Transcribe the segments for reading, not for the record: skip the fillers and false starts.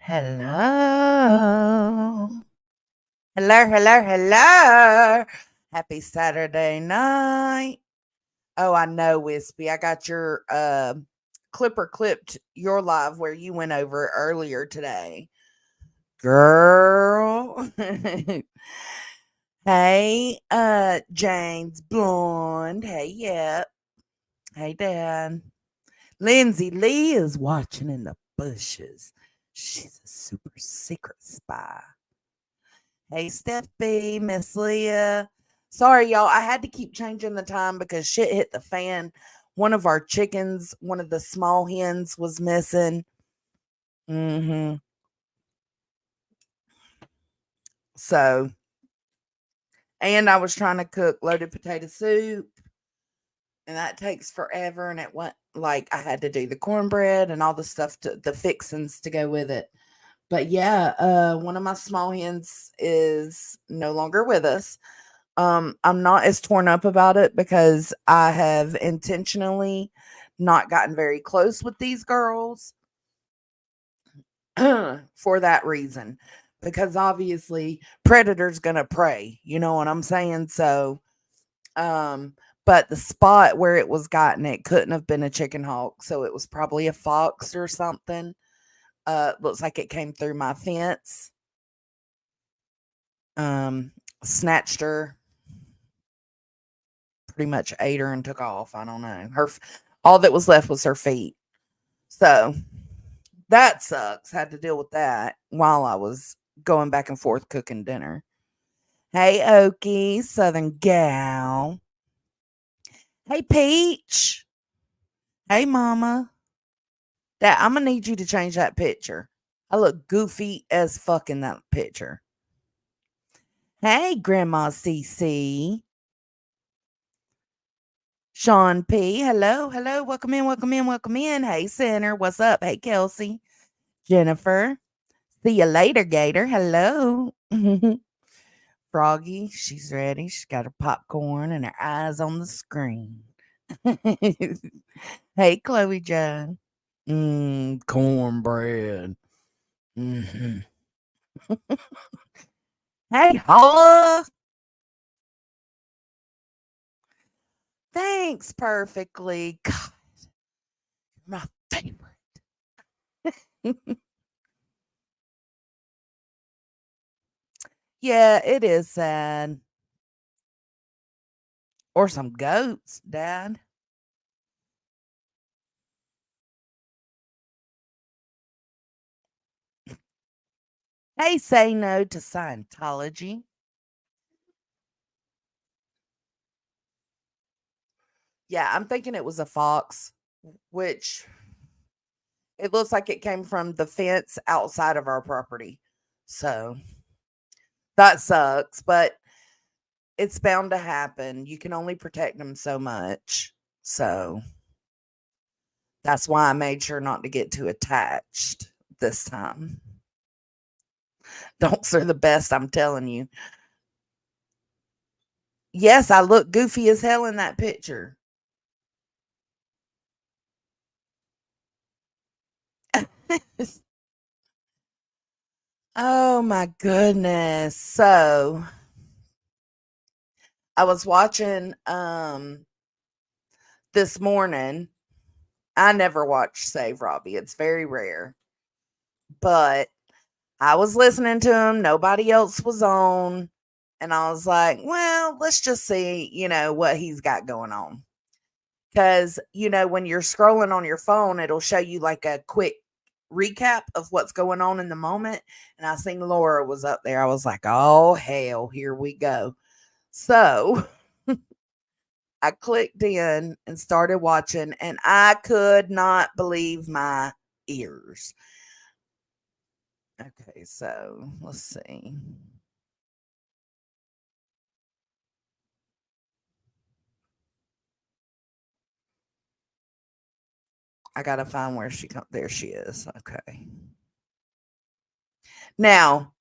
Hello. Hello, hello, hello. Happy Saturday night. Oh, I know, Wispy. I got your clipper clipped your live where you went over it earlier today. Girl. Hey, James Blonde. Hey, yep. Hey, Dad. Lindsay Lee is watching in the bushes. She's a super secret spy. Hey, Steph B, Miss Leah. Sorry, y'all. I had to keep changing the time because shit hit the fan. One of our chickens, one of the small hens, was missing. hmm So, and I was trying to cook loaded potato soup, and that takes forever. And it went like I had to do the cornbread and all the stuff, the fixings to go with it. But yeah, one of my small hens is no longer with us. I'm not as torn up about it because I have intentionally not gotten very close with these girls for that reason. Because obviously predator's gonna prey, you know what I'm saying? So but the spot where it was gotten, it couldn't have been a chicken hawk, so it was probably a fox or something. Looks like it came through my fence. Um, Snatched her, pretty much ate her and took off. I don't know. All that was left was her feet. So that sucks. Had to deal with that while I was going back and forth cooking dinner. Hey, Okie, Southern Gal. Hey, Peach. Hey, Mama. That I'm gonna need you to change that picture. I look goofy as fuck in that picture. Hey, Grandma CC. Sean P. Hello, hello. Welcome in, welcome in, welcome in. Hey, Center. What's up? Hey, Kelsey. Jennifer. See you later, Gator. Hello. Froggy, she's ready. She's got her popcorn and her eyes on the screen. Hey, Chloe Joe. Cornbread. hmm Hey, Holla. Thanks, perfectly. God, my favorite. Yeah, it is sad. Or some goats, Dad. Hey, say no to Scientology. Yeah, I'm thinking it was a fox, which it looks like it came from the fence outside of our property. So that sucks, but it's bound to happen. You can only protect them so much. So that's why I made sure not to get too attached this time. Don'ts are the best, I'm telling you. Yes, I look goofy as hell in that picture. Oh my goodness. So I was watching this morning. I never watch Save Robbie. It's very rare. But I was listening to him. Nobody else was on. And I was like, well, let's just see, what he's got going on. Because, when you're scrolling on your phone, it'll show you like a quick recap of what's going on in the moment. And I seen Laura was up there. I was like, oh, hell, here we go. So I clicked in and started watching, and I could not believe my ears. Okay, so let's see. I gotta find where she come. There she is. Okay. Now,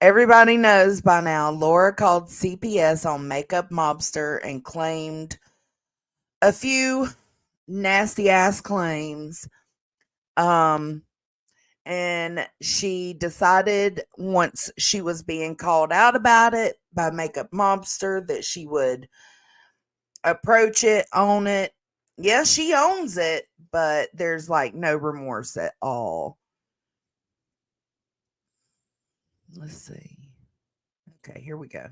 everybody knows by now, Laura called CPS on Makeup Mobster and claimed a few nasty ass claims. Um, And she decided once she was being called out about it by Makeup Mobster that she would approach it, own it. Yeah, she owns it, but there's like no remorse at all. Let's see. Okay, here we go.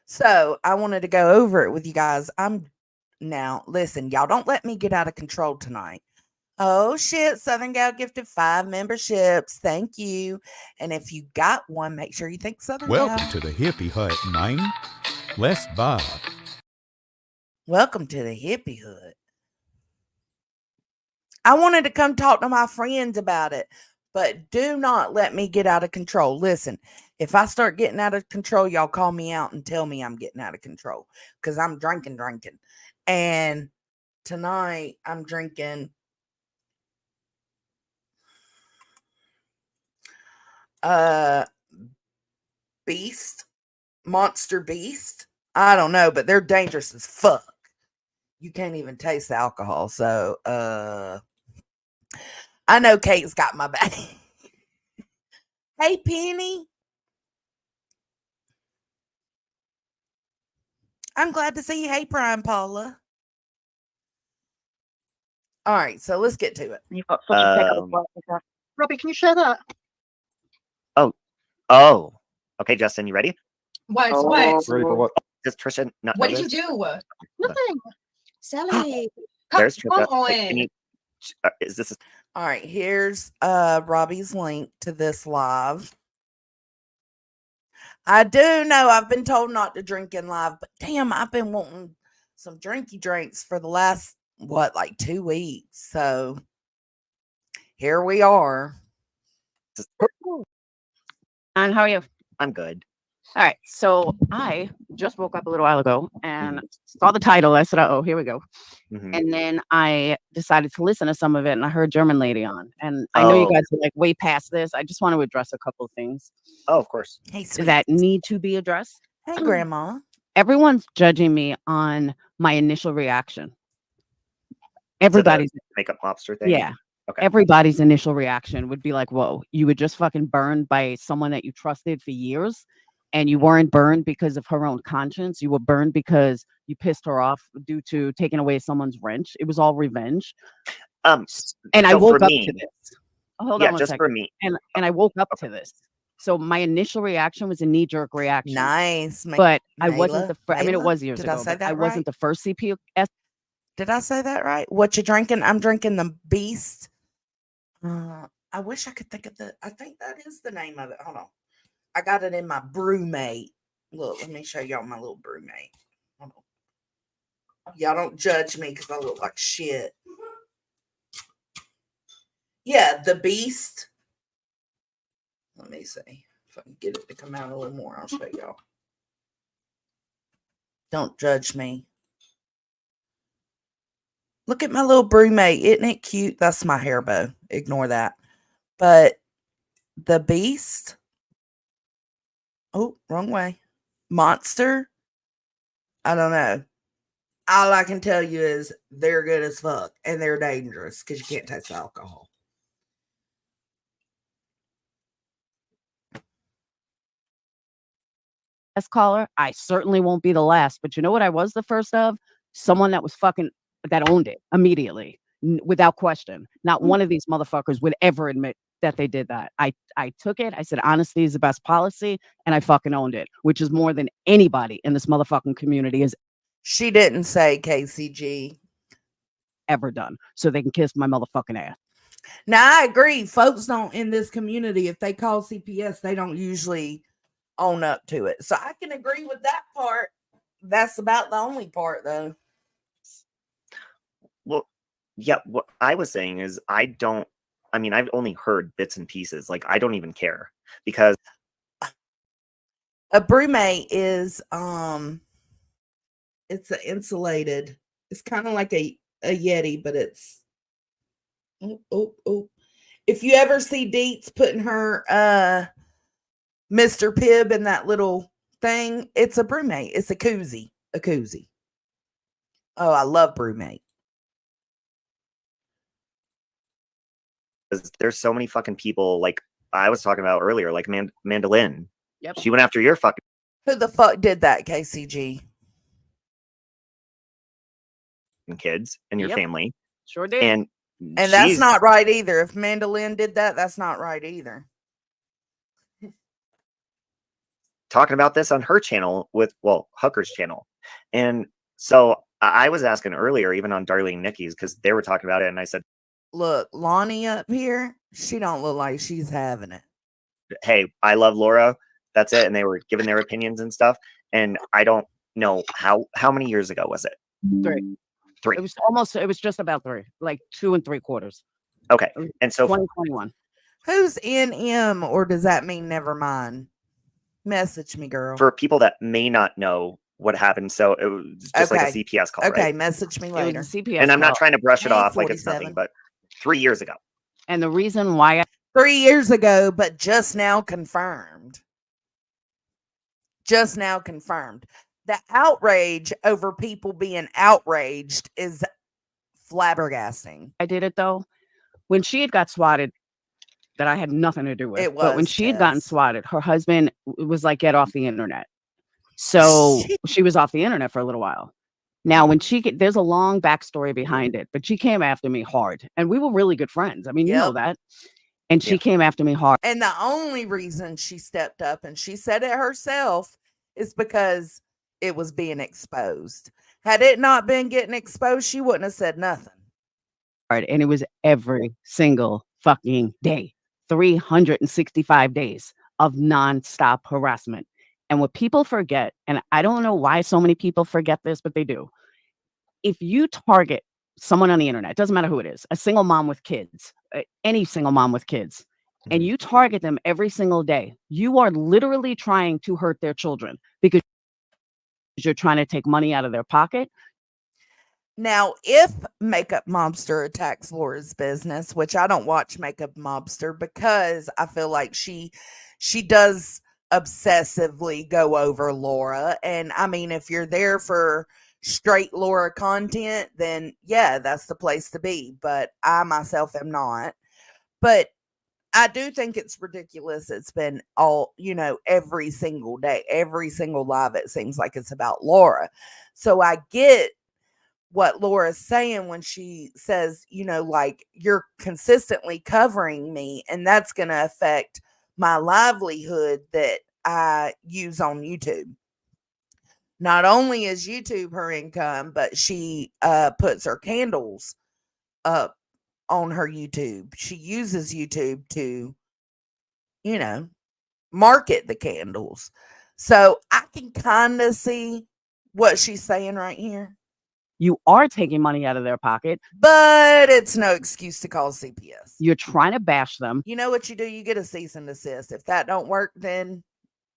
So I wanted to go over it with you guys. Listen, y'all don't let me get out of control tonight. Oh shit, Southern Gal gifted 5 memberships. Thank you. And if you got one, make sure you thank Southern Welcome Gal. to the Hippie Hut, man. Let's vibe. Welcome to the Hippie Hut. I wanted to come talk to my friends about it, but do not let me get out of control. Listen, if I start getting out of control, y'all call me out and tell me I'm getting out of control because I'm drinking. And tonight I'm drinking Monster Beast. I don't know, but they're dangerous as fuck. You can't even taste the alcohol. So, I know Kate's got my back. Hey, Penny. I'm glad to see you. Hey, Prime Paula. All right, so let's get to it. You've got such a pickup. Robbie, can you share that? Oh. Okay, Justin, you ready? What? Ready for what? Does Trisha not What know did you this? do? Nothing. Sally, There's come Trisha. on. Can you, is this All right, here's Robbie's link to this live. I do know I've been told not to drink in live, but damn, I've been wanting some drinky drinks for the last, 2 weeks. So here we are. And how are you? I'm good. All right. So I just woke up a little while ago and saw the title. I said, oh, here we go. Mhm. And then I decided to listen to some of it, and I heard German Lady on. And I know you guys are like way past this. I just want to address a couple of things Oh, of course. Hey, sweet. that need to be addressed. Hey, Grandma. Everyone's judging me on my initial reaction. Everybody's Makeup Mobster thing? yeah. Okay. Everybody's initial reaction would be like, whoa, you were just fucking burned by someone that you trusted for years. And you weren't burned because of her own conscience. You were burned because you pissed her off due to taking away someone's wrench. It was all revenge. And I so woke for up me- to this. Hold yeah, on one just second. for me. And I woke up to this. So my initial reaction was a knee-jerk reaction. Nice. But I wasn't the first. I mean, it Mayla? was years Did I ago. say But that I wasn't right? the first CPS. Did I say that right? What you drinking? I'm drinking the Beast. I wish I could think of I think that is the name of it. Hold on. I got it in my brewmate. Look, let me show y'all my little brewmate. Hold on. Y'all don't judge me because I look like shit. Yeah, the Beast. Let me see if I can get it to come out a little more. I'll show y'all. Don't judge me. Look at my little brewmate. Isn't it cute? That's my hair bow. Ignore that. But the Beast. Oh, wrong way. Monster. I don't know. All I can tell you is they're good as fuck and they're dangerous because you can't taste the alcohol. Caller, I certainly won't be the last. But you know what I was the first of? Someone that was fucking, that owned it immediately, without question. Not one of these motherfuckers would ever admit that they did that. I took it. I said, honesty is the best policy. And I fucking owned it, which is more than anybody in this motherfucking community has She didn't say KCG. ever done. So they can kiss my motherfucking ass. Now, I agree. Folks don't in this community, if they call CPS, they don't usually own up to it. So I can agree with that part. That's about the only part, though. Well, yeah, what I was saying is I've only heard bits and pieces. Like, I don't even care because a brewmate is it's an insulated. It's kind of like a Yeti, but it's if you ever see Deets putting her Mr. Pibb in that little thing, it's a brewmate. It's a koozie. Oh, I love brewmate. there's so many fucking people, like I was talking about earlier, like Mandolin. Yep. She went after your fucking Who the fuck did that, KCG? kids and your Yep. family. Sure did. And that's she's not right either. If Mandolin did that, that's not right either. talking about this on her channel with, well, Hucker's channel. And so I was asking earlier, even on Darlene Nikki's, because they were talking about it, and I said, Look, Lonnie up here, she don't look like she's having it. hey, I love Laura. That's it. And they were giving their opinions and stuff. And I don't know how many years ago was it? 3. 3. It was just about 3, like 2 3/4. Okay. And so 2021. Who's NM, or does that mean never mind? Message me, girl. for people that may not know what happened, so it was just like a Okay. CPS call, Okay, right? message me It later. was a CPS And I'm not call. trying to brush it Hey, off like it's 47. nothing, but 3 years ago. And the reason why 3 years ago, but just now confirmed. Just now confirmed. The outrage over people being outraged is flabbergasting. I did it though, when she had got swatted, that I had nothing to do with. It But when was, she had gotten Tess. swatted, her husband was like, get off the internet. So she was off the internet for a little while. Now, when there's a long backstory behind it, but she came after me hard, and we were really good friends. I mean, you know Yep. that. And she Yep. came after me hard. And the only reason she stepped up, and she said it herself, is because it was being exposed. Had it not been getting exposed, she wouldn't have said nothing. And it was every single fucking day, 365 days of nonstop harassment. And what people forget, and I don't know why so many people forget this, but they do. If you target someone on the internet, it doesn't matter who it is, a single mom with kids, any single mom with kids, and you target them every single day, you are literally trying to hurt their children because you're trying to take money out of their pocket. Now, if Makeup Mobster attacks Laura's business, which I don't watch Makeup Mobster because I feel like she does obsessively go over Laura. And I mean, if you're there for straight Laura content, then yeah, that's the place to be. But I myself am not. But I do think it's ridiculous. It's been every single day, every single live, it seems like it's about Laura. So I get what Laura's saying when she says, like, you're consistently covering me, and that's going to affect my livelihood that I use on YouTube. Not only is YouTube her income, but she puts her candles up on her YouTube. She uses YouTube to, market the candles. So I can kind of see what she's saying right here. You are taking money out of their pocket, but it's no excuse to call CPS. You're trying to bash them. You know what you do? You get a cease and desist. If that don't work, then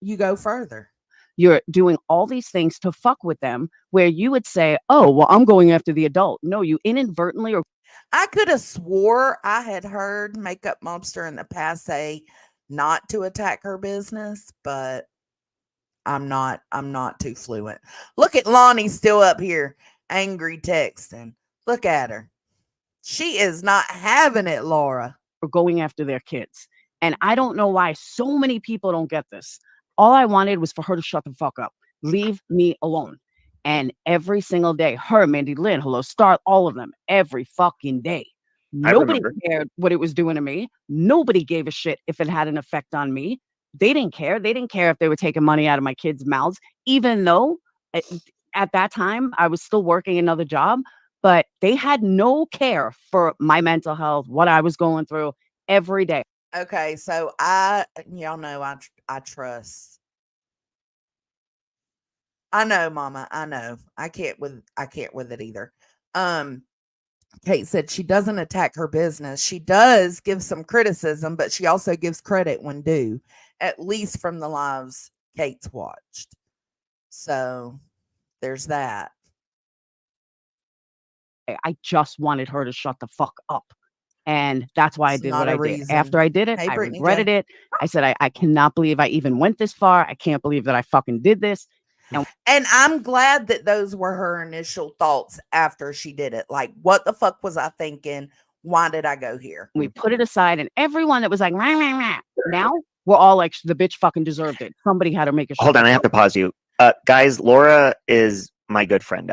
you go further. You're doing all these things to fuck with them where you would say, oh, well, I'm going after the adult. No, you inadvertently or I could have swore I had heard Makeup Mobster in the past say not to attack her business, but I'm not too fluent. Look at Lonnie still up here, angry texting. Look at her. She is not having it, Laura. Or going after their kids. And I don't know why so many people don't get this. All I wanted was for her to shut the fuck up. Leave me alone. And every single day, her, Mandy Lynn, Hello Star, all of them, every fucking day. Nobody cared what it was doing to me. Nobody gave a shit if it had an effect on me. They didn't care. They didn't care if they were taking money out of my kids' mouths, even though at that time I was still working another job. But they had no care for my mental health, what I was going through every day. Okay, so y'all know I trust. I know, Mama. I know. I can't with it either. Kate said she doesn't attack her business. She does give some criticism, but she also gives credit when due, at least from the lives Kate's watched. So there's that. I just wanted her to shut the fuck up. And that's why I did what I did. After I did it, I regretted it. I said, I cannot believe I even went this far. I can't believe that I fucking did this. And I'm glad that those were her initial thoughts after she did it. Like, what the fuck was I thinking? Why did I go here? We put it aside, and everyone that was like, rah, rah, rah, now we're all like, the bitch fucking deserved it. Somebody had to make a Hold on, I have to pause you. Guys, Laura is my good friend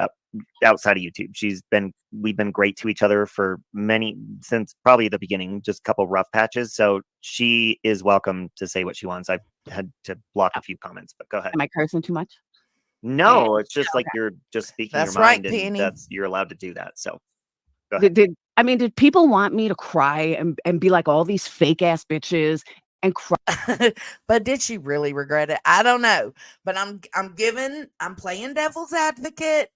outside of YouTube. We've been great to each other for since probably the beginning, just a couple rough patches. So she is welcome to say what she wants. I've had to block a few comments, but go ahead. Am I cursing too much? No, it's just like you're just speaking That's your right, mind, and Penny. you're allowed to do that. So go ahead. Did people want me to cry and be like all these fake ass bitches and cry? But did she really regret it? I don't know. But I'm playing devil's advocate.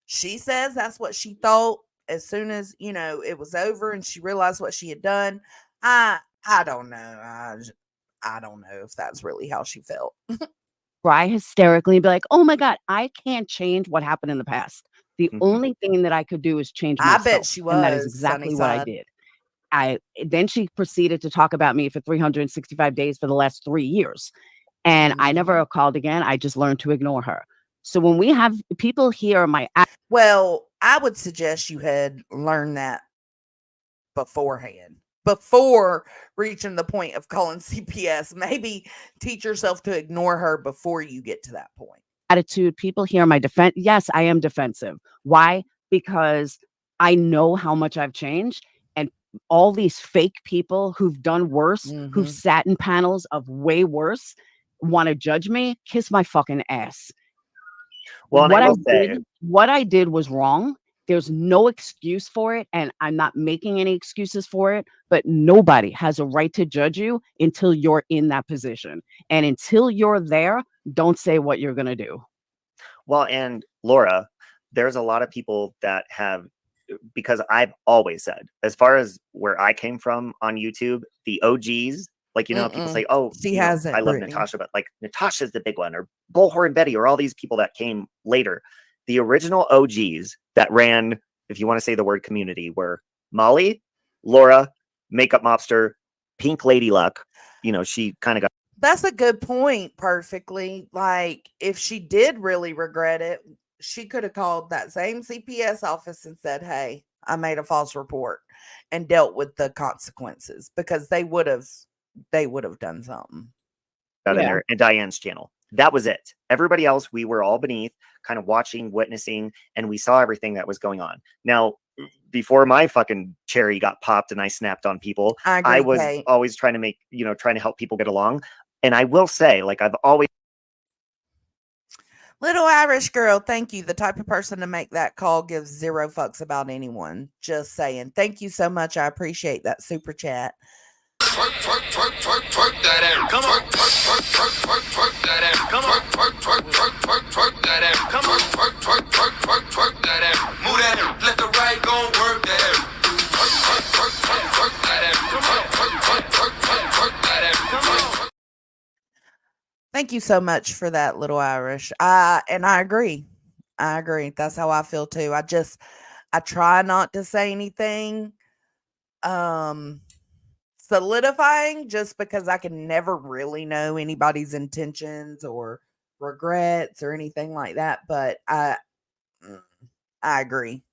She says that's what she thought as soon as, it was over and she realized what she had done. I don't know. I don't know if that's really how she felt. Cry hysterically and be like, oh my God, I can't change what happened in the past. The only thing that I could do is change myself. I bet she was. And that is exactly what I did. Then she proceeded to talk about me for 365 days for the last 3 years. And I never called again. I just learned to ignore her. So when we have people hear well, I would suggest you had learned that beforehand, before reaching the point of calling CPS. Maybe teach yourself to ignore her before you get to that point. Attitude, people hear my defense. Yes, I am defensive. Why? Because I know how much I've changed. And all these fake people who've done worse, who've sat in panels of way worse, want to judge me, kiss my fucking ass. Well, what I did was wrong. There's no excuse for it, and I'm not making any excuses for it, but nobody has a right to judge you until you're in that position. And until you're there, don't say what you're going to do. Well, and Laura, there's a lot of people that have, because I've always said, as far as where I came from on YouTube, the OGs, like, people say, oh, I love Natasha, but like Natasha's the big one, or Bullhorn Betty, or all these people that came later. The original OGs that ran, if you want to say the word community, were Molly, Laura, Makeup Mobster, Pink Lady Luck. She kind of got. That's a good point. Perfectly. Like, if she did really regret it, she could have called that same CPS office and said, hey, I made a false report, and dealt with the consequences, because they would have done something. In there, and Diane's channel. That was it. Everybody else, we were all beneath, kind of watching, witnessing, and we saw everything that was going on. Now, before my fucking cherry got popped and I snapped on people, I was always trying to help people get along. And I will say, like, I've always. Little Irish girl, thank you. The type of person to make that call gives zero fucks about anyone. Just saying. Thank you so much. I appreciate that super chat. Twerk that ass. Come on. Twerk that ass. Come on. Twerk that ass. Come on. Twerk that ass. Move that ass. Let the right go work that ass. Twerk that ass. Come on. Twerk that ass. Come on. Thank you so much for that, Little Irish. And I agree. That's how I feel too. I try not to say anything solidifying, just because I can never really know anybody's intentions or regrets or anything like that. But I agree.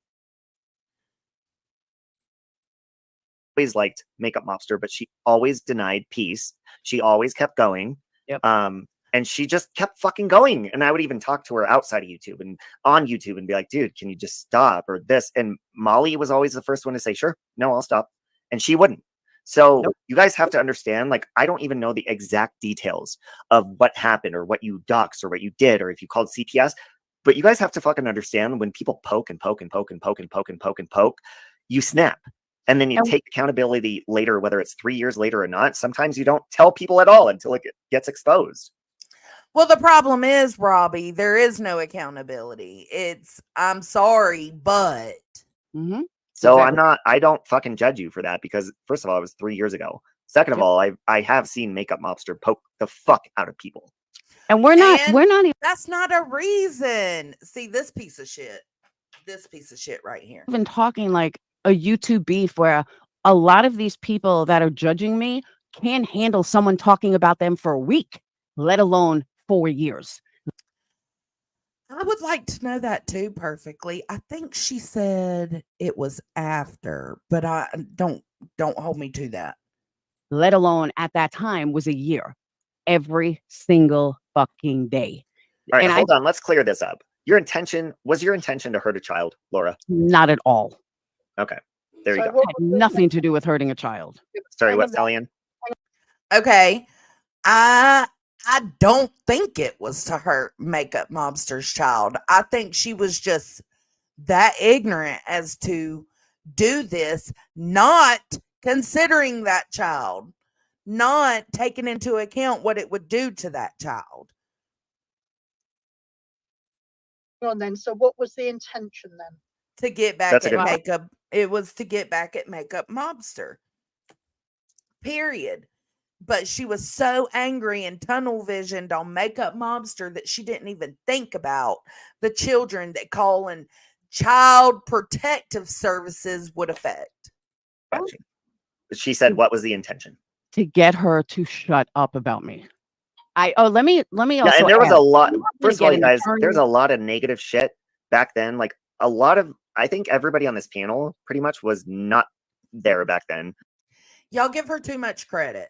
Always liked Makeup Mobster, but she always denied peace. She always kept going. Yep. And she just kept fucking going. And I would even talk to her outside of YouTube and on YouTube and be like, dude, can you just stop, or this? And Molly was always the first one to say, sure, no, I'll stop. And she wouldn't. So you guys have to understand, like, I don't even know the exact details of what happened, or what you doxed, or what you did, or if you called CPS, but you guys have to fucking understand, when people poke and poke and poke and poke and poke and poke and poke, you snap. And then you take accountability later, whether it's 3 years later or not. Sometimes you don't tell people at all until it gets exposed. Well, the problem is, Robbie, there is no accountability. I'm sorry, but. So exactly. I don't fucking judge you for that, because first of all, it was 3 years ago. Second of all, I have seen Makeup Mobster poke the fuck out of people. And we're not even. That's not a reason. See, this piece of shit right here. I've been talking like a YouTube beef where a lot of these people that are judging me can't handle someone talking about them for a week, let alone 4 years. I would like to know that too perfectly. I think she said it was after, but I don't hold me to that. Let alone at that time was a year, every single fucking day. All right, And hold on. Let's clear this up. Your intention to hurt a child, Laura? Not at all. Okay, there you So go. what Had was the nothing to do with hurting a child. Sorry, hang what, on there. Stallion? Okay. I don't think it was to hurt Makeup Mobster's child. I think she was just that ignorant as to do this, not considering that child, not taking into account what it would do to that child. Hang on then. So what was the intention then? To get back That's a at good point. Makeup, it was to get back at Makeup Mobster. Period. But she was so angry and tunnel visioned on Makeup Mobster that she didn't even think about the children that calling child protective services would affect. Gotcha. She said, "What was the intention?" To get her to shut up about me. Let me Yeah, also and there was add, a lot. I'm not gonna First of all, get you an guys, attorney. there's a lot of negative shit back then. Like a lot of, I think everybody on this panel pretty much was not there back then. Y'all give her too much credit.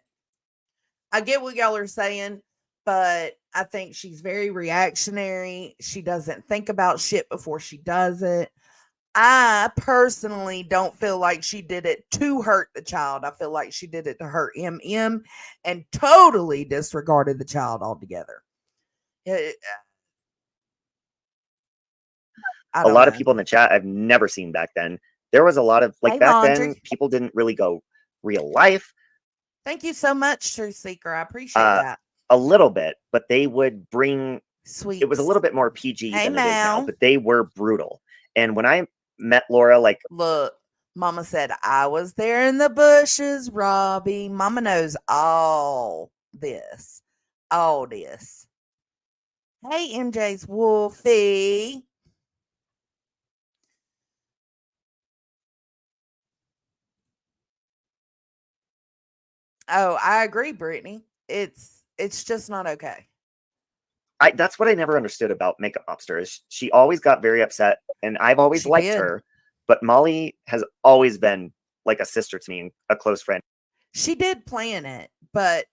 I get what y'all are saying, but I think she's very reactionary. She doesn't think about shit before she does it. I personally don't feel like she did it to hurt the child. I feel like she did it to hurt MM and totally disregarded the child altogether. A lot of people in the chat I've never seen back then. There was a lot of, like, Hey, back Laundry. then, people didn't really go real life. Thank you so much, Truth Seeker. I appreciate that. A little bit, but they would bring, Sweet. it was a little bit more PG Hey, than it is now, Mal. but they were brutal. And when I met Laura, like, Look, Mama said, I was there in the bushes, Robbie. Mama knows all this. All this. Hey, MJ's Wolfie. Oh, I agree, Brittany. It's just not okay. that's what I never understood about Makeup Mobster is she always got very upset, and I've always She liked did. her, but Molly has always been like a sister to me and a close friend. She did plan it, but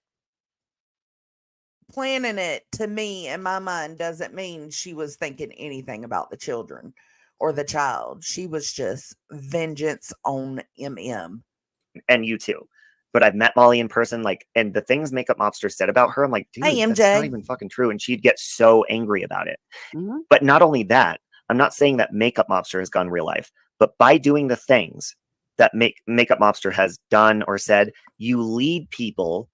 planning it to me in my mind doesn't mean she was thinking anything about the children or the child. She was just vengeance on MM. And you too. But I've met Molly in person, like, and the things Makeup Mobster said about her, I'm like, dude, Hey, that's MJ. not even fucking true. And she'd get so angry about it. Mhm. But not only that, I'm not saying that Makeup Mobster has gone real life, but by doing the things that Makeup Mobster has done or said, you lead people.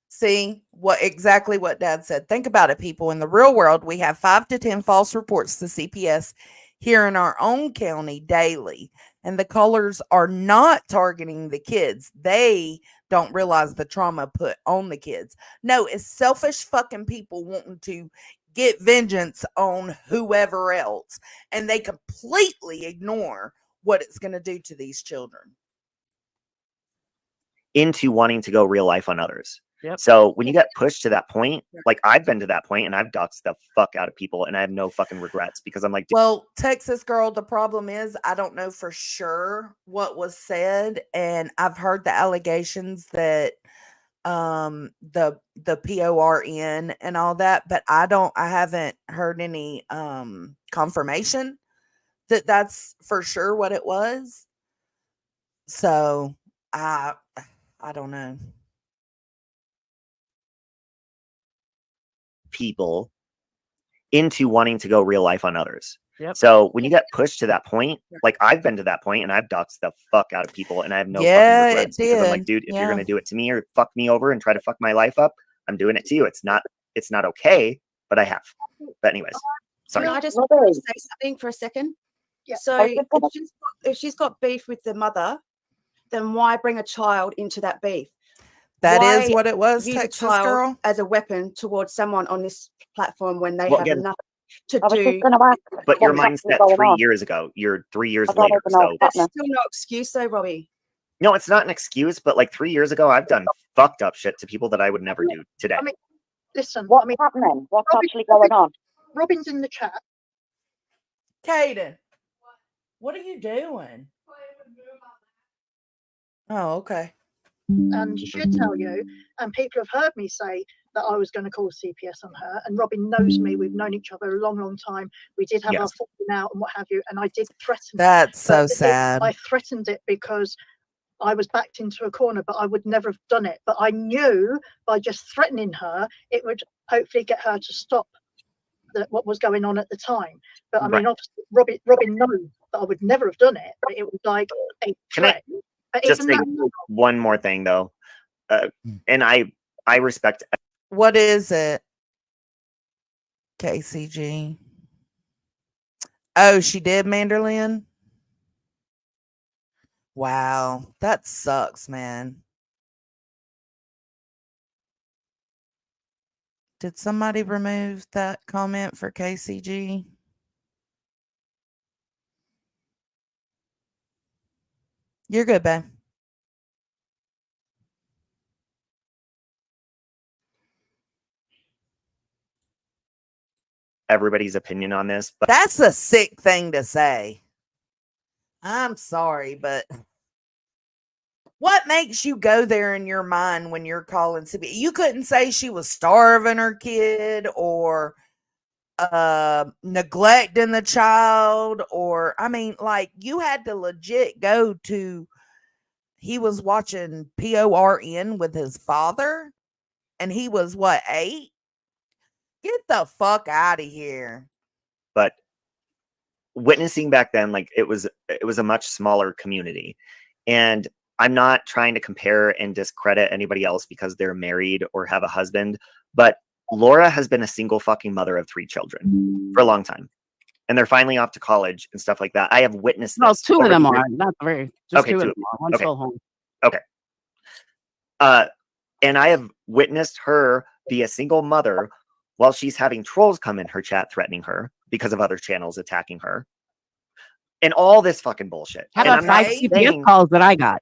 See exactly what Dad said. Think about it, people. In the real world, we have 5 to 10 false reports to CPS here in our own county daily. And the callers are not targeting the kids. They don't realize the trauma put on the kids. No, it's selfish fucking people wanting to get vengeance on whoever else. And they completely ignore what it's going to do to these children. Into wanting to go real life on others. Yep. So when you get pushed to that point, like I've been to that point and I've doxed the fuck out of people and I have no fucking regrets because I'm like, well, Texas girl, the problem is I don't know for sure what was said, and I've heard the allegations that the PORN and all that, but I haven't heard any confirmation that that's for sure what it was. So I don't know. people into wanting to go real life on others. Yep. So when you get pushed to that point, like I've been to that point and I've doxed the fuck out of people and I have no fucking regrets because I'm like, dude, if you're gonna do it to me or fuck me over and try to fuck my life up, I'm doing it to you. It's not okay, but I have. But anyways, sorry. Can I just say something for a second? Yeah. So if she's got beef with the mother, then why bring a child into that beef? That Why is what it was, use a Texas child girl. as a weapon towards someone on this platform when they Well, have again, nothing to I was do. just going to ask. But your what's mindset actually 3 going on. years ago, you're 3 years I'd rather later. know So what's That's happening. still no excuse, though, Robbie. no, it's not an excuse, but like 3 years ago, I've done fucked up shit to people that I would never do today. I mean, listen. What's I mean, happening? What's Robbie- actually going on? Robin's in the chat. Caden, what are you doing? Oh, okay. And she'd tell you, and people have heard me say that I was going to call CPS on her. And Robin knows me. We've known each other a long, long time. We did have our Yes. falling out and what have you. And I did threaten. That's so but sad. I threatened it because I was backed into a corner, but I would never have done it. But I knew by just threatening her, it would hopefully get her to stop what was going on at the time. But I mean, obviously, Robin knows that I would never have done it. But it was like a threat. But Just even say one more thing though, and I respect. What is it? KCG. Oh, she did, Manderlin? Wow, that sucks, man. Did somebody remove that comment for KCG? You're good, babe. Everybody's opinion on this, but That's a sick thing to say. I'm sorry, but what makes you go there in your mind when you're calling CPS? You couldn't say she was starving her kid or neglecting the child, or I mean, like, you had to legit go to, he was watching PORN with his father and he was what, 8? Get the fuck out of here. but witnessing back then, like it was a much smaller community, and I'm not trying to compare and discredit anybody else because they're married or have a husband, but Laura has been a single fucking mother of 3 children for a long time, and they're finally off to college and stuff like that. I have witnessed No, this. 2 of over them the years. are, not 3. Just Okay, 2 of 2. them are. One's Okay. still home. Okay. And I have witnessed her be a single mother while she's having trolls come in her chat threatening her because of other channels attacking her. And all this fucking bullshit. How And about I'm not 5 CPS saying, calls that I got?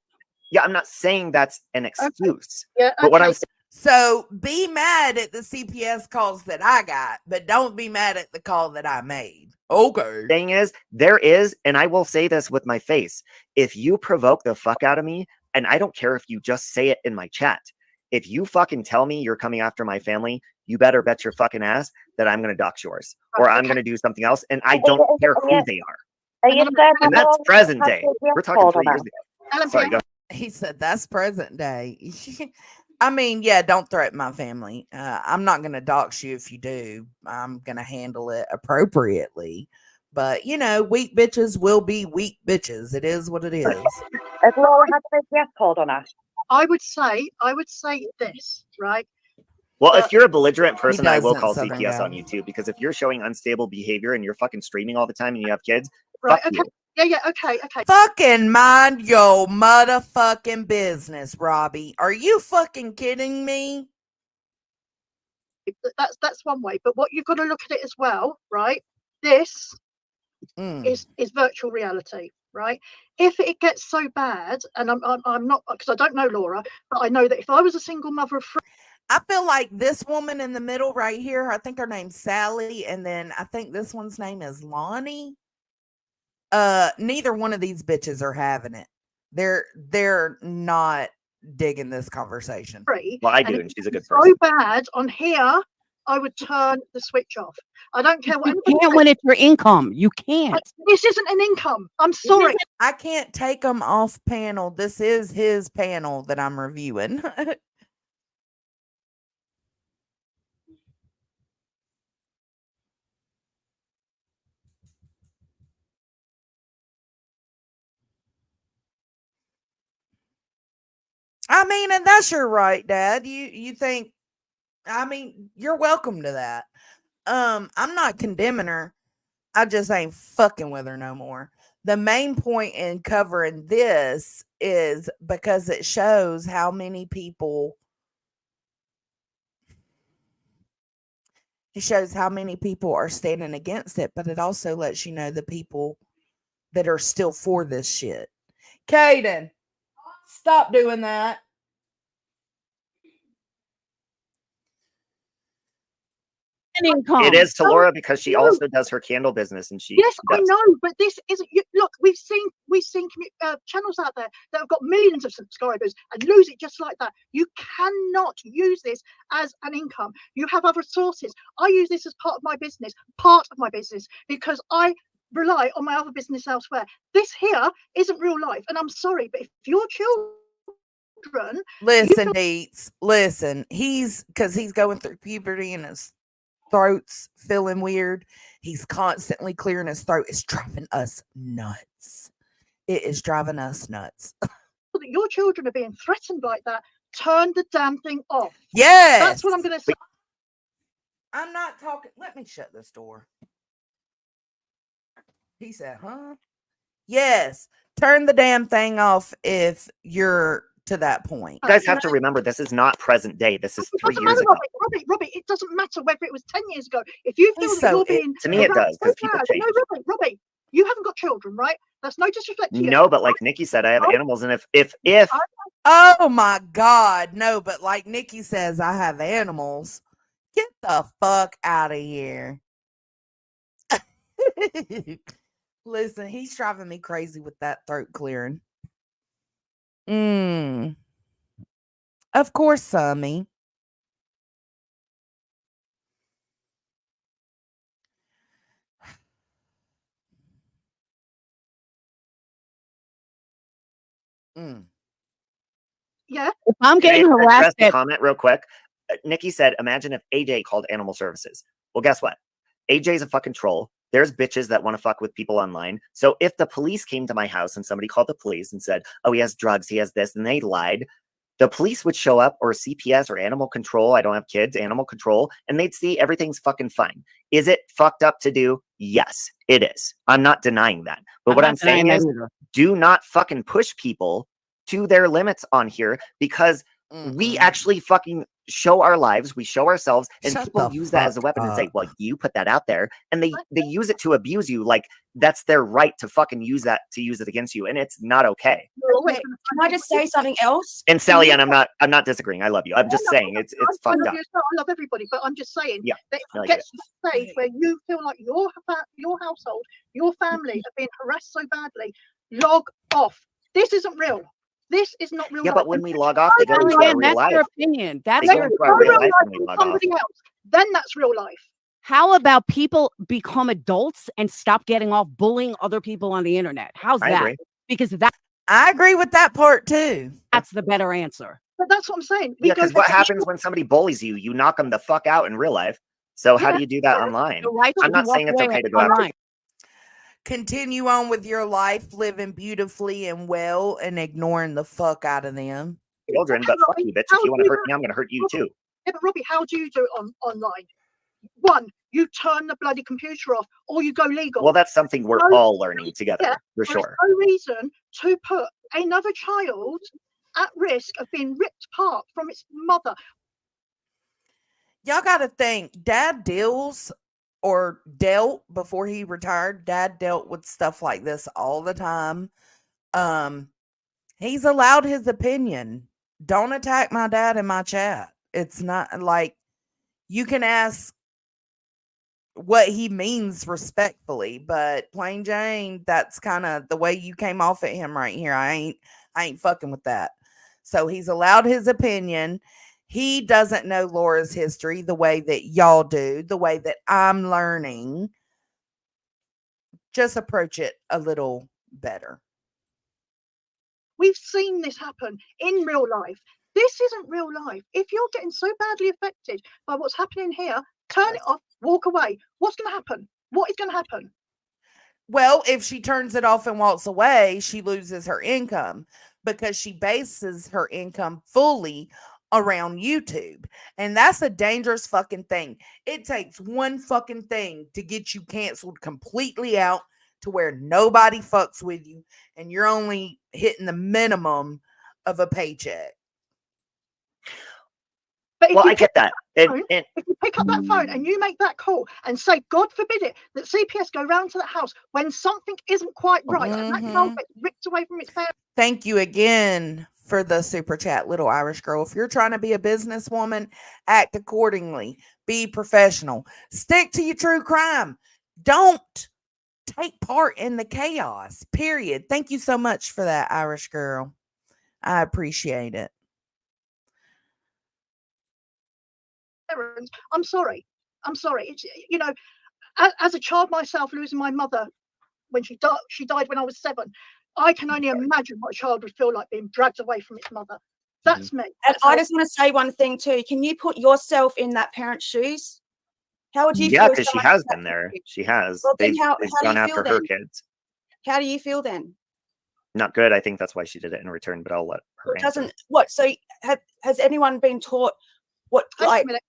yeah, I'm not saying that's an excuse. Yeah, But what I'm okay. saying, So be mad at the CPS calls that I got, but don't be mad at the call that I made. Okay. thing is, there is, and I will say this with my face, if you provoke the fuck out of me, and I don't care if you just say it in my chat, if you fucking tell me you're coming after my family, you better bet your fucking ass that I'm going to dox yours, or I'm going to do something else, and I don't care who they are. And that's present day. We're talking 3 years ago. Sorry, go. He said that's present day. I mean, yeah, don't threaten my family. I'm not going to dox you if you do. I'm going to handle it appropriately. But, you know, weak bitches will be weak bitches. It is what it is. Has Laura had CPS called on her? I would say this, right? Well, if you're a belligerent person, I will doesn't, call Southern CPS Gal. on you too, because if you're showing unstable behavior and you're fucking streaming all the time and you have kids, Right, fuck okay. you. Yeah, okay. Fucking mind your motherfucking business, Robbie. Are you fucking kidding me? That's one way. But what you've got to look at it as well, right? This is virtual reality, right? If it gets so bad, and I'm not, because I don't know Laura, but I know that if I was a single mother of 3, I feel like this woman in the middle right here, I think her name's Sally, and then I think this one's name is Lonnie. Neither one of these bitches are having it. They're not digging this conversation. Well, I and do, if and she's a good it's person. so bad on here, I would turn the switch off. I don't care what You anybody can't when it's your income. You can't. This isn't an income. I'm sorry. I can't take him off panel. This is his panel that I'm reviewing. I mean, and that's your right, Dad. You think, I mean, you're welcome to that. I'm not condemning her. I just ain't fucking with her no more. The main point in covering this is because it shows how many people are standing against it, but it also lets you know the people that are still for this shit. Caden, stop doing that. an income. It is to No, Laura because she no. also does her candle business, and she Yes, I does. know, but this isn't. Look, we've seen channels out there that have got millions of subscribers and lose it just like that. You cannot use this as an income. You have other sources. I use this as part of my business, because I rely on my other business elsewhere. This here isn't real life, and I'm sorry, but if your children, Listen, Deets, listen. He's going through puberty and his throat's feeling weird. He's constantly clearing his throat. It's driving us nuts. It is driving us nuts. that your children are being threatened like that, turn the damn thing off. Yes. That's what I'm going to say. I'm not talking. Let me shut this door. He said, huh? Yes. Turn the damn thing off if you're to that point. You guys have to remember, this is not present day. This is It 3 doesn't years matter, ago. Robbie, it doesn't matter whether it was 10 years ago. If you feel that So you're being To me, it does, because so people bad, change. no, Robbie, you haven't got children, right? That's no disrespect to you. No, but like Nikki said, I have animals, and if Oh my God. No, but like Nikki says, I have animals. Get the fuck out of here. Listen, he's driving me crazy with that throat clearing. Of course, Sammy. Yeah. If I'm Can I getting address harassed the at comment real quick? Nikki said, imagine if AJ called animal services. Well, guess what? AJ's a fucking troll. There's bitches that want to fuck with people online. So if the police came to my house and somebody called the police and said, oh, he has drugs, he has this, and they lied, the police would show up, or CPS or animal control. I don't have kids, animal control, and they'd see everything's fucking fine. Is it fucked up to do? Yes, it is. I'm not denying that. But what I'm saying is, do not fucking push people to their limits on here, because we actually fucking show our lives, we show ourselves, and Shut people the use that as a fuck weapon and say, up. well, you put that out there, and they use it to abuse you. Like, that's their right to fucking use that, to use it against you, and it's not okay. Can I just say something else? And Sally, and I'm not disagreeing. I love you. I'm just saying it's fucked up. I love everybody, but I'm just saying Yeah, that I it like gets to the stage where you feel like your household, your family are being harassed so badly. Log off. This isn't real. This is not real. Yeah, life. but when we log off, they go into our Again, real that's life. your opinion. That's They your go into our real opinion. life when we log off. somebody else, then that's real life. How about people become adults and stop getting off bullying other people on the internet? How's I that? agree. Because I agree with that part too. that's the better answer. But that's what I'm saying. Yeah, because what happens when somebody bullies you? You knock them the fuck out in real life. So how do you do that online? The right I'm to not walk saying it's away okay to go after online. Continue on with your life, living beautifully and well, and ignoring the fuck out of them. children, but fuck you, bitch. If you want to hurt me, I'm going to hurt you too. Yeah, but Robbie, how do you do it online? One, you turn the bloody computer off, or you go legal. Well, that's something we're all learning together, Yeah, for There's sure. no reason to put another child at risk of being ripped apart from its mother. Y'all got to think, Dad dealt before he retired. Dad dealt with stuff like this all the time. He's allowed his opinion. Don't attack my dad in my chat. It's not like, you can ask what he means respectfully, but plain Jane, that's kind of the way you came off at him right here. I ain't fucking with that. So he's allowed his opinion. He doesn't know Laura's history the way that y'all do, the way that I'm learning. Just approach it a little better. We've seen this happen in real life. This isn't real life. If you're getting so badly affected by what's happening here, turn it off, walk away. What's going to happen? What is going to happen? Well, if she turns it off and walks away, she loses her income because she bases her income fully around YouTube. And that's a dangerous fucking thing. It takes one fucking thing to get you canceled completely out to where nobody fucks with you and you're only hitting the minimum of a paycheck. But if Well, you I get that. And if you pick up that phone and you make that call and say, God forbid it, that CPS go round to that house when something isn't quite right, and that child gets ripped away from its parents. Thank you again for the super chat, little Irish girl. If you're trying to be a businesswoman, act accordingly. Be professional. Stick to your true crime. Don't take part in the chaos. Period. Thank you so much for that, Irish girl. I appreciate it. Parents, I'm sorry. It's, you know, as a child myself, losing my mother when she died when I was 7. I can only imagine what a child would feel like being dragged away from its mother. That's me. And That's I how- just want to say one thing too. Can you put yourself in that parent's shoes? How would you Yeah, feel? because she has been there. She has. Well, then They've how do gone you after feel her then? kids. How do you feel then? Not good. I think that's why she did it in return, but I'll let her It answer. doesn't what? So has anyone been taught what Hang on a like? minute.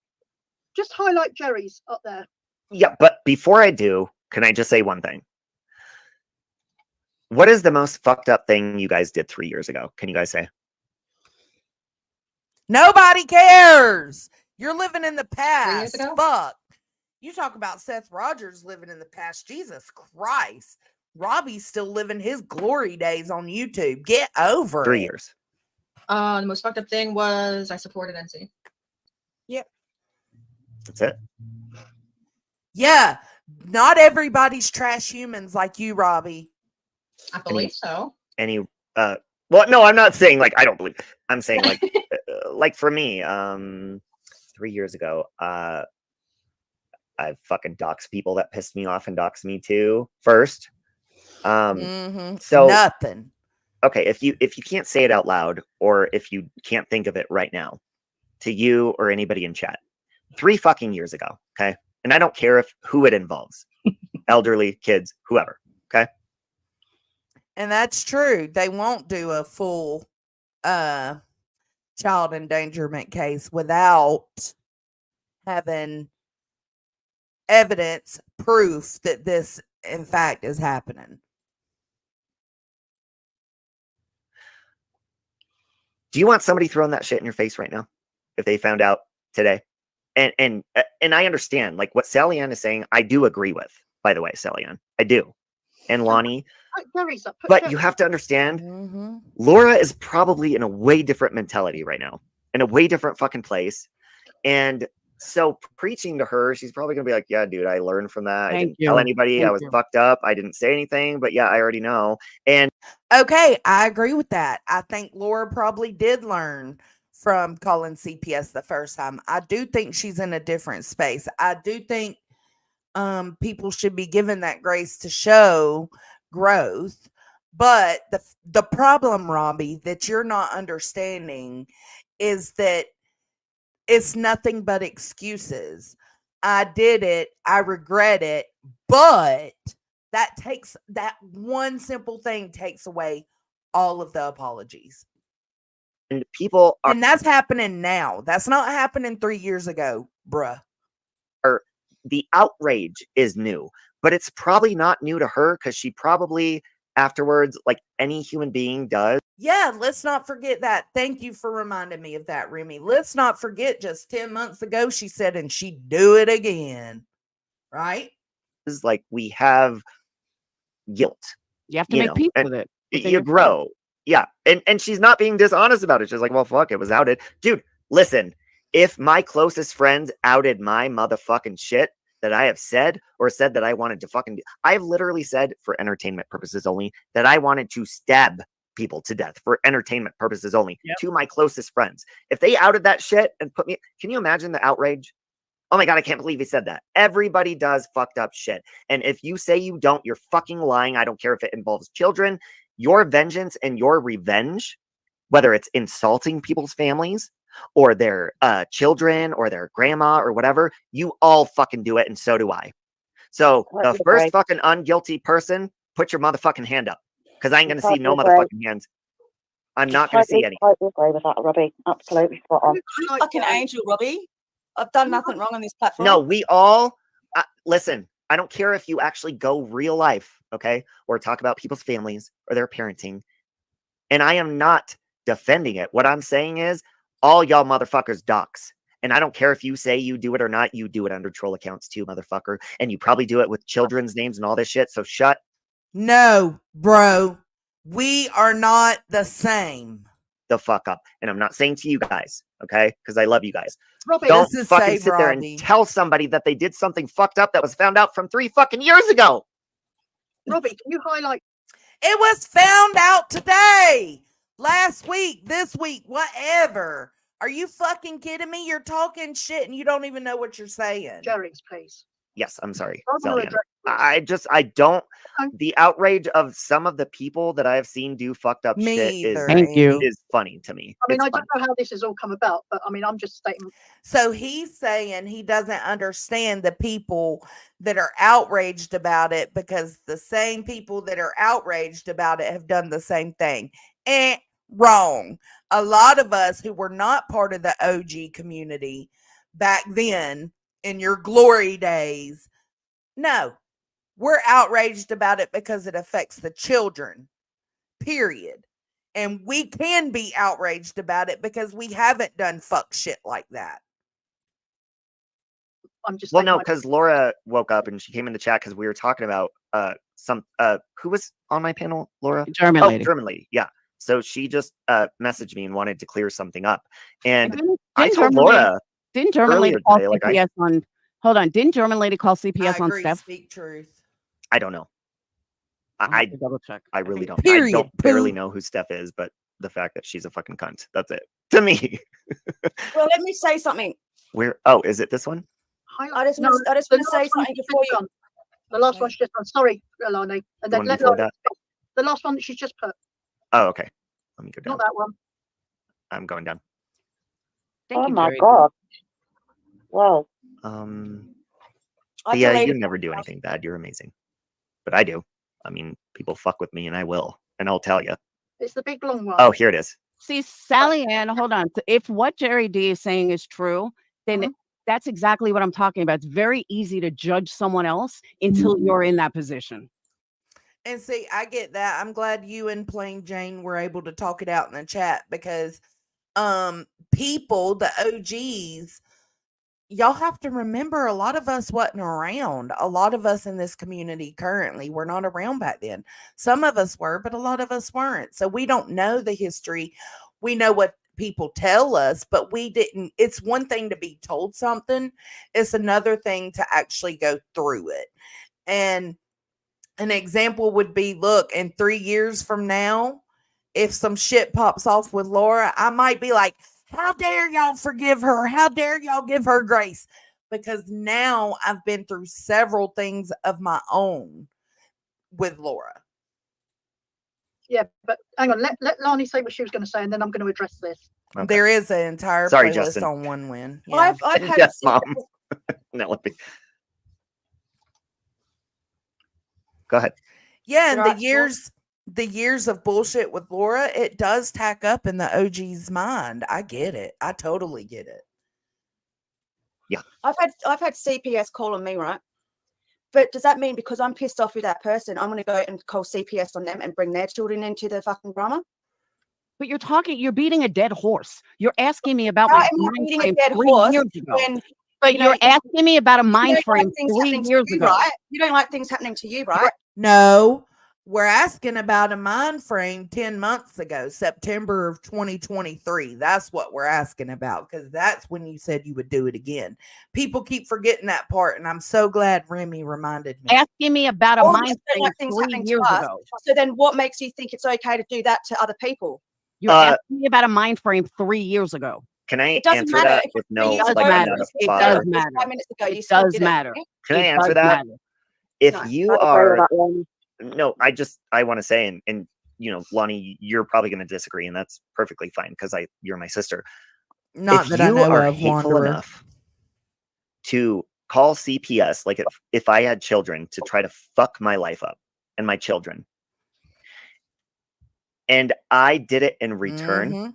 Just highlight Jerry's up there. Yeah, but before I do, can I just say one thing? What is the most fucked up thing you guys did 3 years ago? Can you guys say? Nobody cares. You're living in the 3 years past. ago? Fuck. You talk about Seth Rogers living in the past. Jesus Christ. Robbie's still living his glory days on YouTube. Get over 3 it. years. The most fucked up thing was I supported NC. That's it. Yeah. Not everybody's trash humans like you, Robbie. I believe so. Any well, no, I'm not saying like I don't believe. I'm saying like for me, 3 years ago, I fucking doxed people that pissed me off and doxed me too first. So Nothing. okay, if you can't say it out loud, or if you can't think of it right now, to you or anybody in chat, 3 fucking years ago, okay? And I don't care who it involves, elderly, kids, whoever, okay? And that's true. They won't do a full child endangerment case without having evidence, proof that this in fact is happening. Do you want somebody throwing that shit in your face right now if they found out today? And I understand like what Sally Ann is saying. I do agree with, by the way, Sally Ann. I do. And Lonnie, Put Jerry's up. Put but Jerry's you up. have to understand, Laura is probably in a way different mentality right now, in a way different fucking place. And so preaching to her, she's probably gonna be like, yeah, dude, I learned from that. I didn't tell anybody. I was fucked up. I didn't say anything, but yeah, I already know. And okay, I agree with that. I think Laura probably did learn from calling CPS the first time. I do think she's in a different space. I do think people should be given that grace to show growth. But the problem, Robbie, that you're not understanding is that it's nothing but excuses. I did it. I regret it. But that one simple thing takes away all of the apologies. and people are And that's happening now. That's not happening 3 years ago, bruh. the outrage is new, but it's probably not new to her because she probably afterwards, like any human being does. Yeah, let's not forget that. Thank you for reminding me of that, Remy. Let's not forget just 10 months ago, she said, and she'd do it again. Right? Is like we have guilt. You have to make peace with it. You grow. Yeah. And she's not being dishonest about it. She's like, well, fuck, it was outed. Dude, listen, if my closest friends outed my motherfucking shit that I have said or said that I wanted to fucking do, I've literally said for entertainment purposes only that I wanted to stab people to death for entertainment purposes only to my closest friends. If they outed that shit and put me, can you imagine the outrage? Oh my God, I can't believe he said that. Everybody does fucked up shit. And if you say you don't, you're fucking lying. I don't care if it involves children. Your vengeance and your revenge, whether it's insulting people's families or their children or their grandma or whatever, you all fucking do it. And so do I. So the first fucking unguilty person, put your motherfucking hand up. Because I ain't going to see no motherfucking hands. I'm not going to see any. I agree with that, Robbie. Absolutely spot on. You fucking angel, Robbie. I've done nothing wrong on this platform. No, we all listen. I don't care if you actually go real life, okay, or talk about people's families or their parenting. And I am not defending it. What I'm saying is, all y'all motherfuckers dox. And I don't care if you say you do it or not. You do it under troll accounts too, motherfucker. And you probably do it with children's names and all this shit. So shut. No, bro. We are not the same. the fuck up. And I'm not saying to you guys, okay? Because I love you guys. Robbie, Don't This is fucking Save sit there and Robbie. tell somebody that they did something fucked up that was found out from 3 fucking years ago. Robbie, can you highlight? It was found out today, last week, this week, whatever. Are you fucking kidding me? You're talking shit and you don't even know what you're saying. Jerry's, please. Yes, I'm sorry, I'm gonna Zellian. address this. I don't. Okay. The outrage of some of the people that I have seen do fucked up Me shit either. Thank you. is funny to me. I mean, It's I don't funny. know how this has all come about, but I mean, I'm just stating. So he's saying he doesn't understand the people that are outraged about it because the same people that are outraged about it have done the same thing. Wrong. A lot of us who were not part of the OG community back then in your glory days, no, we're outraged about it because it affects the children, period. And we can be outraged about it because we haven't done fuck shit like that. I'm just. Well, stating no, my- because Laura woke up and she came in the chat because we were talking about who was on my panel, Laura? German Oh, lady. German lady. Yeah. So she just messaged me and wanted to clear something up. And Didn't I told German lady- Laura, Didn't German earlier lady call today, like, CPS on? Hold on. Didn't German lady call CPS I on agree, Steph? speak truth. I don't know. I'll have I to double check. I really think- don't. I Period, don't barely poo. know who Steph is, but the fact that she's a fucking cunt. That's it. To me. well, let me say something. Where? Oh, is it this one? I just No, want to the say last one something she's before just you. done. The last one she's just done. Sorry, Alani. And The then one let before Lani that? speak. The last one that she's just put. Oh, okay. Let me go down. Not that one. I'm going down. Thank Oh you, my Jerry. God. Whoa. I Yeah, you deleted never do myself. anything bad. You're amazing. But I do. I mean, people fuck with me and I will. And I'll tell you. It's the big long one. Oh, here it is. See, Sally Ann, hold on. If what Jerry D is saying is true, then that's exactly what I'm talking about. It's very easy to judge someone else until you're in that position. And see, I get that. I'm glad you and Plain Jane were able to talk it out in the chat because people, the OGs, y'all have to remember a lot of us wasn't around. A lot of us in this community currently were not around back then. Some of us were, but a lot of us weren't. So we don't know the history. We know what people tell us, but we didn't. It's one thing to be told something, it's another thing to actually go through it. And an example would be, look, in 3 years from now, if some shit pops off with Laura, I might be like, how dare y'all forgive her? How dare y'all give her grace? Because now I've been through several things of my own with Laura. Yeah, but hang on. Let Lani say what she was going to say, and then I'm going to address this. Okay. There is an entire Sorry, playlist Justin. on One Win. Yeah. I've had Yes, Mom. No, let me. Go ahead. Yeah, and Right, the years of bullshit with Laura, it does tack up in the OG's mind. I get it. I totally get it. I've had CPS call on me, right? But does that mean because I'm pissed off with that person, I'm going to go and call CPS on them and bring their children into the fucking drama? But you're beating a dead horse. You're asking me about How my am I mind beating a frame dead 3 horse years ago. when But you know, you're asking me about a you mind don't like frame things 3 happening to years you, ago. right? You don't like things happening to you, right? No, we're asking about a mind frame 10 months ago, September of 2023. That's what we're asking about, because that's when you said you would do it again. People keep forgetting that part, and I'm so glad Remy reminded me. Asking me about a All of mind us don't frame like things 3 happening to years us. ago. So then what makes you think it's okay to do that to other people? You're asking me about a mind frame 3 years ago. Can I It doesn't answer matter that if with it's no, 3 years does like, ago, I'm matter. not a It father? does matter. 5 minutes ago, It you still does did it, matter. right? Can I It answer does that? matter. If No. you I agree with are, that one. no, I want to say, and you know, Lonnie, you're probably going to disagree, and that's perfectly fine because you're my sister. Not If that I you know are of, hateful Wanderer. enough to call CPS, like if I had children, to try to fuck my life up and my children, and I did it in return, Mhm.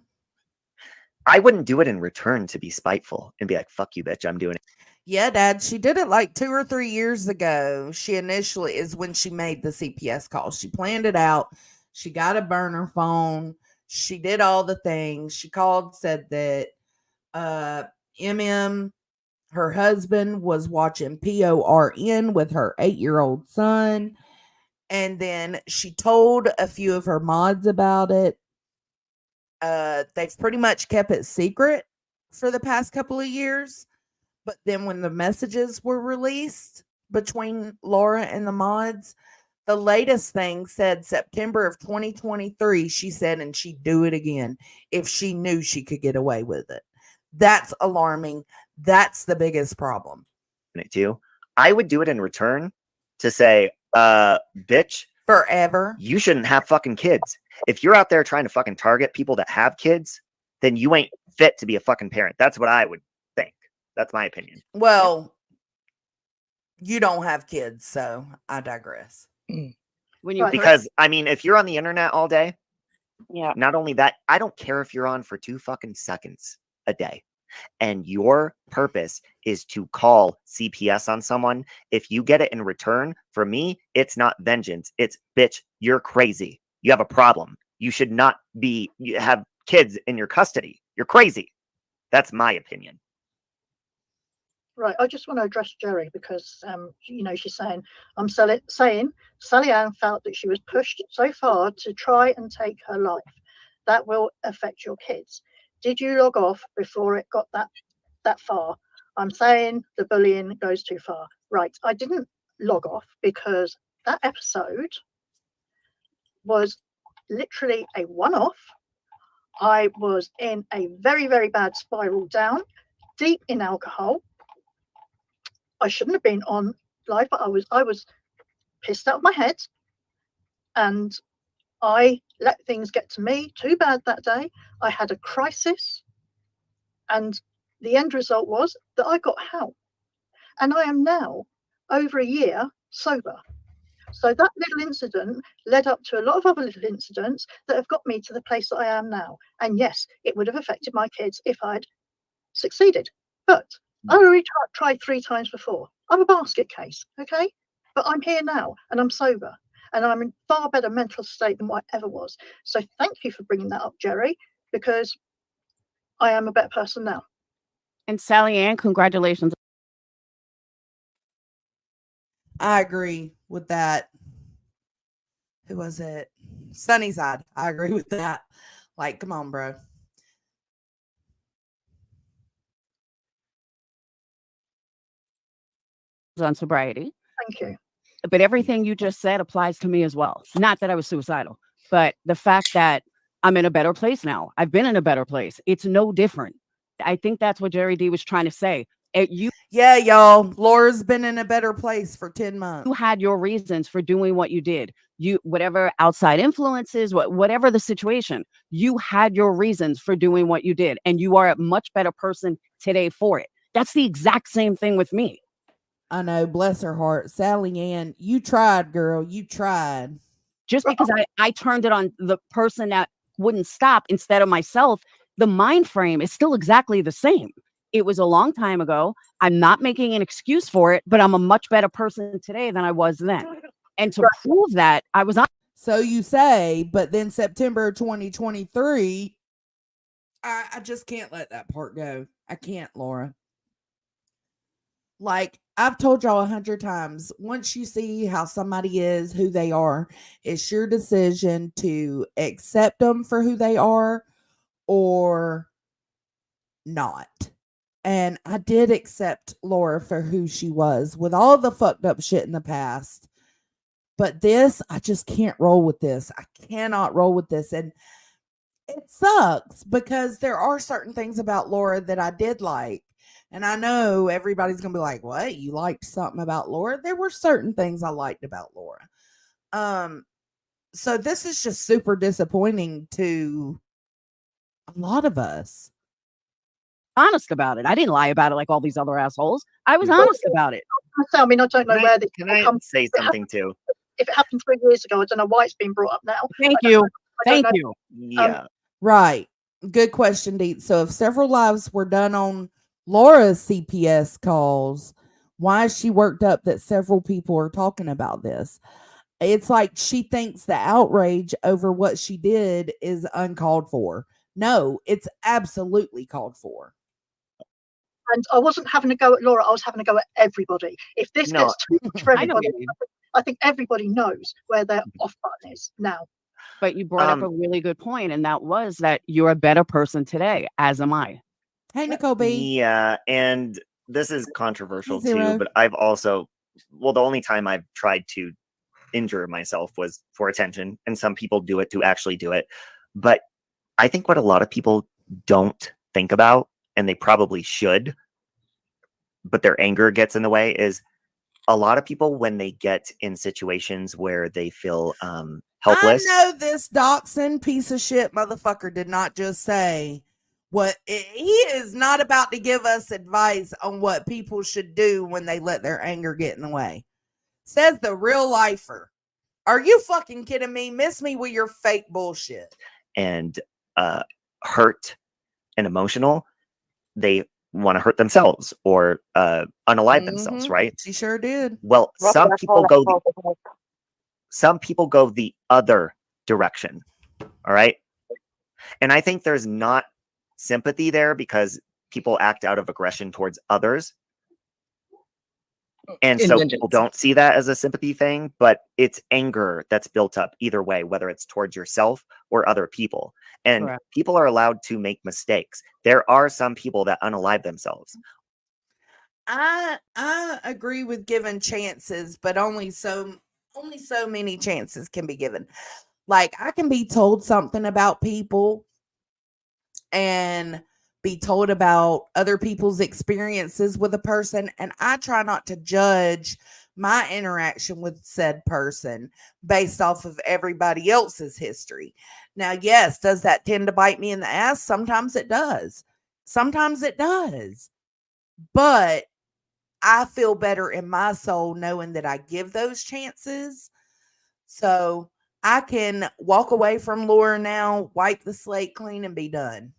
I wouldn't do it in return to be spiteful and be like, fuck you, bitch, I'm doing it. Yeah, Dad, she did it like 2 or 3 years ago. She initially is when she made the CPS call. She planned it out. She got a burner phone. She did all the things. She called, said that MM, her husband, was watching PORN with her 8-year-old son. And then she told a few of her mods about it. They've pretty much kept it secret for the past couple of years. But then when the messages were released between Laura and the mods, the latest thing said September of 2023, she said, and she'd do it again if she knew she could get away with it. That's alarming. That's the biggest problem. Too. I would do it in return to say, bitch, Forever. you shouldn't have fucking kids. If you're out there trying to fucking target people that have kids, then you ain't fit to be a fucking parent. That's what I would think. That's my opinion. Well, you don't have kids, so I digress. When you Right. Because, I mean, if you're on the internet all day, Yeah. not only that, I don't care if you're on for 2 fucking seconds a day and your purpose is to call CPS on someone. If you get it in return, for me, it's not vengeance. It's, bitch, you're crazy. You have a problem. You should not have kids in your custody. You're crazy. That's my opinion. Right, I just want to address Jerry because, she's saying, saying Sally Ann felt that she was pushed so far to try and take her life. That will affect your kids. Did you log off before it got that far? I'm saying the bullying goes too far. Right, I didn't log off because that episode was literally a one-off. I was in a very, very bad spiral down, deep in alcohol. I shouldn't have been on live, but I was pissed out of my head, and I let things get to me too bad that day. I had a crisis, and the end result was that I got help, and I am now over a year sober. So that little incident led up to a lot of other little incidents that have got me to the place that I am now. And yes, it would have affected my kids if I'd succeeded, but I already tried 3 times before. I'm a basket case, okay? But I'm here now, and I'm sober, and I'm in far better mental state than what I ever was. So thank you for bringing that up, Jerry, because I am a better person now. And Sally Ann, congratulations. I agree with that. Who was it? Sunnyside. I agree with that. Like, come on, bro. On sobriety. Thank you. But everything you just said applies to me as well. Not that I was suicidal, but the fact that I'm in a better place now. I've been in a better place. It's no different. I think that's what Jerry D was trying to say. Yeah, y'all. Laura's been in a better place for 10 months. You had your reasons for doing what you did. Whatever outside influences, whatever the situation, you had your reasons for doing what you did. And you are a much better person today for it. That's the exact same thing with me. I know, bless her heart. Sally Ann, you tried, girl. You tried. Just because I turned it on the person that wouldn't stop instead of myself, the mind frame is still exactly the same. It was a long time ago. I'm not making an excuse for it, but I'm a much better person today than I was then. And to prove that, I was on. So you say, but then September 2023, I just can't let that part go. I can't, Laura. Like, I've told y'all 100 times, once you see how somebody is, who they are, it's your decision to accept them for who they are or not. And I did accept Laura for who she was with all the fucked up shit in the past. But this, I just can't roll with this. I cannot roll with this. And it sucks because there are certain things about Laura that I did like. And I know everybody's going to be like, what? You liked something about Laura? There were certain things I liked about Laura. So this is just super disappointing to a lot of us. Honest about it. I didn't lie about it like all these other assholes. I was honest about it. I mean, I don't know where this Can I say something too? If it happened 3 years ago, I don't know why it's been brought up now. Thank I don't you. know. I don't Thank know. you. Yeah. Right. Good question, Deet. So if several lives were done on Laura's CPS calls, why is she worked up that several people are talking about this? It's like she thinks the outrage over what she did is uncalled for. No, it's absolutely called for. And I wasn't having a go at Laura. I was having a go at everybody. If this No. gets too much for I know everybody, what you mean. I think everybody knows where their off button is now. But you brought up a really good point, and that was that you're a better person today, as am I. Hey, Nicole B. Yeah, and this is controversial Zero. too, but I've also, well, the only time I've tried to injure myself was for attention, and some people do it to actually do it. But I think what a lot of people don't think about, and they probably should, but their anger gets in the way, is a lot of people, when they get in situations where they feel helpless. I know this dachshund piece of shit motherfucker did not just say what he is not about to give us advice on what people should do when they let their anger get in the way. Says the real lifer. Are you fucking kidding me? Miss me with your fake bullshit. And hurt and emotional, they want to hurt themselves or unalive themselves, right? She sure did. Well, some people go the other direction. All right. And I think there's not sympathy there because people act out of aggression towards others. And so people don't see that as a sympathy thing, but it's anger that's built up either way, whether it's towards yourself or other people. And people are allowed to make mistakes. There are some people that unalive themselves. I agree with giving chances, but only so many chances can be given. Like, I can be told something about people and be told about other people's experiences with a person, and I try not to judge my interaction with said person based off of everybody else's history. Now, yes, does that tend to bite me in the ass? Sometimes it does. Sometimes it does. But I feel better in my soul knowing that I give those chances. So I can walk away from Laura now, wipe the slate clean, and be done.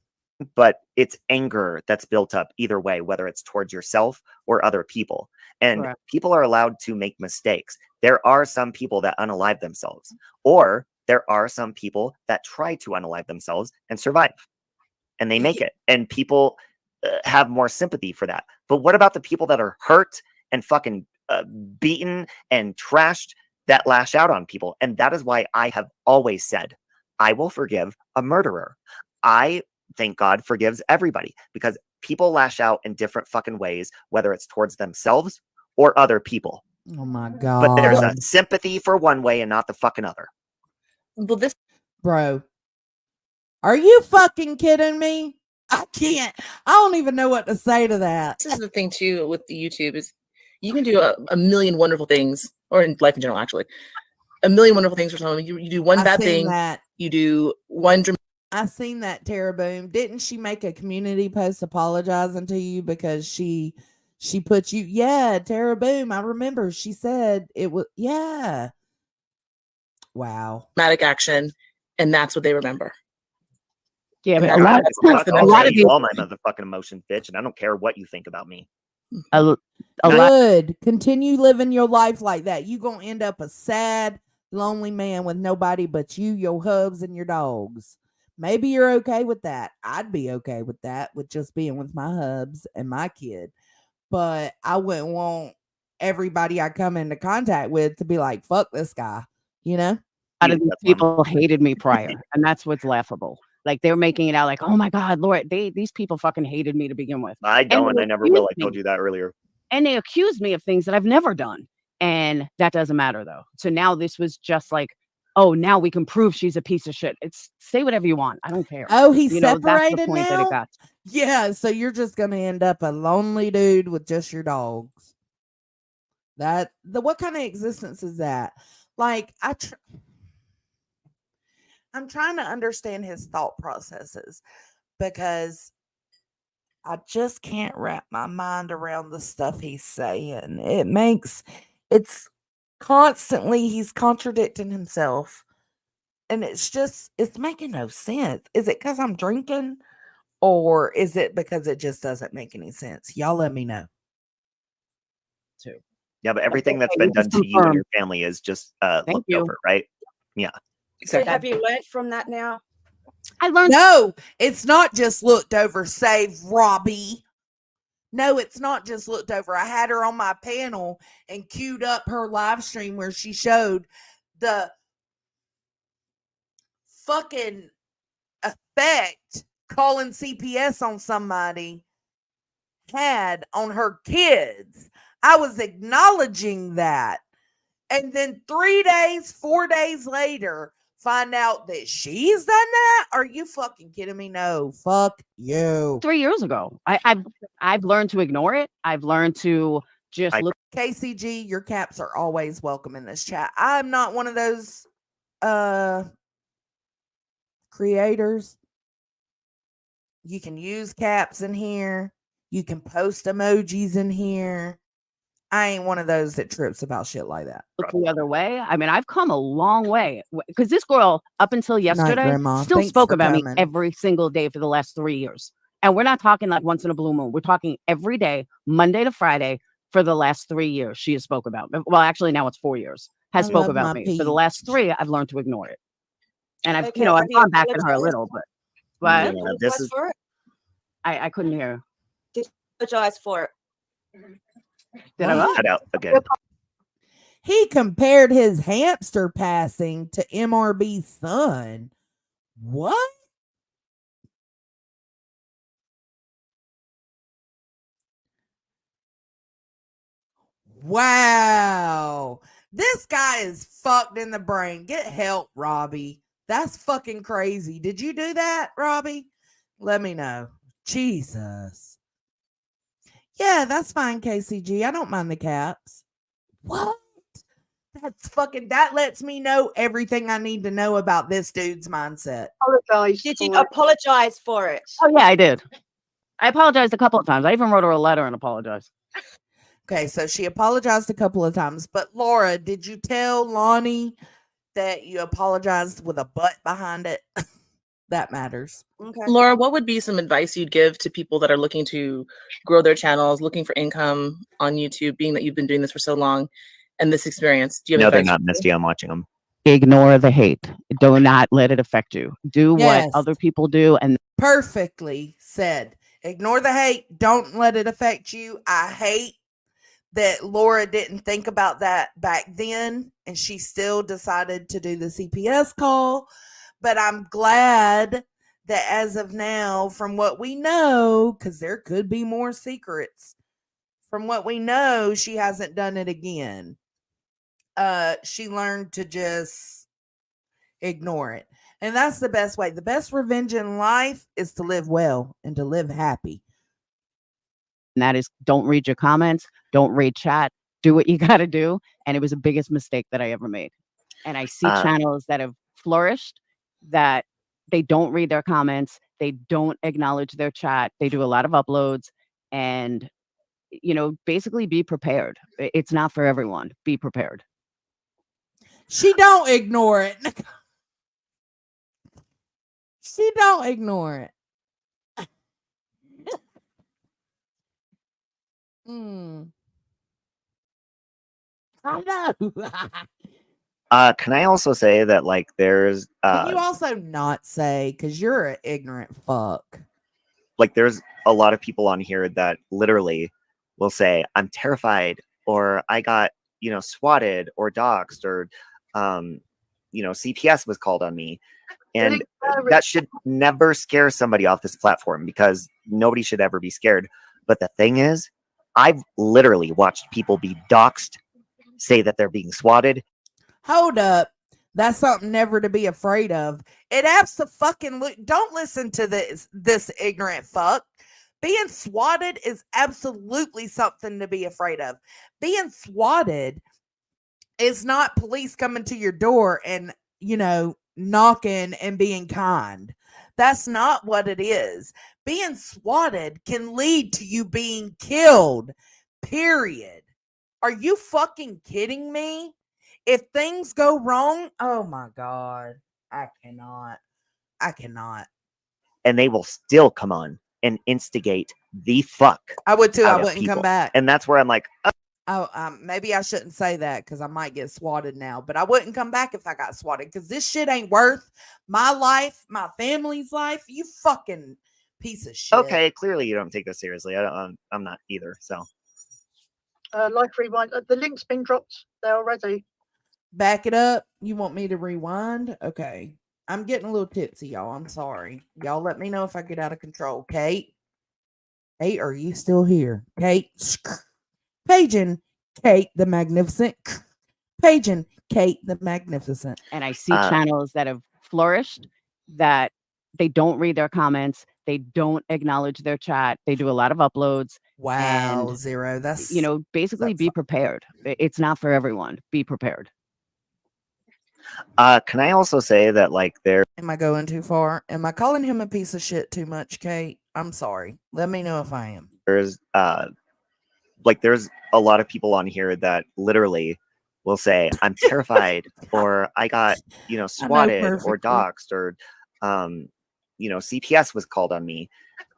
But it's anger that's built up either way, whether it's towards yourself or other people. And people are allowed to make mistakes. There are some people that unalive themselves, or there are some people that try to unalive themselves and survive, and they make it. And people have more sympathy for that. But what about the people that are hurt and fucking beaten and trashed that lash out on people? And that is why I have always said, I will forgive a murderer. I thank God forgives everybody, because people lash out in different fucking ways, whether it's towards themselves or other people. Oh my God. But there's a sympathy for one way and not the fucking other. Well, this, bro, are you fucking kidding me? I can't. I don't even know what to say to that. This is the thing too with the YouTube is you can do a million wonderful things, or in life in general, actually, a million wonderful things for someone. You do one bad thing. You do one. I seen that, Tara Boom. Didn't she make a community post apologizing to you because she put you? Yeah, Tara Boom. I remember she said it was. Yeah. Wow. Dramatic action, and that's what they remember. Yeah, but a lot of you, all my motherfucking emotions, bitch, and I don't care what you think about me. Good. Continue living your life like that. You gonna end up a sad, lonely man with nobody but you, your hubs, and your dogs. Maybe you're okay with that. I'd be okay with that, with just being with my hubs and my kid. But I wouldn't want everybody I come into contact with to be like, fuck this guy, you know? A lot of these people hated me prior, and that's what's laughable. Like, they're making it out like, oh my God, Lord, these people fucking hated me to begin with. I don't, and I never will. I told you that earlier. And they accused me of things that I've never done. And that doesn't matter, though. So now this was just like, oh, now we can prove she's a piece of shit. It's say whatever you want. I don't care. Oh, he's separated that's the point now? that it got. Yeah, so you're just going to end up a lonely dude with just your dogs. What kind of existence is that? Like, I'm trying to understand his thought processes, because I just can't wrap my mind around the stuff he's saying. It's constantly, he's contradicting himself. And it's making no sense. Is it because I'm drinking, or is it because it just doesn't make any sense? Y'all let me know. Yeah, but everything that's been done to you and your family is just looked over, right? Yeah. Exactly. So have you learned from that now? I learned. No, it's not just looked over. Save Robbie. No, it's not just looked over. I had her on my panel and queued up her live stream where she showed the fucking effect calling CPS on somebody had on her kids. I was acknowledging that. And then 3 days, 4 days later, find out that she's done that? Are you fucking kidding me? No, fuck you. 3 years ago. I've learned to ignore it. I've learned to just look. KCG, your caps are always welcome in this chat. I'm not one of those creators. You can use caps in here. You can post emojis in here. I ain't one of those that trips about shit like that. Look the other way. I mean, I've come a long way because this girl, up until yesterday, Grandma. still Thanks spoke for about me coming. every single day for the last 3 years. And we're not talking like once in a blue moon. We're talking every day, Monday to Friday, for the last 3 years. She has spoke about me. Well, actually, now it's 4 years. Has I spoke love about my me. For the last 3, I've learned to ignore it. And I've, Okay, I've have you gone back at her a apologized? little, but Did you Yeah, apologize this is for it? I couldn't hear. Did you apologize for it? Did I What? what? cut out again. He compared his hamster passing to MRB's son. What? Wow. This guy is fucked in the brain. Get help, Robbie. That's fucking crazy. Did you do that, Robbie? Let me know. Jesus. Yeah, that's fine, KCG. I don't mind the caps. What? That lets me know everything I need to know about this dude's mindset. Apologize. Did you for it. apologize for it? Oh, yeah, I did. I apologized a couple of times. I even wrote her a letter and apologized. Okay, so she apologized a couple of times, but Laura, did you tell Lonnie that you apologized with a butt behind it? That matters. Okay. Laura, what would be some advice you'd give to people that are looking to grow their channels, looking for income on YouTube, being that you've been doing this for so long and this experience? Do you have No, they're advice? not, Misty. I'm watching them. Ignore the hate. Do not let it affect you. Do Yes. what other people do. And Perfectly said. Ignore the hate. Don't let it affect you. I hate that Laura didn't think about that back then and she still decided to do the CPS call. But I'm glad that as of now, from what we know, because there could be more secrets, from what we know, she hasn't done it again. She learned to just ignore it. And that's the best way. The best revenge in life is to live well and to live happy. that is, don't read your comments. Don't read chat. Do what you got to do. And it was the biggest mistake that I ever made. And I see channels that have flourished that they don't read their comments. They don't acknowledge their chat. They do a lot of uploads and, basically be prepared. It's not for everyone. Be prepared. She don't ignore it. She don't ignore it. I know. Can I also say that there's Can you also not say, because you're an ignorant fuck. There's a lot of people on here that literally will say, I'm terrified, or I got, swatted or doxxed, or CPS was called on me. And that should never scare somebody off this platform, because nobody should ever be scared. But the thing is, I've literally watched people be doxxed, say that they're being swatted. Hold up. That's something never to be afraid of. It absolutely don't listen to this ignorant fuck. Being swatted is absolutely something to be afraid of. Being swatted is not police coming to your door and, knocking and being kind. That's not what it is. Being swatted can lead to you being killed. Period. Are you fucking kidding me? If things go wrong, oh my God, I cannot. And they will still come on and instigate the fuck. I would too. I out of wouldn't come people. back. And that's where I'm like, maybe I shouldn't say that because I might get swatted now, but I wouldn't come back if I got swatted because this shit ain't worth my life, my family's life. You fucking piece of shit. okay, clearly you don't take this seriously. I'm not either. So, Life rewind. The link's been dropped there already. Back it up. You want me to rewind? Okay. I'm getting a little tipsy, y'all. I'm sorry. Y'all let me know if I get out of control. Kate? Kate, are you still here? Kate? Paging Kate the Magnificent. Paging Kate the Magnificent. And I see channels that have flourished that they don't read their comments. They don't acknowledge their chat. They do a lot of uploads. Wow, and, Zero. That's, you know, basically be prepared. It's not for everyone. Be prepared. Can I also say that, like, am I going too far? Am I calling him a piece of shit too much, Kate? I'm sorry. Let me know if I am. there's a lot of people on here that literally will say, I'm terrified, or I got, swatted or doxxed, or, CPS was called on me.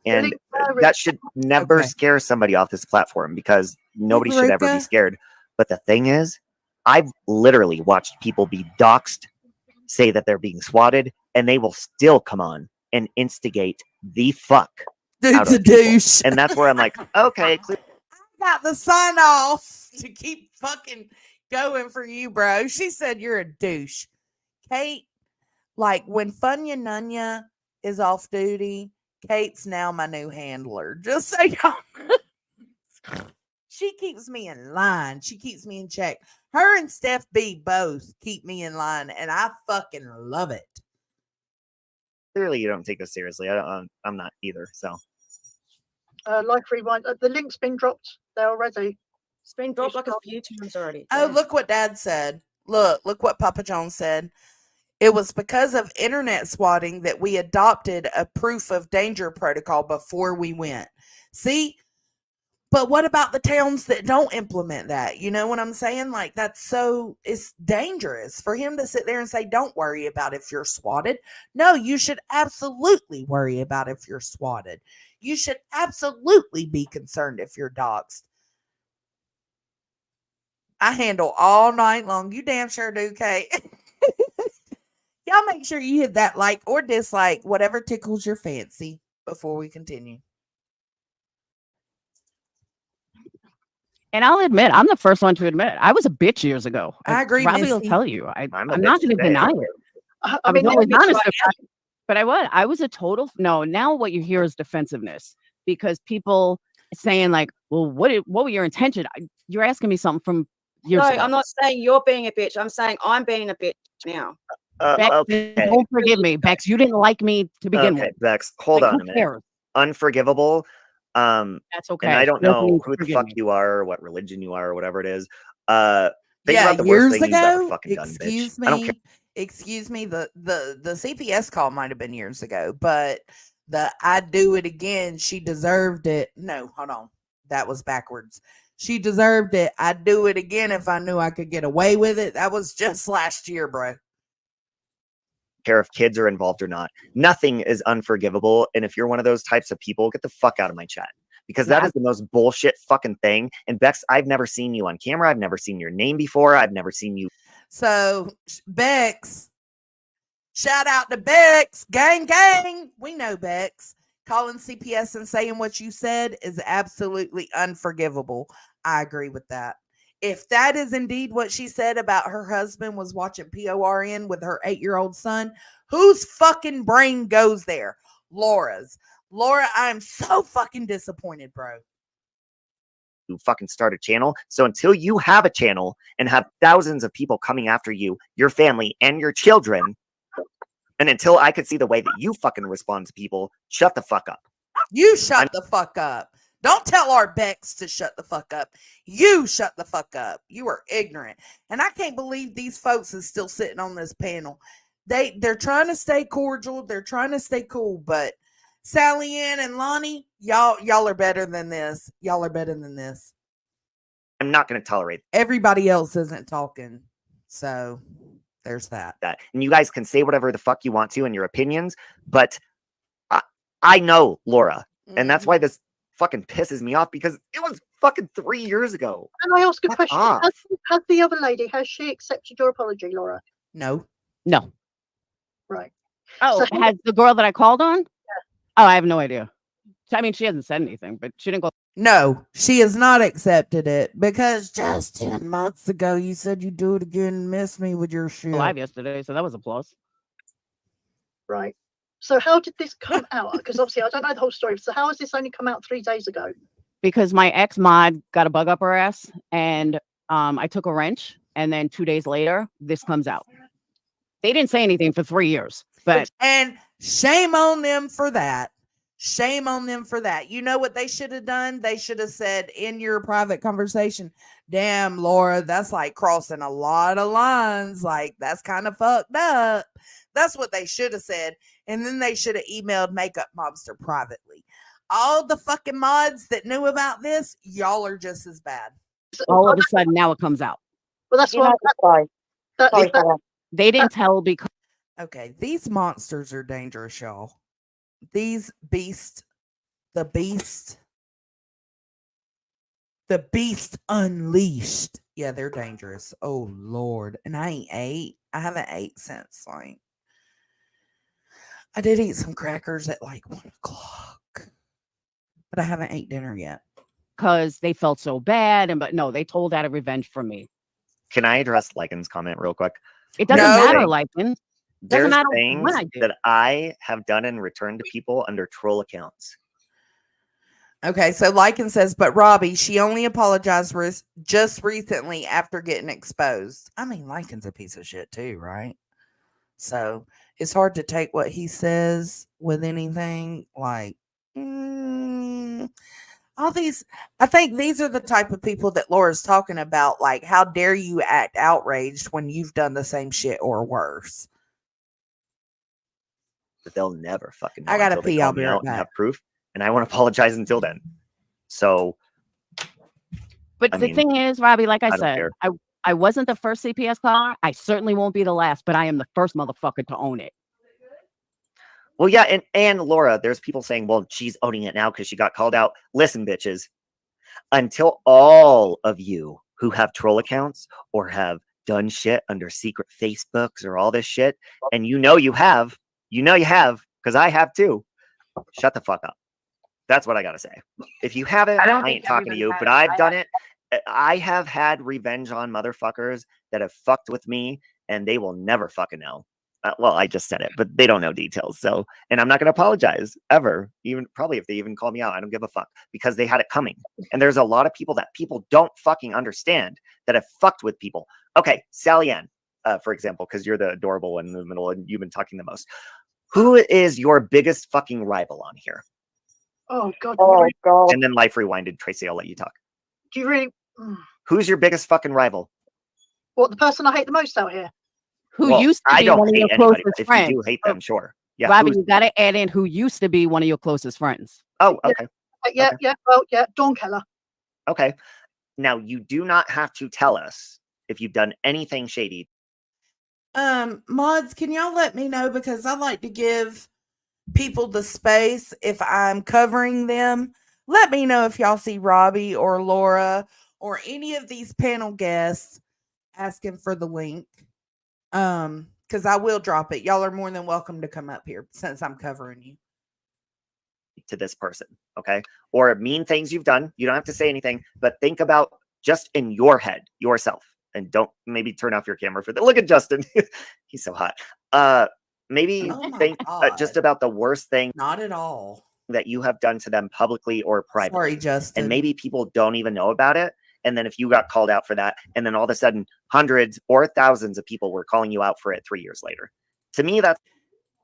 And that should never scare somebody off this platform, because nobody should ever be scared. But the thing is, I've literally watched people be doxxed, say that they're being swatted, and they will still come on and instigate the fuck out Dude's of a people. douche. And that's where I'm like, okay, clear. Got the sign off to keep fucking going for you, bro. She said you're a douche. Kate, like when Funya Nunya is off duty, Kate's now my new handler. Just so y'all. She keeps me in line. She keeps me in check. Her and Steph B both keep me in line, and I fucking love it. Clearly, you don't take us seriously. I'm not either. So, Life Rewind. The link's been dropped there already. It's been dropped like a few times already. Oh, look what Dad said. Look what Papa Jones said. It was because of internet swatting that we adopted a proof of danger protocol before we went. See? But what about the towns that don't implement that? You know what I'm saying? Like, it's dangerous for him to sit there and say, don't worry about if you're swatted. No, you should absolutely worry about if you're swatted. You should absolutely be concerned if you're doxxed. I handle all night long. You damn sure do, Kate. Y'all make sure you hit that like or dislike, whatever tickles your fancy, before we continue. And I'll admit, I'm the first one to admit I was a bitch years ago. I agree, Robbie will Missy. tell you. I'm a not bitch going to today. deny it. I was always honest about it. But I was a total no. Now what you hear is defensiveness, because people saying like, "Well, what were your intention?" You're asking me something from years ago. I'm not saying you're being a bitch. I'm saying I'm being a bitch now. Bex, okay. don't forgive me, Bex. You didn't like me to begin with. Bex, hold on a minute. Cares? Unforgivable. That's okay. And I don't know who the fuck me. you are, or what religion you are, or whatever it is. Think Yeah, about the worst years thing you've ever ago. fucking done, Excuse bitch. me. I don't care. Excuse me. The CPS call might have been years ago, but the I do it again. She deserved it. No, hold on. That was backwards. She deserved it. I'd do it again if I knew I could get away with it. That was just last year, bro. Care if kids are involved or not. Nothing is unforgivable. And if you're one of those types of people, get the fuck out of my chat, because that is the most bullshit fucking thing. And Bex, I've never seen you on camera. I've never seen your name before. I've never seen you. So Bex, shout out to Bex, gang. We know Bex. Calling CPS and saying what you said is absolutely unforgivable. I agree with that. If that is indeed what she said about her husband was watching PORN with her 8-year-old son, whose fucking brain goes there? Laura's. Laura, I'm so fucking disappointed, bro. You fucking start a channel. So until you have a channel and have thousands of people coming after you, your family, and your children, and until I could see the way that you fucking respond to people, shut the fuck up. You shut the fuck up. Don't tell our Bex to shut the fuck up. You shut the fuck up. You are ignorant. And I can't believe these folks is still sitting on this panel. They're trying to stay cordial. They're trying to stay cool. But Sally Ann and Lonnie, y'all are better than this. Y'all are better than this. I'm not going to tolerate Everybody else isn't talking. So there's that. And you guys can say whatever the fuck you want to in your opinions, but I know Laura. And that's why this fucking pisses me off, because it was fucking 3 years ago. Can I ask a question? Has the other lady, has she accepted your apology, Laura? No. Right. Oh, So- has the girl that I called on? Yeah. Oh, I have no idea. I mean, she hasn't said anything, but she didn't go. No, she has not accepted it, because just 10 months ago you said you'd do it again and miss me with your shit. Live yesterday, so that was a plus. right? So how did this come out? Because obviously I don't know the whole story. So how has this only come out 3 days ago? Because my ex mod got a bug up her ass, and I took a wrench, and then 2 days later, this comes out. They didn't say anything for 3 years, but and shame on them for that. Shame on them for that. You know what they should have done? They should have said in your private conversation, damn, Laura, that's like crossing a lot of lines. Like, that's kind of fucked up. That's what they should have said. And then they should have emailed Makeup Mobster privately. All the fucking mods that knew about this, y'all are just as bad. all of a sudden now it comes out. Well, that's why Sorry, Sarah. They didn't tell because Okay, these monsters are dangerous, y'all. These beasts, the beast unleashed. Yeah, they're dangerous. Oh Lord. And I ain't ate. I haven't ate since like I did eat some crackers at like 1:00. But I haven't ate dinner yet. they felt so bad, but no, they told out of revenge for me. Can I address Lycan's comment real quick? It doesn't No. matter, Lycan. There's matter things when I do. that I have done in return to people under troll accounts. Okay, so Lycan says, but Robbie, she only apologized just recently after getting exposed. I mean, Lycan's a piece of shit too, right? So it's hard to take what he says with anything. Like, all these, I think these are the type of people that Laura's talking about. Like, how dare you act outraged when you've done the same shit or worse? But they'll never fucking know I gotta until they pee. call I'll me be out right and back. have proof, and I won't apologize until then. So, But I the mean, thing is, Robbie, like I don't said, care. I wasn't the first CPS caller. I certainly won't be the last, but I am the first motherfucker to own it. Well, yeah, and Laura, there's people saying, well, she's owning it now because she got called out. Listen, bitches, until all of you who have troll accounts or have done shit under secret Facebooks or all this shit, and you have, because I have too, shut the fuck up. That's what I gotta say. If you haven't, I ain't talking to you, but I've done it. I have had revenge on motherfuckers that have fucked with me, and they will never fucking know. Well, I just said it, but they don't know details. So, and I'm not going to apologize ever, even probably if they even call me out. I don't give a fuck because they had it coming. And there's a lot of people that people don't fucking understand that have fucked with people. Okay, Sally Ann, for example, because you're the adorable one in the middle and you've been talking the most. Who is your biggest fucking rival on here? Oh God. Oh God. And then Life Rewinded. Tracy, I'll let you talk. Do you really? Who's your biggest fucking rival? What, the person I hate the most out here? Who Well, used to I be don't one of hate your anybody, closest but if friends. you do hate them, sure. Yeah. Robbie, you got to add in who used to be one of your closest friends. Oh, okay. Yeah, Okay. yeah. Well, yeah. Dawn Keller. Okay. Now you do not have to tell us if you've done anything shady. Mods, can y'all let me know, because I like to give people the space if I'm covering them. Let me know if y'all see Robbie or Laura or any of these panel guests asking for the link. Because I will drop it. Y'all are more than welcome to come up here since I'm covering you. To this person, okay? Or mean things you've done. You don't have to say anything, but think about just in your head, yourself. And don't maybe turn off your camera for that. Look at Justin. He's so hot. Maybe think just about the worst thing. Not at all. That you have done to them publicly or privately. Sorry, Justin. And maybe people don't even know about it. And then if you got called out for that, and then all of a sudden hundreds or thousands of people were calling you out for it 3 years later. To me, that's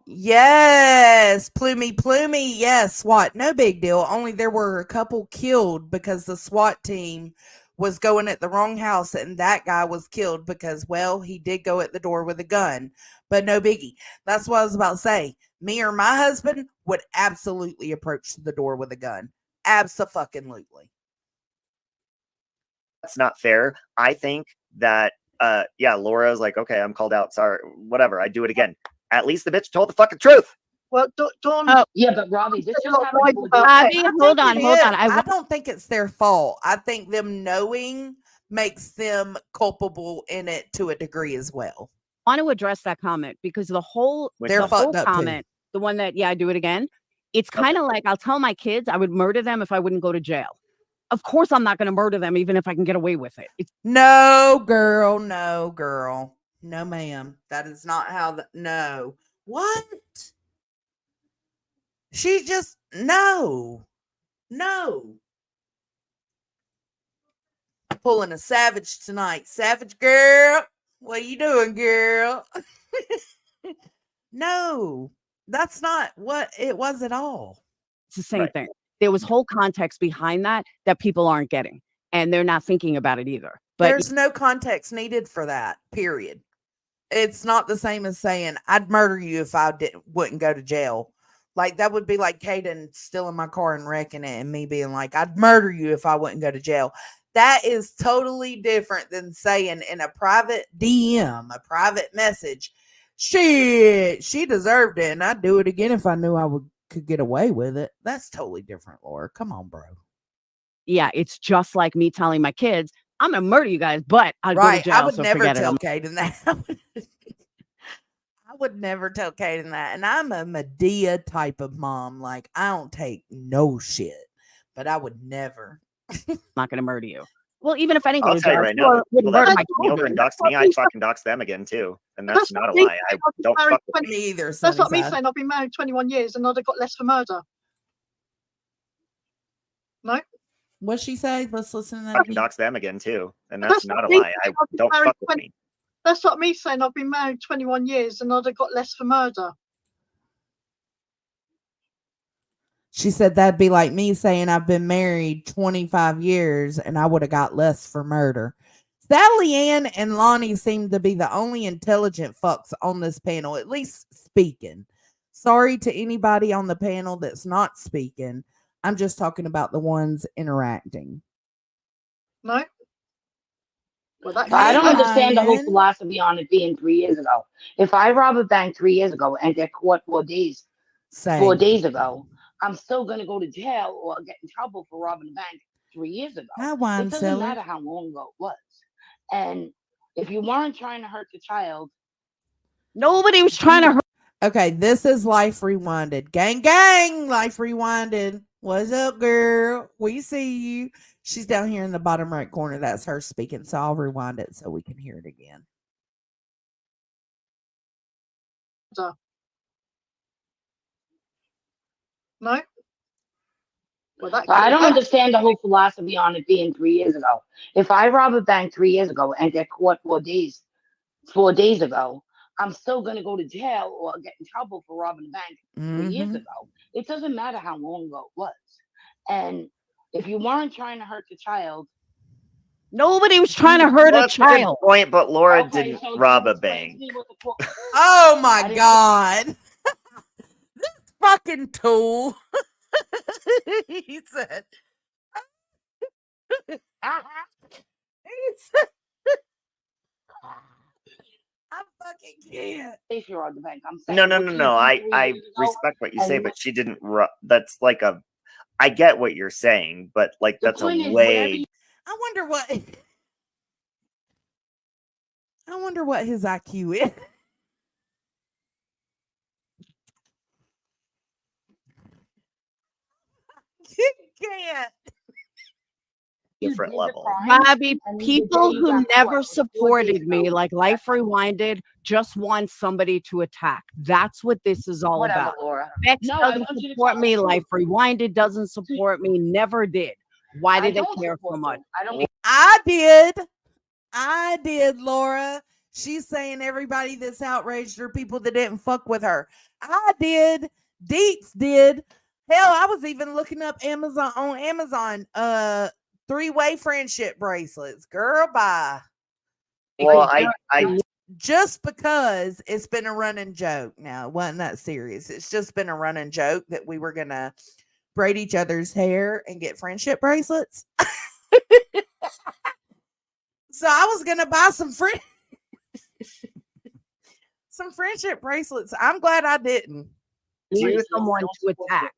yes, Plumey. Yes, SWAT. No big deal. Only there were a couple killed because the SWAT team was going at the wrong house, and that guy was killed because, well, he did go at the door with a gun. But no biggie. That's what I was about to say. Me or my husband would absolutely approach the door with a gun. Abso-fucking-lutely. That's not fair. I think that Laura's like, okay, I'm called out. Sorry, whatever. I do it again. At least the bitch told the fucking truth. Well, Dawn. Oh, Yeah, but Robbie, this just happened. Robbie, hold on. I don't think it's their fault. I think them knowing makes them culpable in it to a degree as well. I want to address that comment because the whole comment, the one that, I do it again. It's kind of like I'll tell my kids I would murder them if I wouldn't go to jail. Of course, I'm not going to murder them, even if I can get away with it. No, girl. No, ma'am. That is not how no. What? She just no. Pulling a savage tonight. Savage girl. What you doing, girl? No, that's not what it was at all. It's the same thing. There was whole context behind that people aren't getting, and they're not thinking about it either. But there's no context needed for that, period. It's not the same as saying, I'd murder you if I wouldn't go to jail. Like, that would be like Caden stealing my car and wrecking it and me being like, I'd murder you if I wouldn't go to jail. That is totally different than saying in a private DM, a private message, shit, she deserved it, and I'd do it again if I knew I could get away with it. That's totally different, Laura. Come on, bro. Yeah, it's just like me telling my kids, I'm gonna murder you guys, but I'll go to jail. I would so never forget tell it. Caden that. I would never tell Caden that. And I'm a Medea type of mom. Like, I don't take no shit, but I would never. I'm not gonna murder you. Well, even if I didn't go I'll to tell jail, you right now, wouldn't people murder that my me over children. and dox me, I'd fucking dox them again too. And that's not a lie. I don't fuck with me either. That's not me saying I've been married 21 years and I'd have got less for murder. No. What'd she say? Let's listen to that. Fucking dox them again too. And that's not a lie. I don't fuck with me. That's not me saying I've been married 21 years and I'd have got less for murder. She said that'd be like me saying I've been married 25 years and I would have got less for murder. Sally Ann and Lonnie seem to be the only intelligent fucks on this panel, at least speaking. Sorry to anybody on the panel that's not speaking. I'm just talking about the ones interacting. No. Well, I don't understand the whole philosophy on it being 3 years ago. If I rob a bank 3 years ago and get caught 4 days ago, I'm still going to go to jail or get in trouble for robbing a bank 3 years ago. It doesn't matter how long ago it was. And if you weren't trying to hurt the child, nobody was trying to hurt. Okay, this is Life Rewinded. Gang, gang, Life Rewinded. What's up, girl? We see you. She's down here in the bottom right corner. That's her speaking. So I'll rewind it so we can hear it again. No. Well, I don't understand the whole philosophy on it being 3 years ago. If I rob a bank 3 years ago and get caught 4 days ago, I'm still going to go to jail or get in trouble for robbing a bank 3 years ago. It doesn't matter how long ago it was. And if you weren't trying to hurt the child, nobody was trying to hurt a child. Good point, but Laura didn't rob a bank. Oh my God. This fucking tool. He said, I fucking can't. If you're on the bank, I'm saying No. I respect what you say, but she didn't. That's like a. I get what you're saying, but like that's a way. I wonder what his IQ is. You can't. Different level. Bobby, people who never supported me, like Life Rewinded, just want somebody to attack. That's what this is all about. Bex doesn't support me. Life Rewinded doesn't support me. Never did. Why did they care so much? I did, Laura. She's saying everybody that's outraged are people that didn't fuck with her. I did. Deets did. Hell, I was even looking up Amazon, 3-way friendship bracelets. Girl, bye. Well, I just because it's been a running joke. Now, it wasn't that serious. It's just been a running joke that we were gonna braid each other's hair and get friendship bracelets. So I was gonna buy some friendship bracelets. I'm glad I didn't. Someone to attack.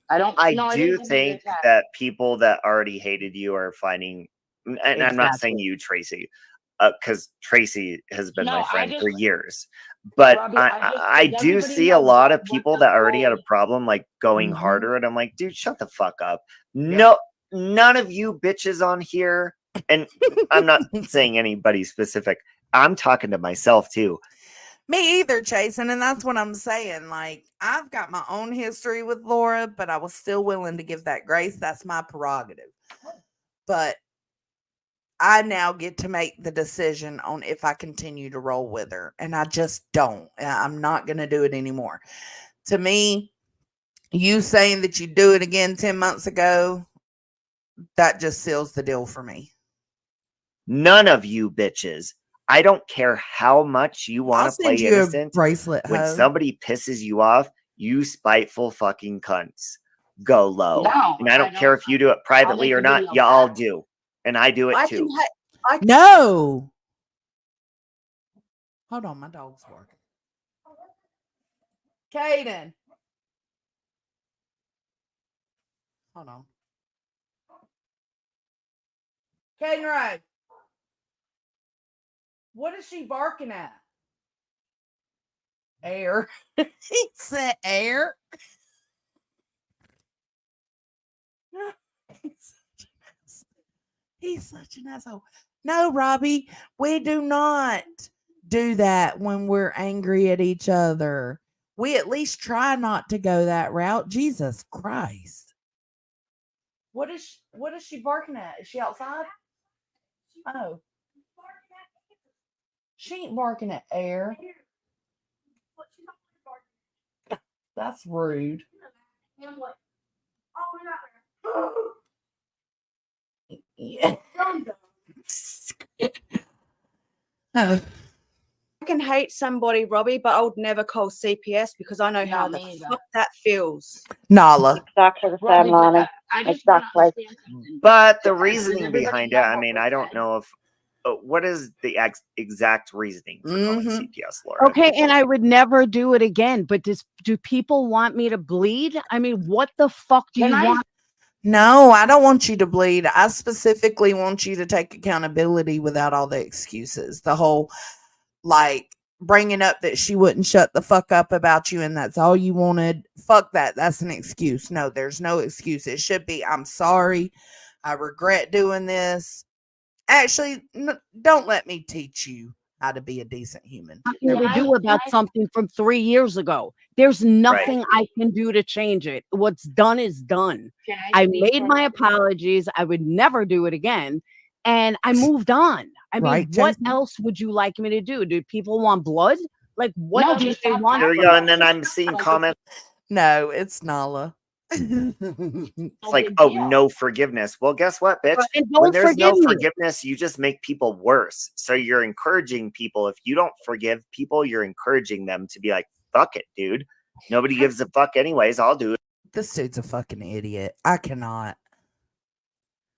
I do think that people that already hated you are finding, and I'm not saying you, Tracy, because Tracy has been my friend for years. But Robbie, I do see a lot of people that already had a problem, like going harder, and I'm like, dude, shut the fuck up. No, none of you bitches on here, and I'm not saying anybody specific. I'm talking to myself too. Me either, Jason. And that's what I'm saying. Like, I've got my own history with Laura, but I was still willing to give that grace. That's my prerogative. But I now get to make the decision on if I continue to roll with her. And I just don't. I'm not going to do it anymore. To me, you saying that you do it again 10 months ago, that just seals the deal for me. None of you bitches. I don't care how much you want to play innocent. Bracelet when hoe. somebody pisses you off, you spiteful fucking cunts. Go low. No, and I don't care if you do it privately or not. Y'all do. And I do it too. No. Hold on, my dog's barking. Caden. Hold on. Caden Ray. What is she barking at? Air. He said air. He's such an asshole. No, Robbie, we do not do that when we're angry at each other. We at least try not to go that route. Jesus Christ. What is she barking at? Is she outside? Oh. She ain't barking at air. That's rude. Yeah. Oh. I can hate somebody, Robbie, but I would never call CPS because I know how the fuck that feels. Nala. Exactly the same, Lonnie. Exactly. But the reasoning behind it, I mean, I don't know if what is the exact reasoning for calling CPS, Laura? Okay, and I would never do it again. But do people want me to bleed? I mean, what the fuck do you want? No, I don't want you to bleed. I specifically want you to take accountability without all the excuses. The whole, like, bringing up that she wouldn't shut the fuck up about you and that's all you wanted. Fuck that. That's an excuse. No, there's no excuse. It should be, I'm sorry. I regret doing this. Actually, don't let me teach you how to be a decent human. Nothing to do about something from 3 years ago. There's nothing I can do to change it. What's done is done. I made my apologies. I would never do it again. And I moved on. I mean, what else would you like me to do? Do people want blood? Like, what do they want? There you go. And then I'm seeing comments. No, it's Nala. It's like, oh, no forgiveness. Well, guess what, bitch? When there's no forgiveness, you just make people worse. So you're encouraging people. If you don't forgive people, you're encouraging them to be like, fuck it, dude. Nobody gives a fuck anyways. I'll do it. This dude's a fucking idiot. I cannot.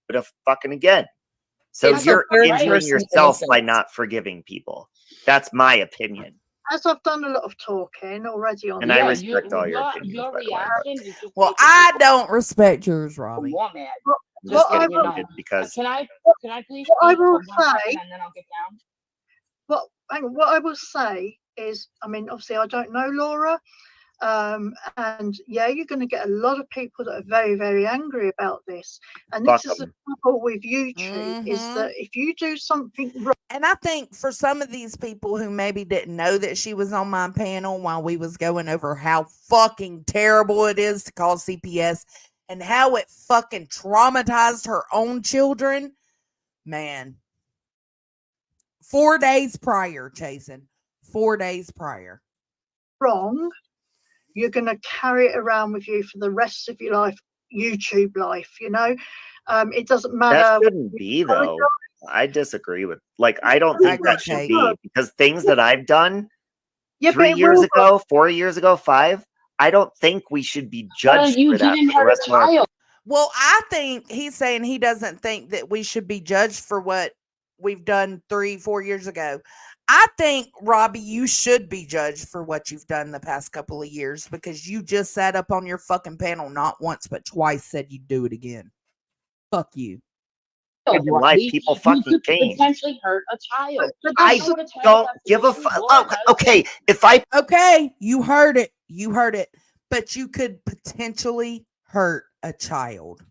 Do it fucking again. So you're injuring yourself by not forgiving people. That's my opinion. As I've done a lot of talking already on, and I respect all your opinions. Well, I don't respect yours, Robbie. Just getting offended because can I please? What I will say, and then I'll get down. What I will say is, I mean, obviously, I don't know Laura, and yeah, you're going to get a lot of people that are very, very angry about this. And this is the trouble with YouTube is that if you do something wrong. And I think for some of these people who maybe didn't know that she was on my panel while we was going over how fucking terrible it is to call CPS and how it fucking traumatized her own children, man. 4 days prior, Jason. 4 days prior. Wrong. You're going to carry it around with you for the rest of your life, YouTube life, you know? It doesn't matter. That shouldn't be, though. I disagree with, like, I don't think that should be, because things that I've done 3 years ago, 4 years ago, 5, I don't think we should be judged for that. Well, I think he's saying he doesn't think that we should be judged for what we've done 3-4 years ago. I think, Robbie, you should be judged for what you've done the past couple of years because you just sat up on your fucking panel not once but twice said you'd do it again. Fuck you. In life, people fucking change. Potentially hurt a child. I don't give a fuck. Oh, okay, if I you heard it. You heard it. But you could potentially hurt a child.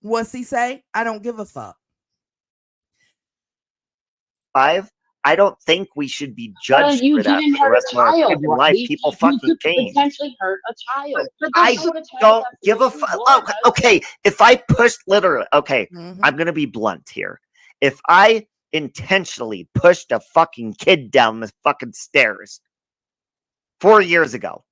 What's he say? I don't give a fuck. 5, I don't think we should be judged you for that didn't for the hurt rest a of our child. kids in life. People You fucking could change. potentially hurt a child. I don't give a fuck. Oh, okay, if I pushed literally, okay, I'm gonna be blunt here. If I intentionally pushed a fucking kid down the fucking stairs 4 years ago,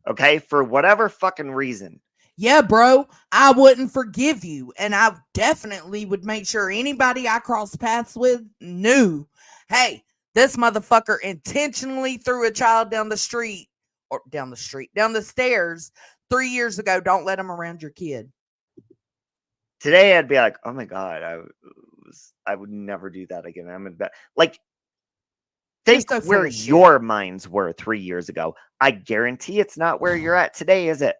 okay, for whatever fucking reason, yeah, bro, I wouldn't forgive you. And I definitely would make sure anybody I crossed paths with knew, hey, this motherfucker intentionally threw a child down the stairs 3 years ago. Don't let him around your kid. Today I'd be like, oh my God, I would never do that again. I'm in bed. Like, think where your minds were 3 years ago. I guarantee it's not where you're at today, is it?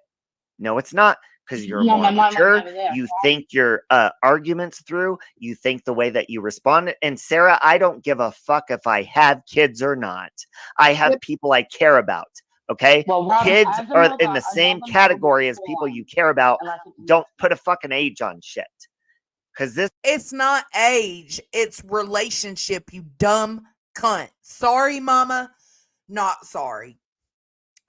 No, it's not, because you're more mature. You think your arguments through. You think the way that you respond. And Sarah, I don't give a fuck if I have kids or not. I have people I care about. Okay, well, Robin, kids are in the same category as people you care about. Don't put a fucking age on shit. Because it's not age, it's relationship, you dumb cunt. Sorry, mama. Not sorry.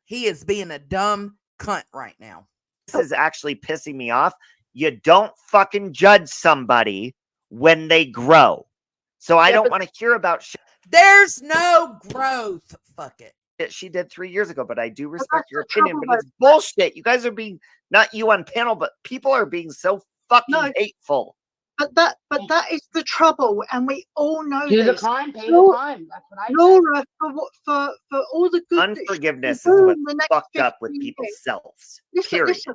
He is being a dumb cunt right now. This is actually pissing me off. You don't fucking judge somebody when they grow. So I don't want to hear about shit. There's no growth. Fuck it. She did 3 years ago, but I do respect your opinion. But it's bullshit. You guys are being, not you on panel, but people are being so fucking hateful. But that is the trouble, and we all know do this. The crime, pay the crime. That's what I Laura, for all the good unforgiveness is what fucked up with people's selves. Listen,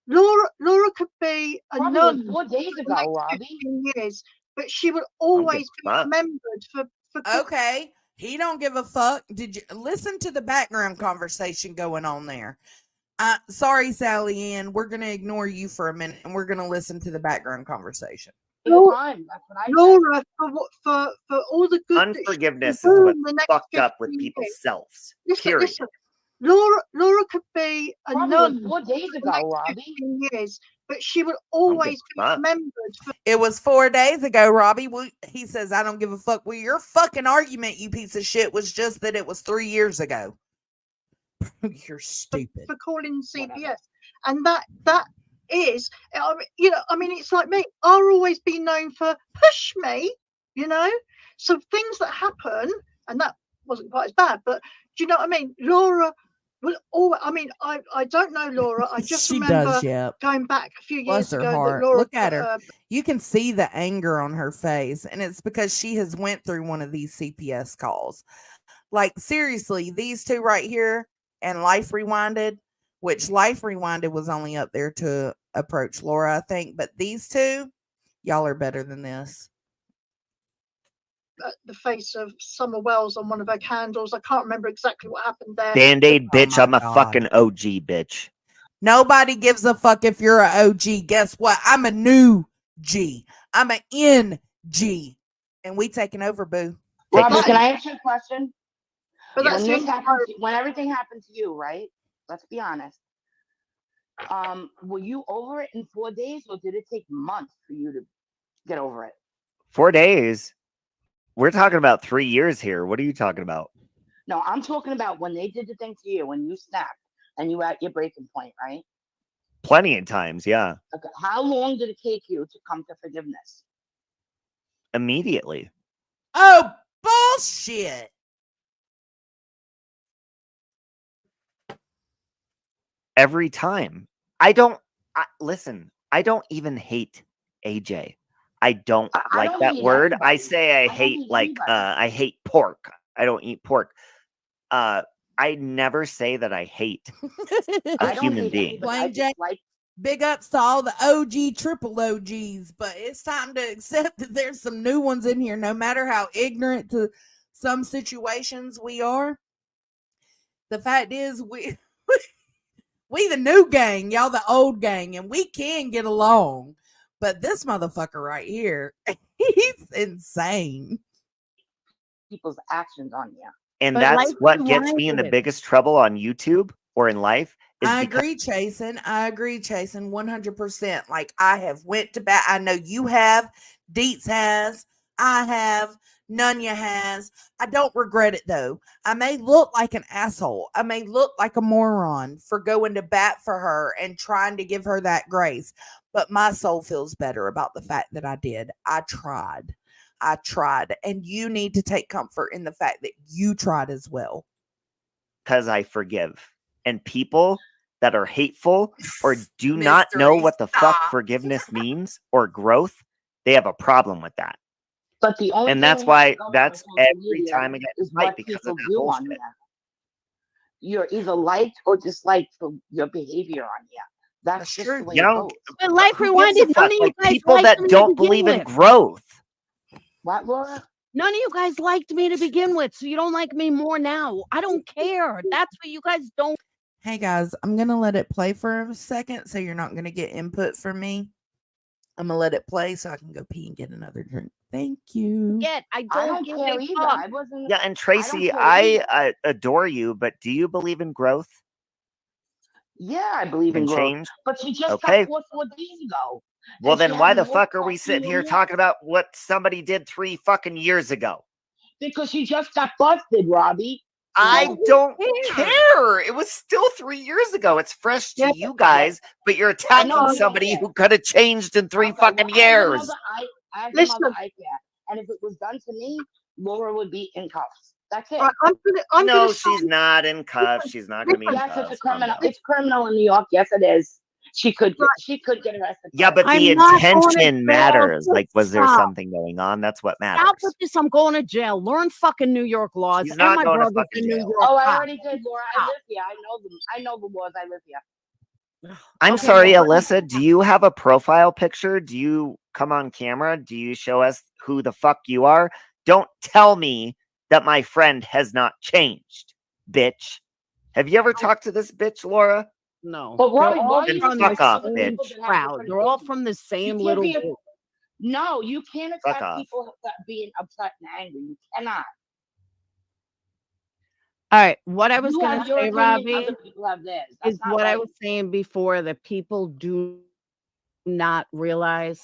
Laura could be a nun 4 days ago, Robbie. Years, but she would always be remembered for okay. He don't give a fuck. Did you listen to the background conversation going on there? Sorry, Sally Ann. We're gonna ignore you for a minute, and we're gonna listen to the background conversation. Laura, for all the good unforgiveness is what fucked up with people's selves. Listen, Laura could be a nun 4 days ago, Robbie. Years, but she would always be remembered. It was 4 days ago, Robbie. He says, I don't give a fuck. Well, your fucking argument, you piece of shit, was just that it was 3 years ago. You're stupid. For calling CPS. And that is, it's like me. I'll always be known for push me, So things that happen, and that wasn't quite as bad, but do you know what I mean? Laura will always, I don't know Laura. I just remember going back a few years ago. That Laura, look at her. You can see the anger on her face, and it's because she has went through one of these CPS calls. Like, seriously, these two right here and Life Rewinded, which Life Rewinded was only up there to approach Laura, I think. But these two, y'all are better than this. The face of Summer Wells on one of her candles. I can't remember exactly what happened there. Band-Aid, bitch. I'm a fucking OG, bitch. Nobody gives a fuck if you're an OG. Guess what? I'm a new G. I'm an NG. And we taking over, boo. Robert, can I ask you a question? But when everything happened to you, right? Let's be honest. Were you over it in 4 days, or did it take months for you to get over it? 4 days? We're talking about 3 years here. What are you talking about? No, I'm talking about when they did the thing to you, when you snapped and you were at your breaking point, right? Plenty of times, yeah. Okay. How long did it take you to come to forgiveness? Immediately. Oh, bullshit. Every time. Listen, I don't even hate AJ. I don't like that word. Anybody. I say I hate I hate pork. I don't eat pork. I never say that I hate a human being. Big ups to all the OG triple OGs, but it's time to accept that there's some new ones in here, no matter how ignorant to some situations we are. The fact is we the new gang, y'all the old gang, and we can get along. But this motherfucker right here, he's insane. People's actions on you. And that's what gets me in the biggest trouble on YouTube or in life. I agree, Chasen. 100%. Like, I have went to bat. I know you have. Deets has. I have. Noone has. I don't regret it though. I may look like an asshole. I may look like a moron for going to bat for her and trying to give her that grace. But my soul feels better about the fact that I did. I tried. And you need to take comfort in the fact that you tried as well. Because I forgive. And people that are hateful or do not know what the fuck forgiveness means or growth, they have a problem with that. But the only and that's why that's every time I get is fight what because people of that do bullshit. on there. You're either liked or disliked for your behavior on here. That's just true. the way You it know, goes. But Life who gives Rewinded, a fuck? none of you Like, guys people liked that me to don't begin believe in with. growth. What, Laura? None of you guys liked me to begin with, so you don't like me more now. I don't care. That's what you guys don't. Hey guys, I'm going to let it play for a second so you're not going to get input from me. I'm going to let it play so I can go pee and get another drink. Thank you. I I don't don't give care a either. fuck. I wasn't. Yeah, and Tracy, care either. I adore you, but do you believe in growth Yeah, I believe in and growth. change? But she just Okay. got caught 4 days ago. Well, And she then why the hasn't looked fuck are we like sitting you here yet. talking about what somebody did 3 fucking years ago? Because she just got busted, Robbie. I who don't cares? care. It was still 3 years ago. It's fresh to you guys, but you're attacking know, somebody yeah. who could have changed in 3 Okay, fucking well, years. As a Listen. mother, I care. And if it was done to me, Laura would be in cuffs. That's it. I'm No, gonna she's say, not in cuffs. She's not going to be in Yes, cuffs. it's a criminal. It's criminal in New York. Yes, it is. She could get arrested. Yeah, but the I'm not going to intention jail. matters. Like, was there Stop. something going on? That's what matters. Stop with this. I'm going to jail. Learn fucking New York laws. She's And not my going to brother's fucking a New jail. York Oh, I cop. already did, Laura. I live here. I know them. I know the laws. I live here. I'm Okay, sorry, well, Alyssa. Do you have a profile picture? Do you come on camera? Do you show us who the fuck you are? Don't tell me that my friend has not changed, bitch. Have you ever talked to this bitch, Laura? No. But They're Robbie, all why are you from fuck the off, same bitch. crowd. They're all from the same can't little be a- group. No, you can't Fuck attack off. people that being upset and angry. You cannot. All right. What I was You going have to your say, opinion, Robbie, other people have theirs. That's is not what I right. was saying before that people do not realize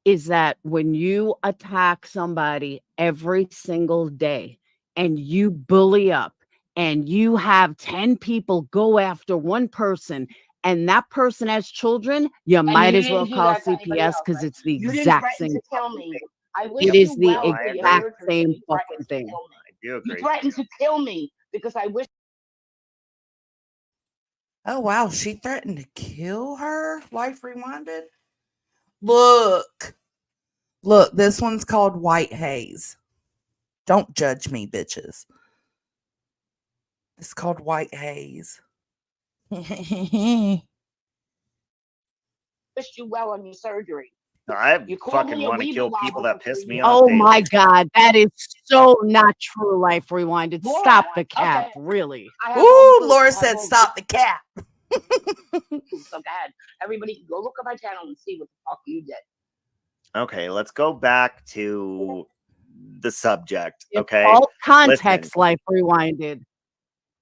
is that when you attack somebody every single day and you bully up and you have 10 people go after one person and that person has children, you might you as well didn't do call that to anybody CPS else, because right? it's the You didn't exact threaten same. to kill me. I wish It is you the well No, I for your exact surgery, same but you fucking threatened to thing. kill me. I do You agree. threatened to kill me because I wish. Oh, wow. She threatened to kill her? Life Rewinded? Look, this one's called White Haze. Don't judge me, bitches. It's called White Haze. you well on your surgery. I You called fucking me a want to kill weeble people wobble that for piss 3 me years. off Oh daily. my God, that is so not true. Life Rewinded. Laura, Stop the cap, okay. really. I have all Ooh, the Laura proof. I have said, all the stop the cap. proof. So go ahead. Everybody can go look at my channel and see what the fuck you did. Okay, let's go back to the subject. It's Okay, all context. listen. Life Rewinded.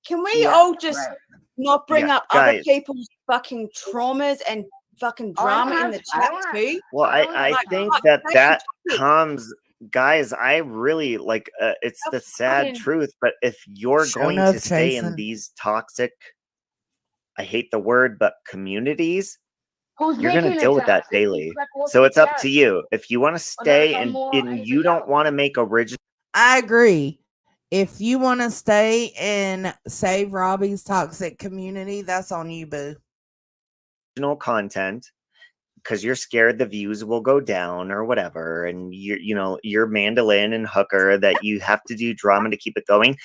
Can we Yeah, all just right. not bring Yeah, up other guys. people's fucking traumas and fucking Oh, I don't drama in have- the I chat don't have- too? Well, I don't I have think fuck, that that's that the topic. comes, guys. I really like. It's the sad fucking- truth. But if you're Show going enough, to stay in Jason. these toxic, I hate the word, but communities, Who's you're going to making deal it with that toxic? daily. People So it's up CPS. to you. If you want to Or they're stay and immoral, you don't anything want to make original I agree. If you want to stay in Save Robbie's toxic community, that's on you, boo. content because you're scared the views will go down or whatever, and you're mandolin and hooker that you have to do drama to keep it going.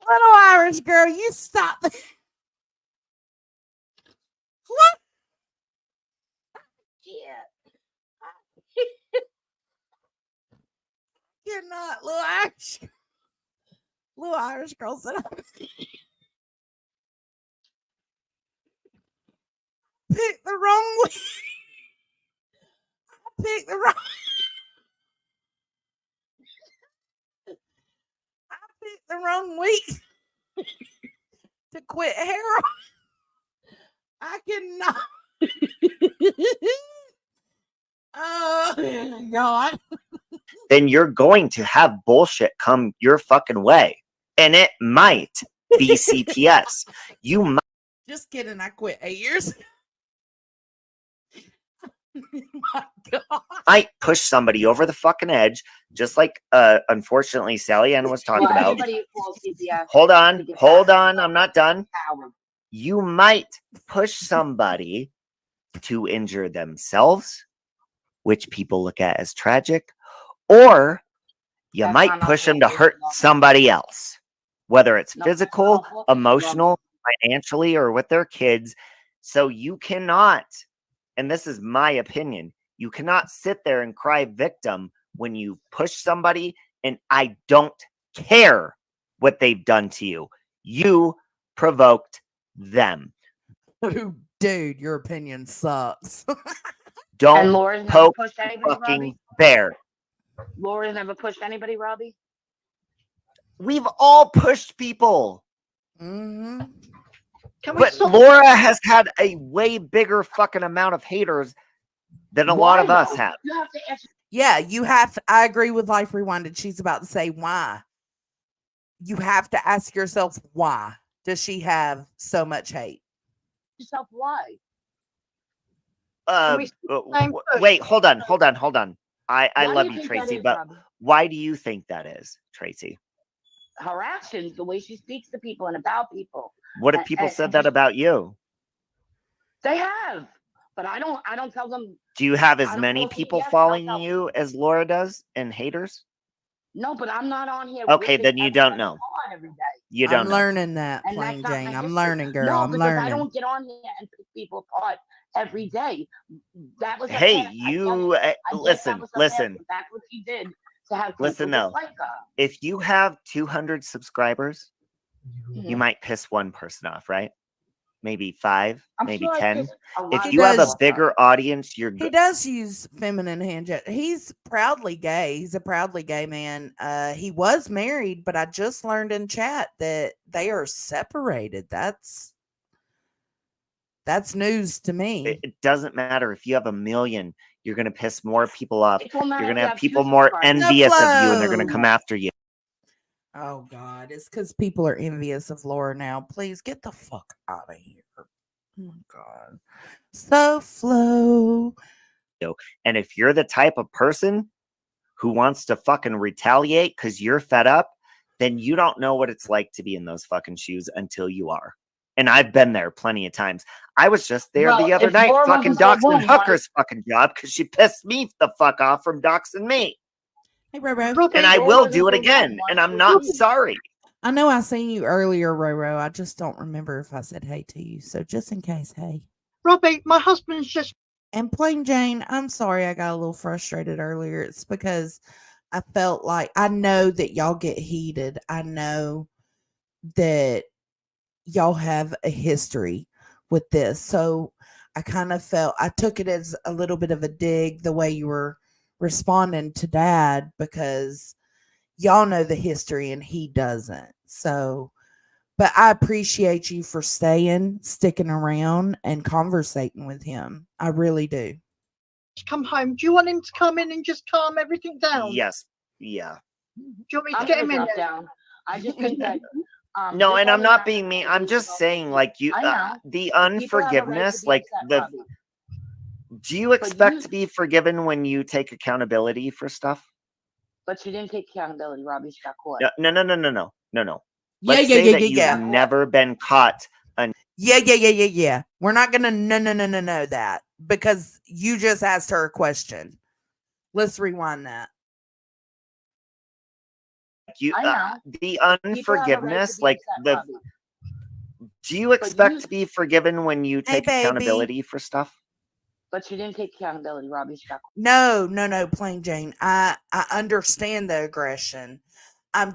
Little Irish girl, you stop. What? You're not little Irish. Little Irish girl said, picked the wrong way. I picked the wrong. I picked the wrong week to quit heroin. I cannot. God. then you're going to have bullshit come your fucking way. And it might be CPS. You might. Just kidding. I quit 8 years ago. My God. Might push somebody over the fucking edge, just like unfortunately Sally Ann was talking about. Hold on, I'm not done. You might push somebody to injure themselves, which people look at as tragic, or you might push them to hurt somebody else, whether it's physical, emotional, financially, or with their kids. So you cannot, and this is my opinion, you cannot sit there and cry victim when you push somebody, and I don't care what they've done to you. You provoked them. Dude, your opinion sucks. Don't poke anybody, fucking Robbie? bear. Laura's never pushed anybody, Robbie? We've all pushed people. Mm-hmm. But Laura has had a way bigger fucking amount of haters than a lot of us have. Yeah, you have to, I agree with Life Rewinded. She's about to say why. You have to ask yourself, why does she have so much hate? Yourself, why? Wait, hold on. I love you, Tracy, but why do you think that is, Tracy? Her actions, the way she speaks to people and about people. What if people said that about you? They have, but I don't tell them. Do you have as many people following you as Laura does and haters? No, but I'm not on here. Okay, then you don't know. You don't know. I'm learning that, Plain Jane. I'm learning, girl. I'm learning. I don't get on here and pick people apart every day. That was hey, you listen. That's what you did to have. Listen though, if you have 200 subscribers, you might piss one person off, right? Maybe 5, maybe 10. If you have a bigger audience, you're good. He does use feminine hand gesture. He's proudly gay. He's a proudly gay man. He was married, but I just learned in chat that they are separated. That's news to me. It doesn't matter if you have 1 million, you're going to piss more people off. You're going to have people more envious of you, and they're going to come after you. Oh God, it's because people are envious of Laura now. Please get the fuck out of here. Oh God. So Flo. And if you're the type of person who wants to fucking retaliate because you're fed up, then you don't know what it's like to be in those fucking shoes until you are. And I've been there plenty of times. I was just there the other night fucking doxing Hooker's fucking job because she pissed me the fuck off from doxing me. Hey, Roro. And I will do it again. And I'm not sorry. I know I seen you earlier, Roro. I just don't remember if I said hey to you. So just in case, hey. Robbie, my husband's just... And Plain Jane, I'm sorry I got a little frustrated earlier. It's because I felt like, I know that y'all get heated. I know that y'all have a history with this. So I kind of felt, I took it as a little bit of a dig the way you were responding to Dad, because y'all know the history and he doesn't. So, but I appreciate you for sticking around and conversating with him. I really do. Come home. Do you want him to come in and just calm everything down? Yes. Yeah. Do you want me to get him in there? I just think that no, and I'm not being mean. I'm just saying, like, you, the unforgiveness, like do you expect to be forgiven when you take accountability for stuff? But she didn't take accountability, Robbie. She got caught. No. Let's say that you've never been caught. Yeah. We're not gonna no that, because you just asked her a question. Let's rewind that. You, the unforgiveness, like the. Do you expect to be forgiven when you take accountability for stuff? But she didn't take accountability, Robbie. She got caught. No, Plain Jane. I understand the aggression. I'm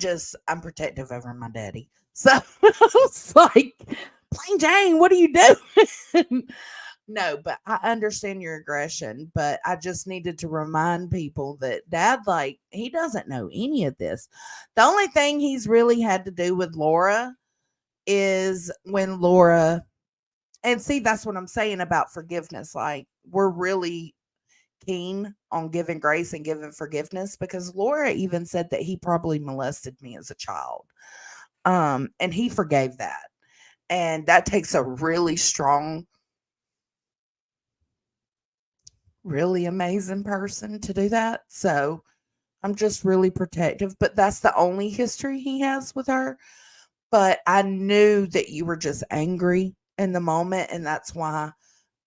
protective over my daddy. So it's like, Plain Jane, what are you doing? No, but I understand your aggression, but I just needed to remind people that Dad, like, he doesn't know any of this. The only thing he's really had to do with Laura is when Laura, and see, that's what I'm saying about forgiveness. Like, we're really keen on giving grace and giving forgiveness, because Laura even said that he probably molested me as a child. And he forgave that. And that takes a really strong, really amazing person to do that. So I'm just really protective, but that's the only history he has with her. But I knew that you were just angry in the moment, and that's why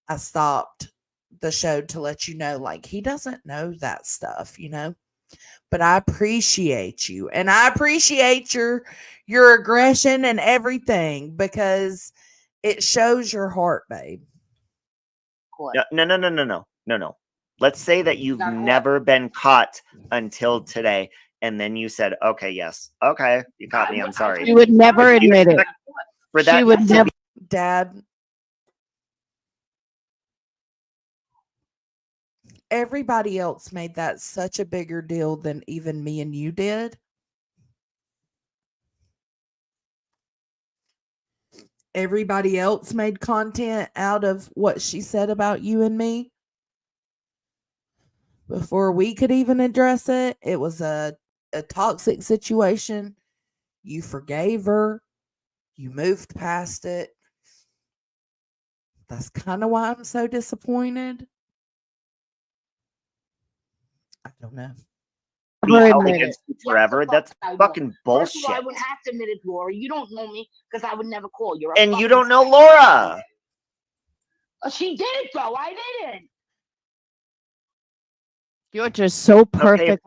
I stopped the show to let you know, like, he doesn't know that stuff, But I appreciate you, and I appreciate your aggression and everything, because it shows your heart, babe. No. Let's say that you've never been caught until today, and then you said, "Okay, yes, okay, you caught me. I'm sorry." She would never admit it. For that, She would never. Dad, everybody else made that such a bigger deal than even me and you did. Everybody else made content out of what she said about you and me. Before we could even address it, it was a toxic situation. You forgave her. You moved past it. That's kind of why I'm so disappointed. I don't know. Be held against you forever. That's fucking First of all, I bullshit. wouldn't have to admit it, Laura. You don't know me because I would never call you. And you don't know Laura. She did it though. I didn't. You're just so perfect.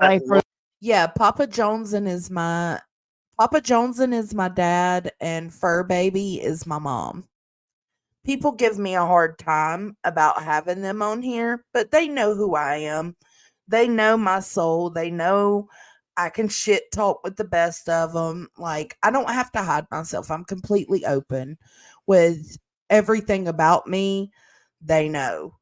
Yeah, Papa Joneson is my dad, and Fur Baby is my mom. People give me a hard time about having them on here, but they know who I am. They know my soul. They know I can shit talk with the best of them. Like, I don't have to hide myself. I'm completely open with everything about me. They know.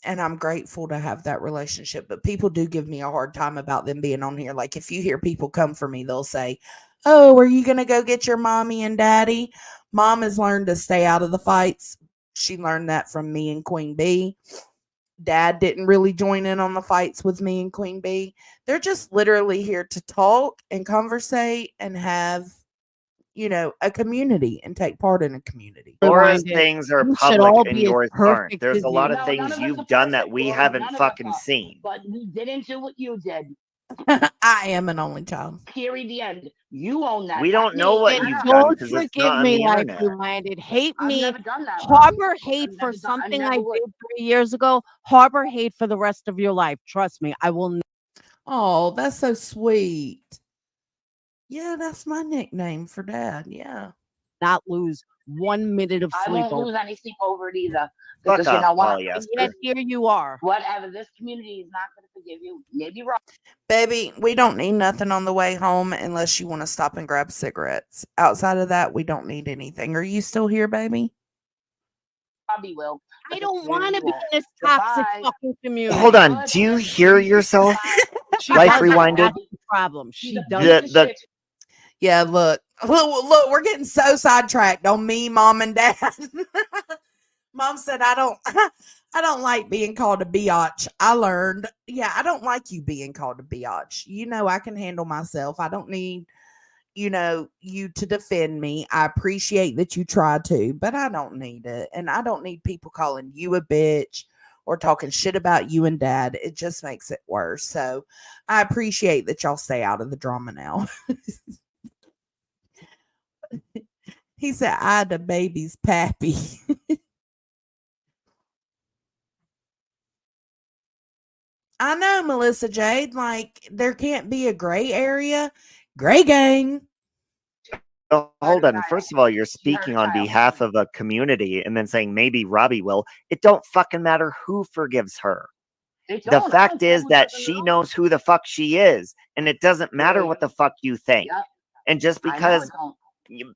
And I'm grateful to have that relationship. But people do give me a hard time about them being on here. Like, if you hear people come for me, they'll say, "Oh, are you going to go get your mommy and daddy?" Mom has learned to stay out of the fights. She learned that from me and Queen Bee. Dad didn't really join in on the fights with me and Queen Bee. They're just literally here to talk and conversate and have, a community and take part in a community. Laura's things are public and yours aren't. There's a lot of things you've done that we haven't fucking seen. But we didn't do what you did. I am an only child. Period. The end. You own that. We don't know what you've done Don't because it's forgive not on me the like internet. you minded. Hate I've me. never done that. Harbor hate for something I did 3 years ago. Harbor hate for the rest of your life. Trust me, I will. Oh, that's so sweet. Yeah, that's my nickname for Dad. Yeah. Not lose 1 minute of sleep. I won't lose any sleep over it either. Fuck Because you off, know what? polyester. Yet here you are. Whatever. This community is not going to forgive you. Maybe wrong. Baby, we don't need nothing on the way home unless you want to stop and grab cigarettes. Outside of that, we don't need anything. Are you still here, baby? Probably will. I don't want to be in this toxic fucking community. Hold on. Do you hear yourself? Life Rewinded? Problem. She does. Yeah, look, we're getting so sidetracked on me, Mom, and Dad. Mom said, I don't like being called a biatch. I learned, I don't like you being called a biatch. I can handle myself. I don't need, you to defend me. I appreciate that you try to, but I don't need it. And I don't need people calling you a bitch or talking shit about you and Dad. It just makes it worse. So I appreciate that y'all stay out of the drama now. He said, "I the baby's pappy." I know, Melissa Jade. Like, there can't be a gray area. Gray gang. Oh, hold on. First of all, you're speaking on behalf of a community and then saying maybe Robbie will. It don't fucking matter who forgives her. The fact is that she knows who the fuck she is, and it doesn't matter what the fuck you think. And just because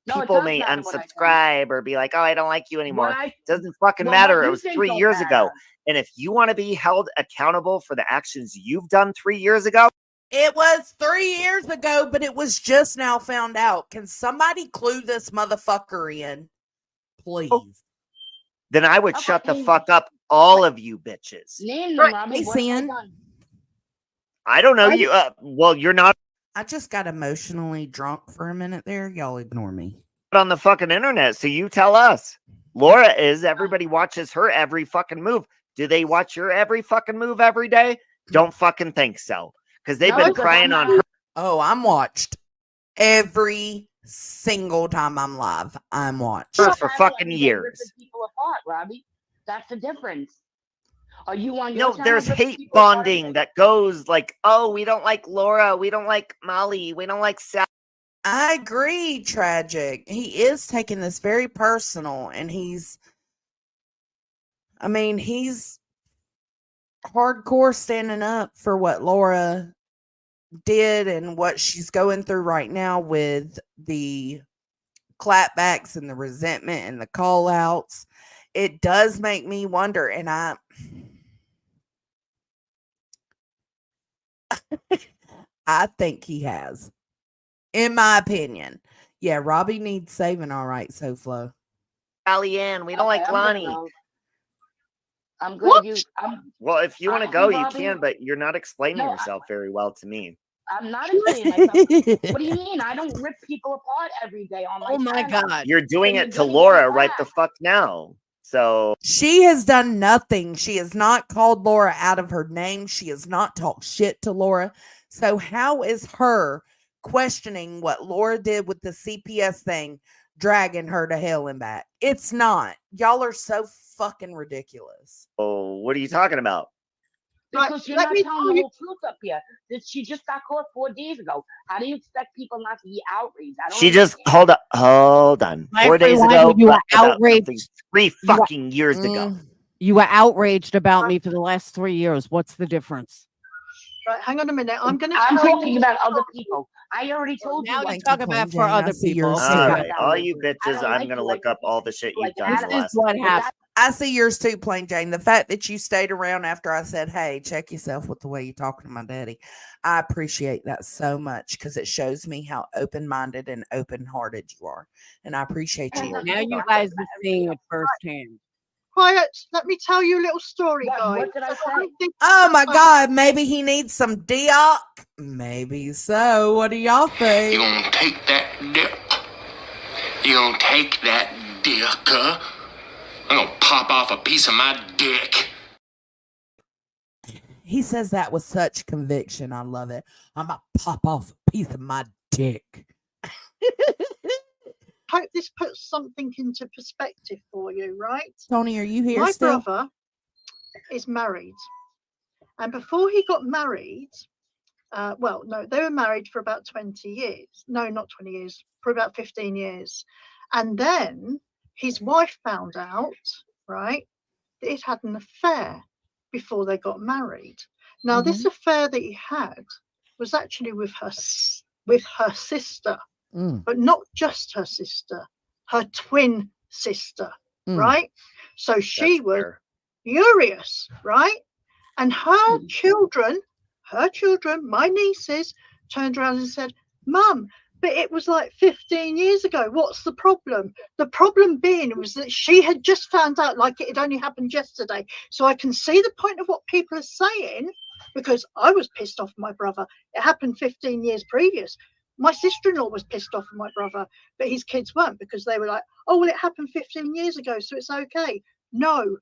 people may unsubscribe or be like, "Oh, I don't like you anymore," doesn't fucking matter. It was 3 years ago. And if you want to be held accountable for the actions you've done 3 years ago, it was 3 years ago, but it was just now found out. Can somebody clue this motherfucker in, please? Then I would shut the fuck up all of you bitches. Name them, Right. Robbie. Hey, What have I Sin. done? I don't know you. Well, you're not I just got emotionally drunk for a minute there. Y'all ignore me. on the fucking internet, so you tell us. Laura is. Everybody watches her every fucking move. Do they watch your every fucking move every day? Don't fucking think so. Because they've No, been because crying I'm on her. not- Oh, I'm watched every single time I'm live. I'm watched. For I don't fucking every day years. ripping people apart, Robbie. That's the difference. Are you on your No, channel there's ripping hate people apart every bonding day? that goes like, oh, we don't like Laura, we don't like Molly, we don't like Sal. I agree, Tragic. He is taking this very personal, and he's hardcore standing up for what Laura did and what she's going through right now with the clapbacks and the resentment and the call outs. It does make me wonder, and I think he has, in my opinion. Yeah, Robbie needs saving, all right, SoFlo. Sally Ann, we don't like I'm gonna Lonnie. go. I'm What? gonna use. Well, if you want to Honestly, go, you Robbie, can, but you're not explaining No, yourself very well to me. I'm not explaining myself. What do you mean? I don't rip people apart every day on my Oh my channel. God. You're doing So it to you're gonna Laura get right that. the fuck now. So She has done nothing. She has not called Laura out of her name. She has not talked shit to Laura. So how is her questioning what Laura did with the CPS thing dragging her to hell and back? It's not. Y'all are so fucking ridiculous. oh, what are you talking about? Right, Because you're let not me telling tell the you- whole truth up here. That she just got caught 4 days ago. How do you expect people not to be outraged? I don't She just understand. hold on. My 4 days friend, ago, you were but about outraged. something 3 You were- fucking years ago. You were outraged about me for the last 3 years. What's the difference? Right, hang on a minute. I'm going to I'm tell talking you. about other people. I already told you. Now what let's Thank you, talk Plain about for Jane. I other see people. yours Okay, too. All got right, that all one. you I bitches, don't I'm like gonna you look like up all the shit like you've done in the This is last. what But happened. that- I see yours too, Plain Jane. The fact that you stayed around after I said, hey, check yourself with the way you're talking to my daddy. I appreciate that so much because it shows me how open-minded and open-hearted you are. And I appreciate you. Now you guys are seeing it firsthand. Quiet. Let me tell you a little story, What- guys. what did I So say? think- Oh my God, maybe he needs some Dioc. Maybe so. What do y'all You think? gonna take that dick? You gonna take that dick, huh? I'm gonna pop off a piece of my dick. He says that with such conviction. I love it. I'm going to pop off a piece of my dick. Hope this puts something into perspective for you, right? Tony, are you here My still? brother is married, and before he got married, well, no, they were married for about 20 years. No, not 20 years, for about 15 years. And then his wife found out, right, that he'd had an affair before they got married. Now, this affair that he had was actually with her sister, but not just her sister, her twin sister, right? So she was furious, right? And her children, my nieces, turned around and said, Mum, but it was like 15 years ago. What's the problem? The problem being was that she had just found out like it had only happened yesterday. So I can see the point of what people are saying, because I was pissed off at my brother. It happened 15 years previous. My sister-in-law was pissed off at my brother, but his kids weren't, because they were like, oh, well, it happened 15 years ago, so it's okay. No,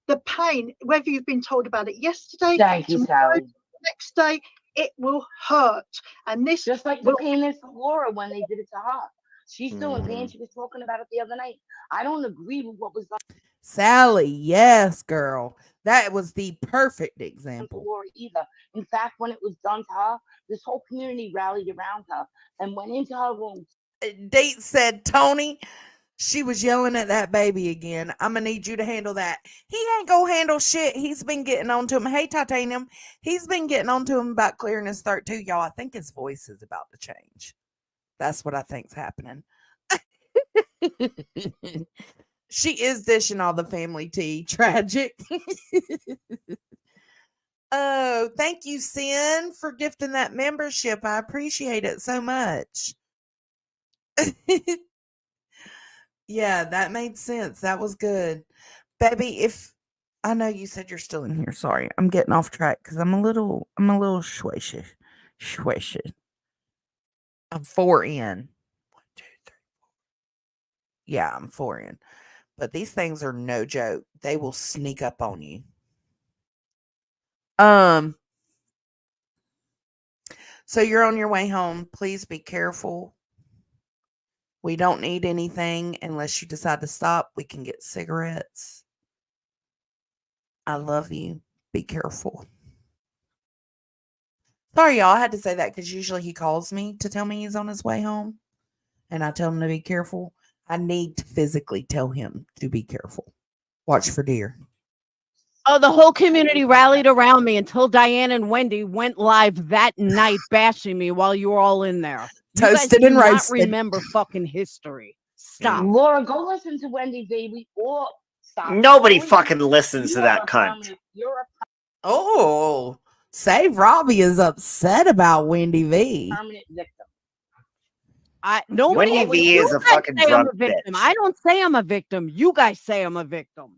the pain, whether you've been told about it yesterday, Thank you, tomorrow, Sally. the next day, it will hurt. And this Just like the pain is for Laura when they did it to her. She's still in pain. She was talking about it the other night. I don't agree with what was done Sally, yes, girl. That was the perfect to example. Laura either. In fact, when it was done to her, this whole community rallied around her and went into her room. Date said, Tony, she was yelling at that baby again. I'm going to need you to handle that. He ain't going to handle shit. He's been getting on to him. Hey, Titanium. He's been getting on to him about clearing his throat too, y'all. I think his voice is about to change. That's what I think's happening. She is dishing all the family tea. Tragic. Oh, thank you, Sin, for gifting that membership. I appreciate it so much. Yeah, that made sense. That was good. Baby, if I know you said you're still in here. Sorry, I'm getting off track because I'm a little swishy. I'm 4 in. 1, 2, 3. Yeah, I'm 4 in. But these things are no joke. They will sneak up on you. So you're on your way home. Please be careful. We don't need anything unless you decide to stop. We can get cigarettes. I love you. Be careful. Sorry, y'all. I had to say that because usually he calls me to tell me he's on his way home. And I tell him to be careful. I need to physically tell him to be careful. Watch for deer. Oh, the whole community rallied around me until Diane and Wendy went live that night bashing me while you were all in there. Toasted you and guys do roasted. not remember fucking history. Stop. Laura, go listen to Wendy, baby, or stop. Nobody fucking listens to that cunt. Oh, Save Robbie is upset about Wendy V. Permanent victim. Wendy V is a fucking drunk bitch. I don't say I'm a victim. You guys say I'm a victim.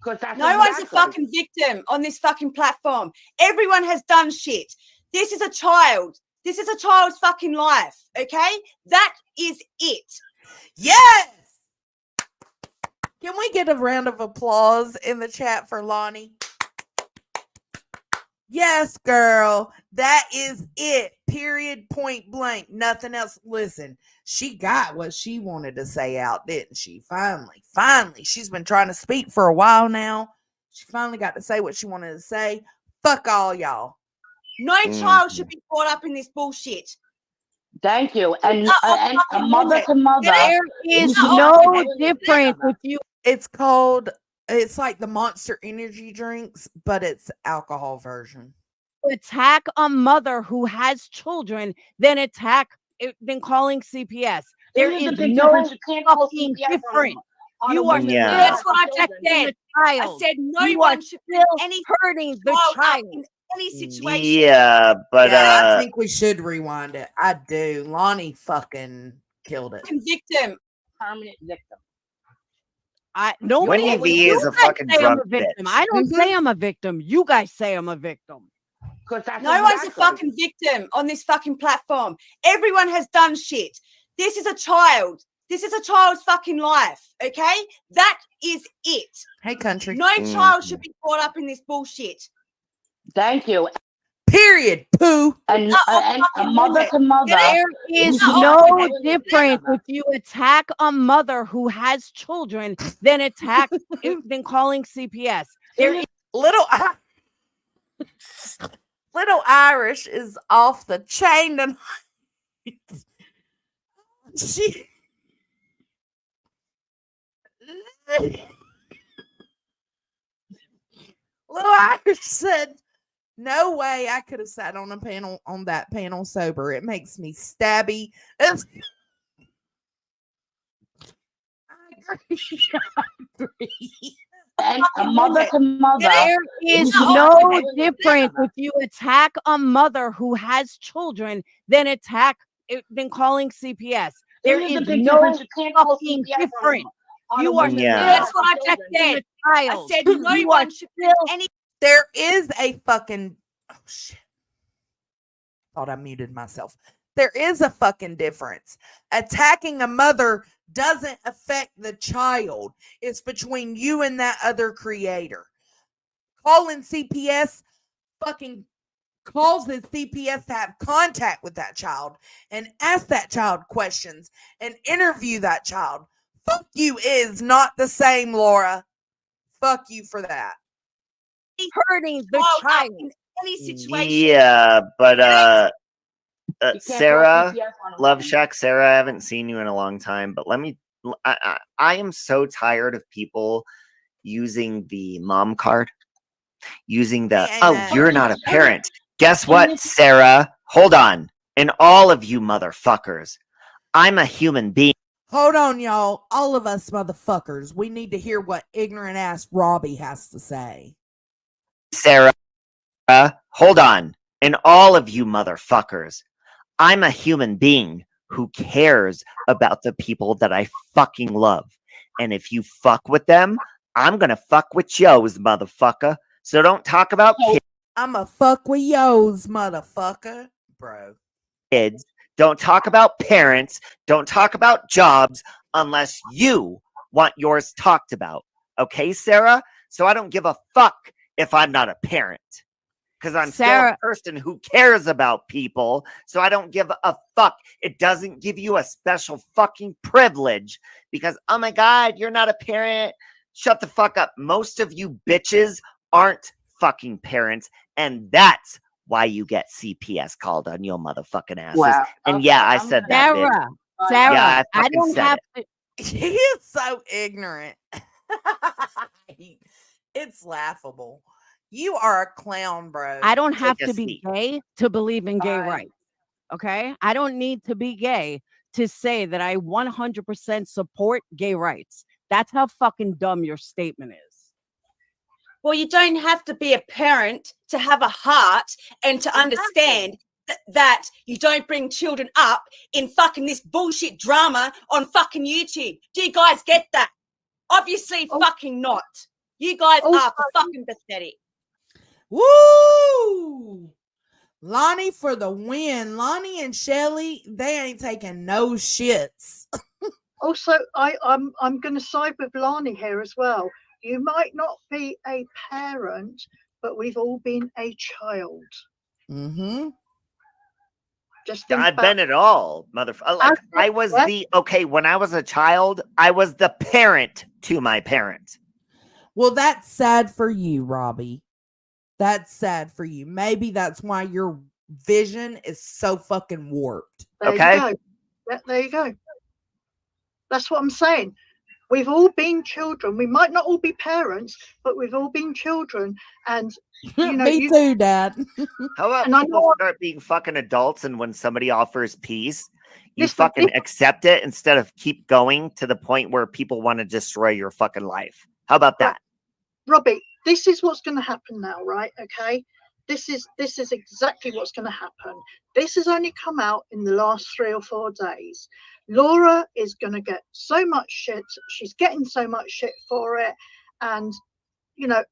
No one's a fucking victim on this fucking platform. Everyone has done shit. This is a child. This is a child's fucking life. Okay? That is it. Yes. Can we get a round of applause in the chat for Lonnie? Yes, girl. That is it. Period. Point blank. Nothing else. Listen, she got what she wanted to say out, didn't she? Finally. She's been trying to speak for a while now. She finally got to say what she wanted to say. Fuck all y'all. No child should be brought up in this bullshit. Thank you. And mother to mother. There is no difference with you. It's called, it's like the Monster Energy drinks, but it's alcohol version. Attack a mother who has children, then calling CPS. There is no fucking difference. You are That's what I just said. I said no one should be hurting the child in any situation. Yeah, but I think we should rewind it. I do. Lonnie fucking killed it. Victim. Permanent victim. Wendy V is a fucking drunk bitch. I don't say I'm a victim. You guys say I'm a victim. No one's a fucking victim on this fucking platform. Everyone has done shit. This is a child. This is a child's fucking life. Okay? That is it. Hey, country. No child should be brought up in this bullshit. Thank you. Period. Poo. And mother to mother. There is no difference if you attack a mother who has children, then calling CPS. There is Little Irish is off the chain tonight. Little Irish said, "No way I could have sat on that panel sober. It makes me stabby." I agree. And mother to mother. There is no difference if you attack a mother who has children, then calling CPS. There is no fucking difference. You are That's what I just said. I said no one should be any. There is a fucking shit. Thought I muted myself. There is a fucking difference. Attacking a mother doesn't affect the child. It's between you and that other creator. Calling CPS fucking causes CPS to have contact with that child and ask that child questions and interview that child. Fuck you is not the same, Laura. Fuck you for that. Hurting the child in any situation. Yeah, but Sarah, Love Shack, Sarah, I haven't seen you in a long time, but I am so tired of people using the mom card, using the, oh, you're not a parent. Guess what, Sarah? Hold on. And all of you motherfuckers, I'm a human being. Hold on, y'all. All of us motherfuckers, we need to hear what ignorant ass Robbie has to say. Sarah, hold on. And all of you motherfuckers, I'm a human being who cares about the people that I fucking love. And if you fuck with them, I'm gonna fuck with yo's, motherfucker. So don't talk about I'ma fuck with yo's, motherfucker, bro. kids. Don't talk about parents. Don't talk about jobs unless you want yours talked about. Okay, Sarah? So I don't give a fuck if I'm not a parent. Because I'm still a person who cares about people. So I don't give a fuck. It doesn't give you a special fucking privilege because, oh my God, you're not a parent. Shut the fuck up. Most of you bitches aren't fucking parents. And that's why you get CPS called on your motherfucking asses. Wow. And yeah, I said that, bitch. Sarah, Yeah, I don't have to. He is so ignorant. It's laughable. You are a clown, bro. I don't have to be gay to believe in gay rights. Okay? I don't need to be gay to say that I 100% support gay rights. That's how fucking dumb your statement is. Well, you don't have to be a parent to have a heart and to understand that you don't bring children up in fucking this bullshit drama on fucking YouTube. Do you guys get that? Obviously fucking not. You guys are fucking pathetic. Woo! Lonnie for the win. Lonnie and Shelly, they ain't taking no shits. Also, I'm going to side with Lonnie here as well. You might not be a parent, but we've all been a child. Mm-hmm. Just think I've been it all, motherfucker. Like, I was when I was a child, I was the parent to my parent. Well, that's sad for you, Robbie. That's sad for you. Maybe that's why your vision is so fucking warped. There you go. Yeah, there you go. That's what I'm saying. We've all been children. We might not all be parents, but we've all been children. And you know, me too, Dad. How about people start being fucking adults, and when somebody offers peace, you fucking accept it instead of keep going to the point where people want to destroy your fucking life? How about that? Robbie, this is what's going to happen now, right? Okay. This is exactly what's going to happen. This has only come out in the last 3 or 4 days. Laura is going to get so much shit. She's getting so much shit for it. And, you know,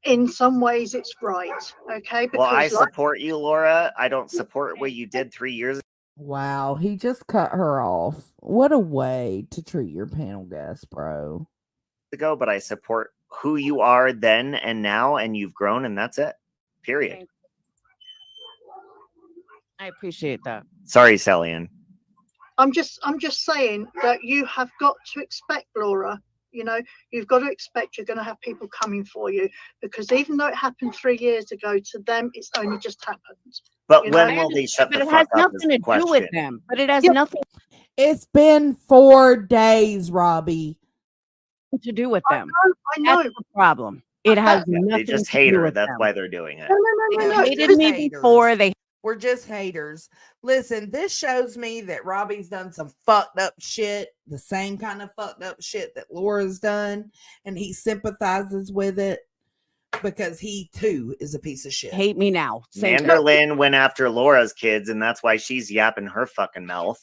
in some ways it's right. Okay. Because, well, I support you, Laura. I don't support what you did 3 years ago. Wow. He just cut her off. What a way to treat your panel guest, bro. But I support who you are then and now, and you've grown, and that's it. Period. I appreciate that. Sorry, Sally-Ann. I'm just saying that you have got to expect, Laura. You know, you've got to expect you're going to have people coming for you, because even though it happened 3 years ago, to them it's only just happened. But when will they shut the fuck up? But it has nothing to do with them. But it has nothing. It's been 4 days, Robbie. To do with them. I know. That's the problem. It has nothing. They just hate her. That's why they're doing it. No. They hated me before. We're just haters. Listen, this shows me that Robbie's done some fucked up shit, the same kind of fucked up shit that Laura's done, and he sympathizes with it because he too is a piece of shit. Hate me now. Manderlin went after Laura's kids, and that's why she's yapping her fucking mouth.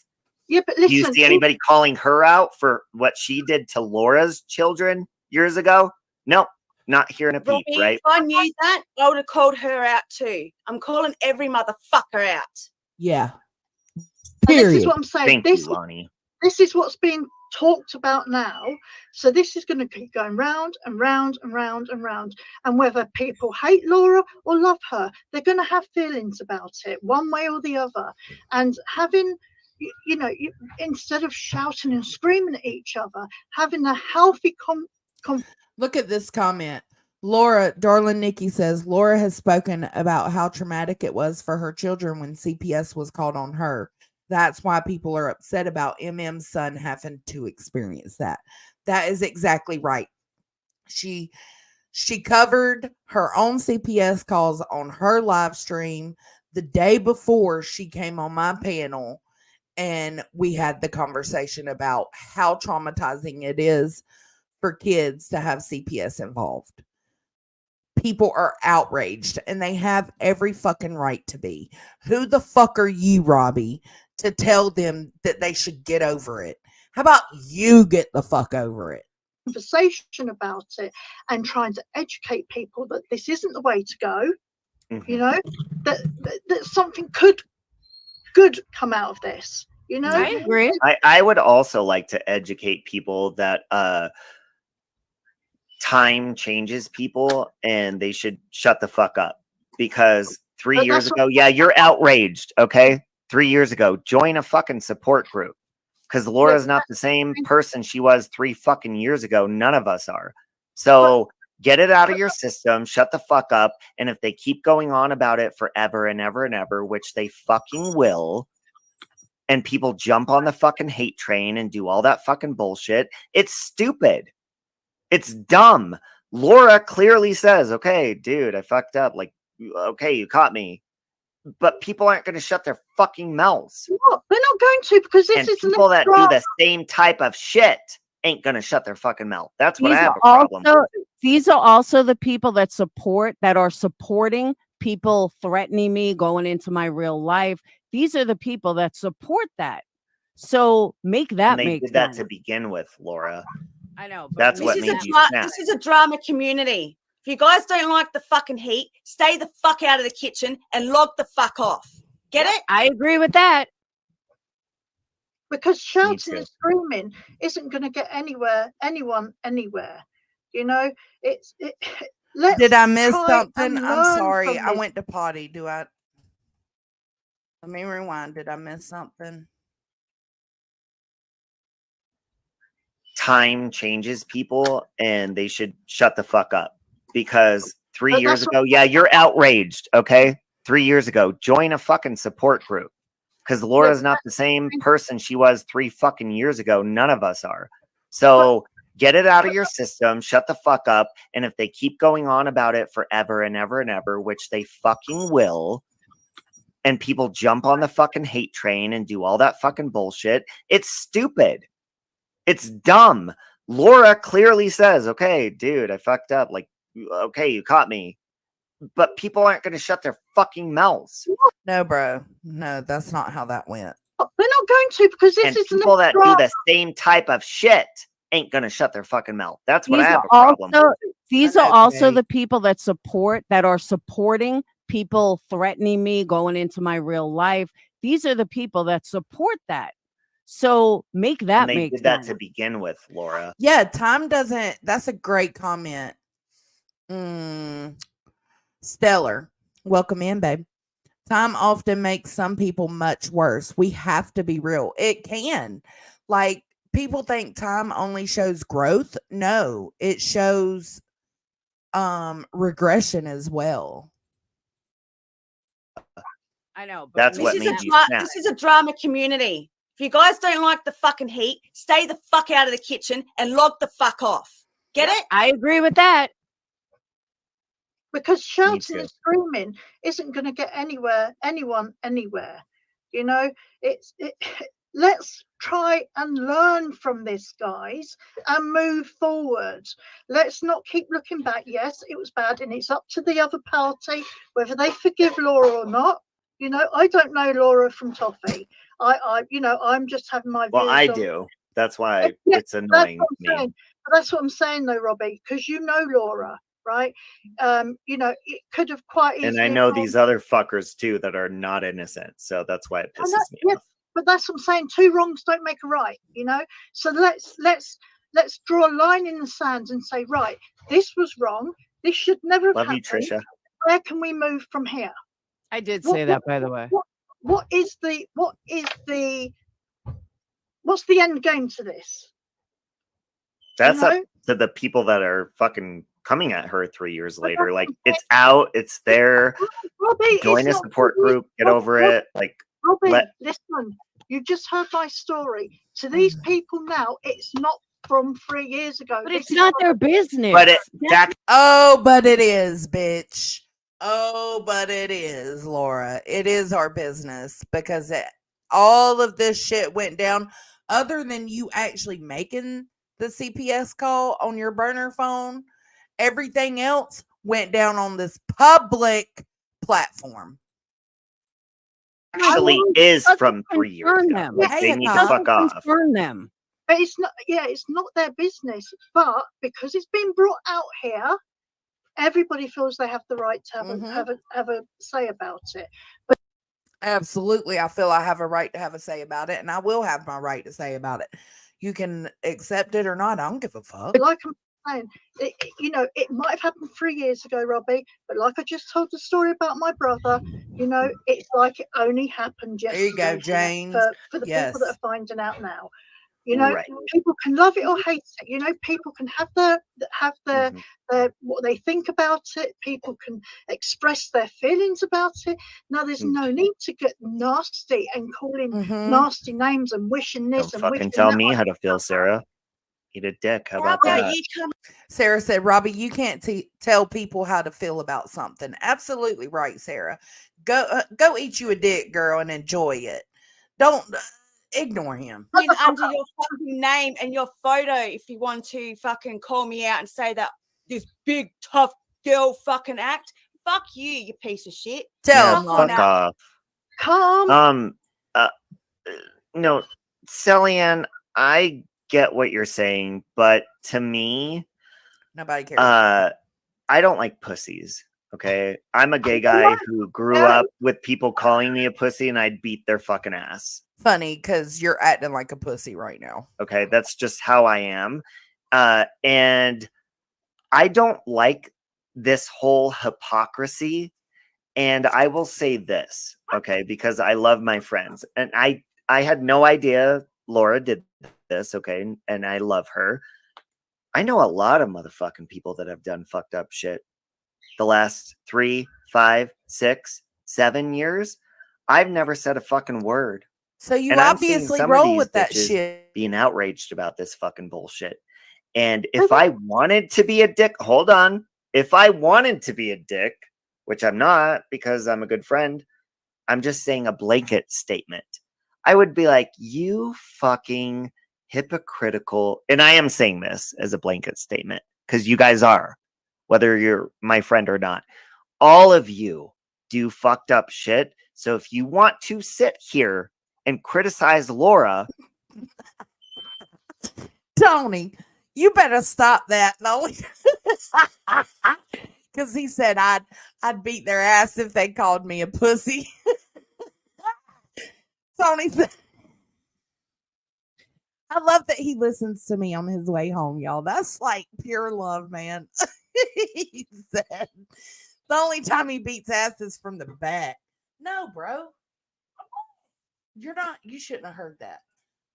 Yeah, but listen, do you see anybody calling her out for what she did to Laura's children years ago? No, not hearing a peep, right? If I knew that, I would have called her out too. I'm calling every motherfucker out. Yeah. Period. This is what I'm saying. Thank you, Lonnie. This is what's being talked about now. So this is going to keep going round and round and round and round. And whether people hate Laura or love her, they're going to have feelings about it one way or the other. And having... You know, instead of shouting and screaming at each other, having a healthy Look at this comment. Laura, darling Nikki says, Laura has spoken about how traumatic it was for her children when CPS was called on her. That's why people are upset about MM's son having to experience that. That is exactly right. She covered her own CPS calls on her live stream the day before she came on my panel. And we had the conversation about how traumatizing it is for kids to have CPS involved. People are outraged, and they have every fucking right to be. Who the fuck are you, Robbie, to tell them that they should get over it? How about you get the fuck over it? conversation about it and trying to educate people that this isn't the way to go. You know, that something could good come out of this. You know, I agree. I would also like to educate people that time changes people and they should shut the fuck up, because 3 years ago, yeah, you're outraged. Okay. 3 years ago, join a fucking support group, because Laura's not the same person she was 3 fucking years ago. None of us are. So get it out of your system, shut the fuck up. And if they keep going on about it forever and ever and ever, which they fucking will, and people jump on the fucking hate train and do all that fucking bullshit, it's stupid. It's dumb. Laura clearly says, okay, dude, I fucked up. Like, okay, you caught me. But people aren't going to shut their fucking mouths. What? They're not going to, because this is people that do the same type of shit ain't going to shut their fucking mouth. That's what I have a problem with. These are also the people that are supporting people threatening me, going into my real life. These are the people that support that. So make that make sense. Did that to begin with, Laura. I know. That's what made you snap. This is a drama community. If you guys don't like the fucking heat, stay the fuck out of the kitchen and log the fuck off. Get it? I agree with that. Because shouting and screaming isn't going to get anyone anywhere. You know, did I miss something? I'm sorry. I went to potty. Let me rewind. Did I miss something? Time changes people and they should shut the fuck up, because 3 years ago, yeah, you're outraged. Okay. 3 years ago, join a fucking support group, because Laura's not the same person she was 3 fucking years ago. None of us are. So get it out of your system, shut the fuck up. And if they keep going on about it forever and ever and ever, which they fucking will, and people jump on the fucking hate train and do all that fucking bullshit, it's stupid. It's dumb. Laura clearly says, okay, dude, I fucked up. Like, okay, you caught me. But people aren't going to shut their fucking mouths. No, bro. No, that's not how that went. They're not going to, because this is people that do the same type of shit ain't going to shut their fucking mouth. That's what I have a problem with. These are also the people that are supporting people threatening me, going into my real life. These are the people that support that. So make that make sense. Did that to begin with, Laura. Yeah, time doesn't. That's a great comment. Stellar. Welcome in, babe. Time often makes some people much worse. We have to be real. It can. Like, people think time only shows growth. No, it shows regression as well. I know. But that's what made you snap. This is a drama community. If you guys don't like the fucking heat, stay the fuck out of the kitchen and log the fuck off. Get it? I agree with that. Because shouting and screaming isn't going to get anyone anywhere. You know, let's try and learn from this, guys, and move forward. Let's not keep looking back. Yes, it was bad, and it's up to the other party whether they forgive Laura or not. You know, I don't know Laura from Toffee. I'm just having my views. Well, I do. That's why it's annoying me. That's what I'm saying, though, Robbie, because you know Laura, right? You know, it could have quite easily. And I know these other fuckers too that are not innocent, so that's why it pisses me off. But that's what I'm saying. 2 wrongs don't make a right, you know. So let's draw a line in the sand and say, right, this was wrong. This should never have happened. Love you, Trisha. Where can we move from here? I did say that, by the way. What's the end game to this? That's up to the people that are fucking coming at her 3 years later. Like, it's out, it's there. Robbie, join a support group, get over it. Like, Robbie, listen, you just heard my story. To these people now, it's not from 3 years ago. But it's not their business. But but it is, bitch. Oh, but it is, Laura. It is our business, because all of this shit went down. Other than you actually making the CPS call on your burner phone, everything else went down on this public platform. Actually is from 3 years ago. Like, they need to fuck off. Confirm them. But it's not. Yeah, it's not their business. But because it's been brought out here, everybody feels they have the right to have a say about it. But absolutely, I feel I have a right to have a say about it, and I will have my right to say about it. You can accept it or not. I don't give a fuck. like I'm saying, it might have happened 3 years ago, Robbie. But like I just told the story about my brother, it's like it only happened yesterday. There you go, James. For the people that are finding out now. Right. People can love it or hate it. People can have their what they think about it. People can express their feelings about it. Now, there's no need to get nasty and calling nasty names and wishing this Don't and fucking wishing tell that. me how to feel, Sarah. Eat a dick. How about that? Sarah said, Robbie, you can't tell people how to feel about something. Absolutely right, Sarah. Go eat you a dick, girl, and enjoy it. Don't ignore him. Under your fucking name and your photo if you want to fucking call me out and say that this big tough girl fucking act. Fuck you piece of shit. Tell fuck off. Come. No, Celian, I get what you're saying, but to me, nobody cares. I don't like pussies. Okay, I'm a gay guy who grew up with people calling me a pussy, and I'd beat their fucking ass. Funny, because you're acting like a pussy right now. Okay, that's just how I am, and I don't like this whole hypocrisy. And I will say this, okay, because I love my friends, and I had no idea Laura did this, okay, and I love her. I know a lot of motherfucking people that have done fucked up shit the last 3, 5, 6, 7 years. I've never said a fucking word. So you obviously roll with that shit. Being outraged about this fucking bullshit. And if I wanted to be a dick, hold on. If I wanted to be a dick, which I'm not because I'm a good friend, I'm just saying a blanket statement. I would be like, you fucking hypocritical. And I am saying this as a blanket statement because you guys are, whether you're my friend or not. All of you do fucked up shit. So if you want to sit here and criticize Laura, Tony, you better stop that, no. Because he said I'd beat their ass if they called me a pussy. Tony said, I love that he listens to me on his way home, y'all. That's like pure love, man. He said the only time he beats ass is from the back. No, bro. You shouldn't have heard that.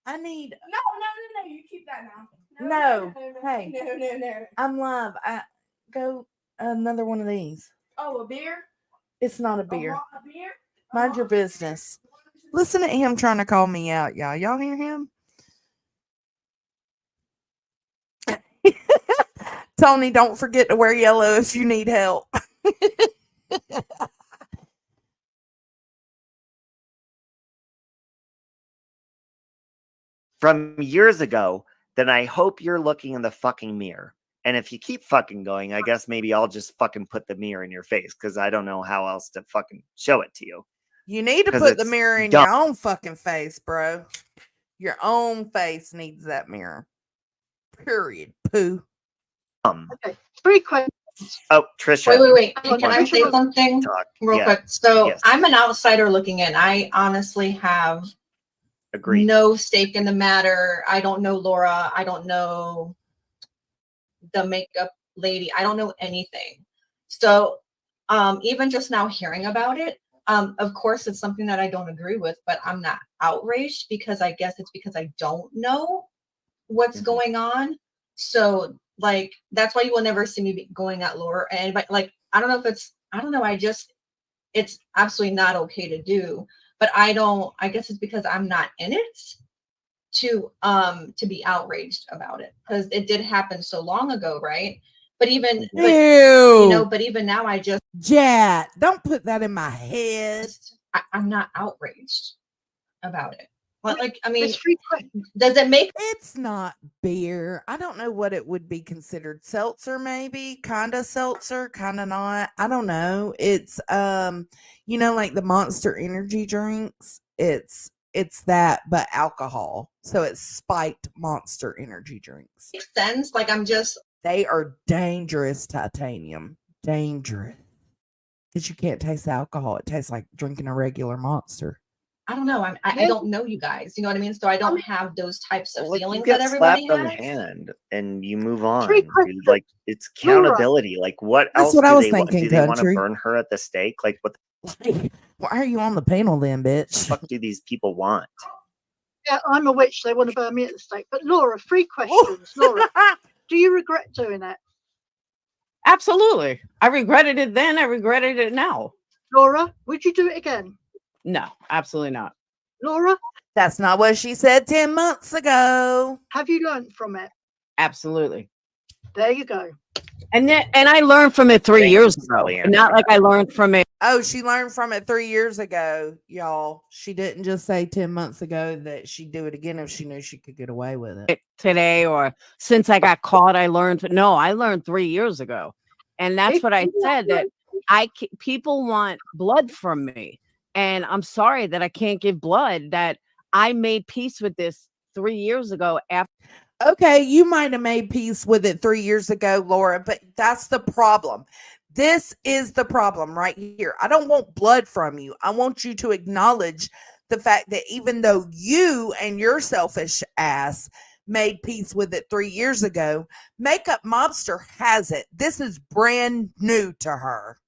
I need No, you keep that now. No. Hey. No. I'm live. Go another one of these. Oh, a beer? It's not a beer. A beer? Mind your business. Listen to him trying to call me out, y'all. Y'all hear him? Tony, don't forget to wear yellow if you need help. from years ago, then I hope you're looking in the fucking mirror. And if you keep fucking going, I guess maybe I'll just fucking put the mirror in your face because I don't know how else to fucking show it to you. You need to put the mirror in your own fucking face, bro. Your own face needs that mirror. Period. Poo. Okay. 3 questions. Oh, Trisha. Wait. Can I say something real quick? So I'm an outsider looking in. I honestly have no stake in the matter. I don't know Laura. I don't know the makeup lady. I don't know anything. So even just now hearing about it, of course, it's something that I don't agree with, but I'm not outraged because I guess it's because I don't know what's going on. So like, that's why you will never see me going at Laura. And like, I don't know if it's, I don't know. It's absolutely not okay to do, but I guess it's because I'm not in it to be outraged about it because it did happen so long ago. Right. But even, but even now I just, Jad, don't put that in my head. I'm not outraged about it. Like, I mean, does it make? It's not beer. I don't know what it would be considered. Seltzer, maybe, kind of seltzer, kind of not. I don't know. It's like the Monster energy drinks. It's It's that, but alcohol. So it's spiked Monster energy drinks. Makes sense. Like they are dangerous, Titanium. Dangerous. Because you can't taste the alcohol. It tastes like drinking a regular Monster. I don't know. I don't know you guys. You know what I mean? So I don't have those types of feelings you get that everybody slapped on the has. hand and you move on. Three Dude. questions. Like it's accountability. Like what That's else what I do was they want? thinking, Do they want to Country. burn her at the stake? Like what Like, why are you on the panel then, bitch? the fuck do these people want? Yeah, I'm a witch. They want to burn me at the stake. But Laura, 3 questions. Laura, do you regret doing it? Absolutely. I regretted it then. I regretted it now. Laura, would you do it again? No, absolutely not. Laura, That's not what she said 10 months ago. have you learned from it? Absolutely. There you go. And I learned from it 3 years ago. Not like I learned from it. Oh, she learned from it 3 years ago, y'all. She didn't just say 10 months ago that she'd do it again if she knew she could get away with it. Today or since I got caught, I learned. No, I learned 3 years ago. And that's what I said, that people want blood from me. And I'm sorry that I can't give blood, that I made peace with this 3 years ago. Okay, you might have made peace with it 3 years ago, Laura, but that's the problem. This is the problem right here. I don't want blood from you. I want you to acknowledge the fact that even though you and your selfish ass made peace with it 3 years ago, Makeup Mobster has it. This is brand new to her.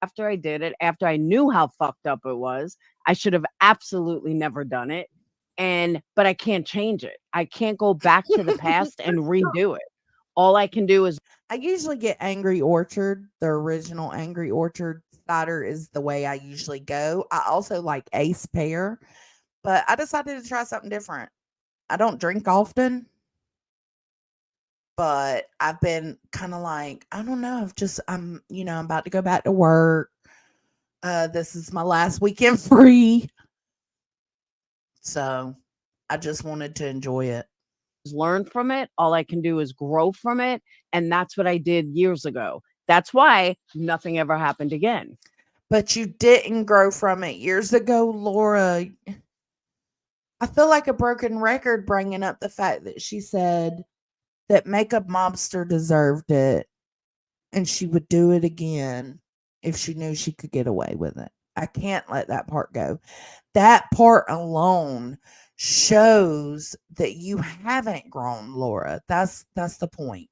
After I did it, after I knew how fucked up it was, I should have absolutely never done it. But I can't change it. I can't go back to the past and redo it. All I can do is I usually get Angry Orchard. The original Angry Orchard cider is the way I usually go. I also like Ace Pear, but I decided to try something different. I don't drink often, but I've been kind of like, I don't know, I'm about to go back to work. This is my last weekend free. So I just wanted to enjoy it. Learn from it. All I can do is grow from it. And that's what I did years ago. That's why nothing ever happened again. But you didn't grow from it years ago, Laura. I feel like a broken record bringing up the fact that she said that Makeup Mobster deserved it and she would do it again if she knew she could get away with it. I can't let that part go. That part alone shows that you haven't grown, Laura. That's the point.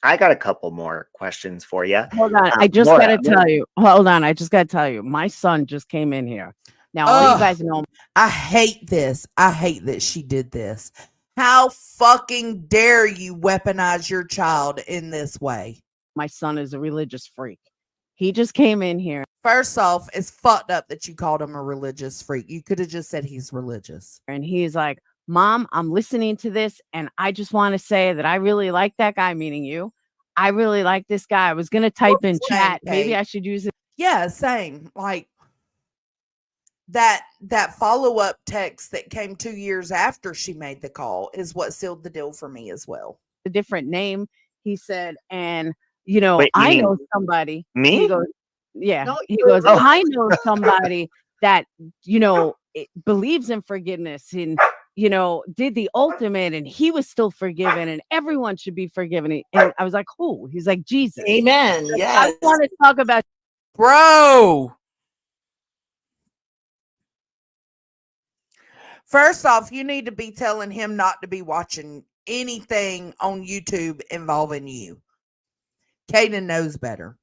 I got a couple more questions for you. Hold on. I just got to tell you. Hold on. I just got to tell you. My son just came in here. Now, all you guys know. I hate this. I hate that she did this. How fucking dare you weaponize your child in this way? My son is a religious freak. He just came in here. First off, it's fucked up that you called him a religious freak. You could have just said he's religious. And he's like, Mom, I'm listening to this. And I just want to say that I really like that guy, meaning you. I really like this guy. I was going to type in chat. Maybe I should use it. Yeah, same. Like that follow-up text that came 2 years after she made the call is what sealed the deal for me as well. A different name, he said. And, Wait, I know somebody. Me? He goes, yeah. No, He goes, I know somebody that, believes in forgiveness and, did the ultimate and he was still forgiven and everyone should be forgiven. And I was like, who? He's like, Jesus. Amen. Yes. I want to talk about. Bro. First off, you need to be telling him not to be watching anything on YouTube involving you. Caden knows better.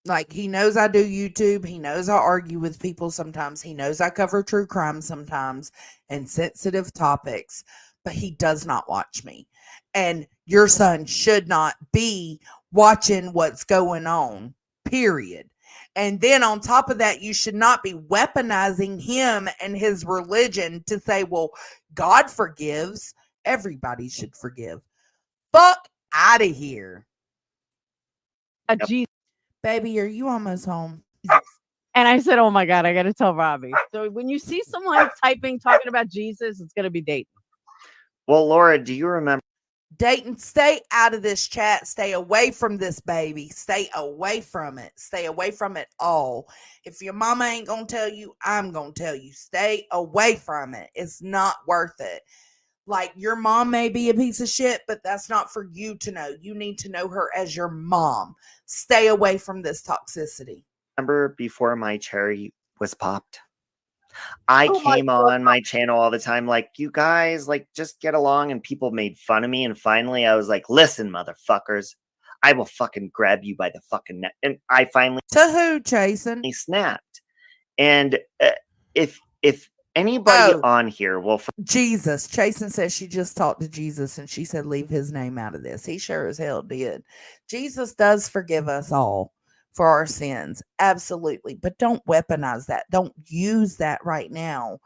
Like, he knows I do YouTube. He knows I argue with people sometimes. He knows I cover true crime sometimes and sensitive topics, but he does not watch me. And your son should not be watching what's going on, period. And then on top of that, you should not be weaponizing him and his religion to say, well, God forgives. Everybody should forgive. Fuck out of here. Jesus. Baby, are you almost home? And I said, oh my God, I got to tell Robbie. So when you see someone talking about Jesus, it's going to be Dayton. Well, Laura, do you remember Dayton, stay out of this chat. Stay away from this baby. Stay away from it. Stay away from it all. If your mama ain't going to tell you, I'm going to tell you. Stay away from it. It's not worth it. Like, your mom may be a piece of shit, but that's not for you to know. You need to know her as your mom. Stay away from this toxicity. Remember before my cherry was popped? I came on my channel all the time like, you guys, like, just get along, and people made fun of me, and finally I was like, listen, motherfuckers, I will fucking grab you by the fucking neck. And I finally... To who, Jason? He snapped. And if anybody on here will... Jesus. Jason says she just talked to Jesus, and she said leave his name out of this. He sure as hell did. Jesus does forgive us all for our sins. Absolutely. But don't weaponize that. Don't use that right now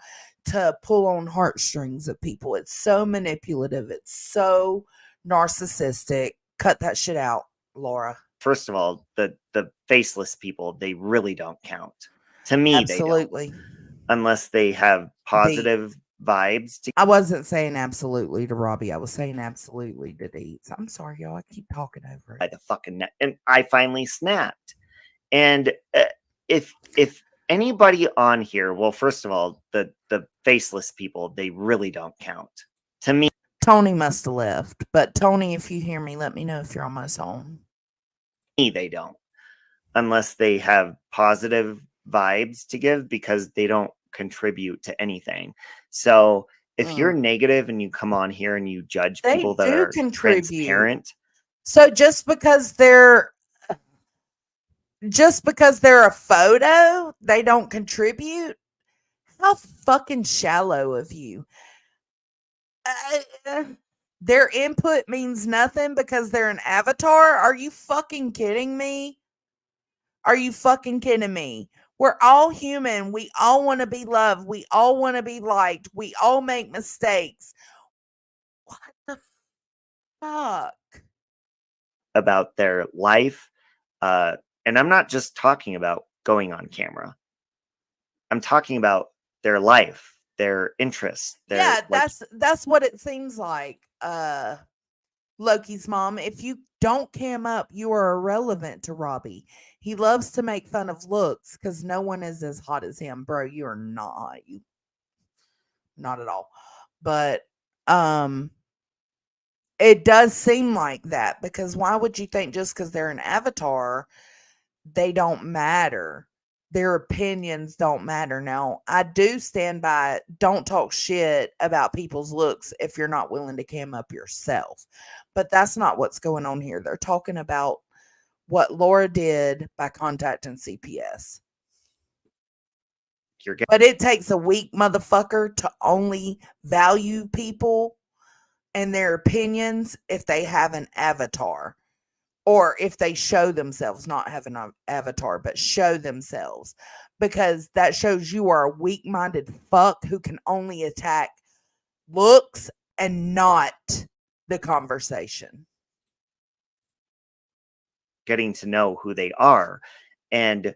to pull on heartstrings of people. It's so manipulative. It's so narcissistic. Cut that shit out, Laura. First of all, the faceless people, they really don't count. To me, absolutely. They don't. Unless they have positive vibes. I wasn't saying absolutely to Robbie. I was saying absolutely to Deeds. I'm sorry, y'all. I keep talking over it. By the fucking neck. And I finally snapped. And if anybody on here, well, first of all, the faceless people, they really don't count. To me, Tony must have left. But Tony, if you hear me, let me know if you're almost home. They don't. Unless they have positive vibes to give, because they don't contribute to anything. So if you're negative and you come on here and you judge people that are transparent. So just because they're a photo, they don't contribute? How fucking shallow of you. Their input means nothing because they're an avatar? Are you fucking kidding me? Are you fucking kidding me? We're all human. We all want to be loved. We all want to be liked. We all make mistakes. What the fuck? About their life. And I'm not just talking about going on camera. I'm talking about their life, their interests. Yeah, that's what it seems like. Loki's mom, if you don't cam up, you are irrelevant to Robbie. He loves to make fun of looks because no one is as hot as him. Bro, you are not hot. You not at all. But it does seem like that, because why would you think just because they're an avatar, they don't matter? Their opinions don't matter. Now, I do stand by, don't talk shit about people's looks if you're not willing to cam up yourself. But that's not what's going on here. They're talking about what Laura did by contacting CPS. But it takes a weak motherfucker to only value people and their opinions if they have an avatar. Or if they show themselves, not have an avatar, but show themselves. Because that shows you are a weak-minded fuck who can only attack looks and not the conversation. Getting to know who they are. And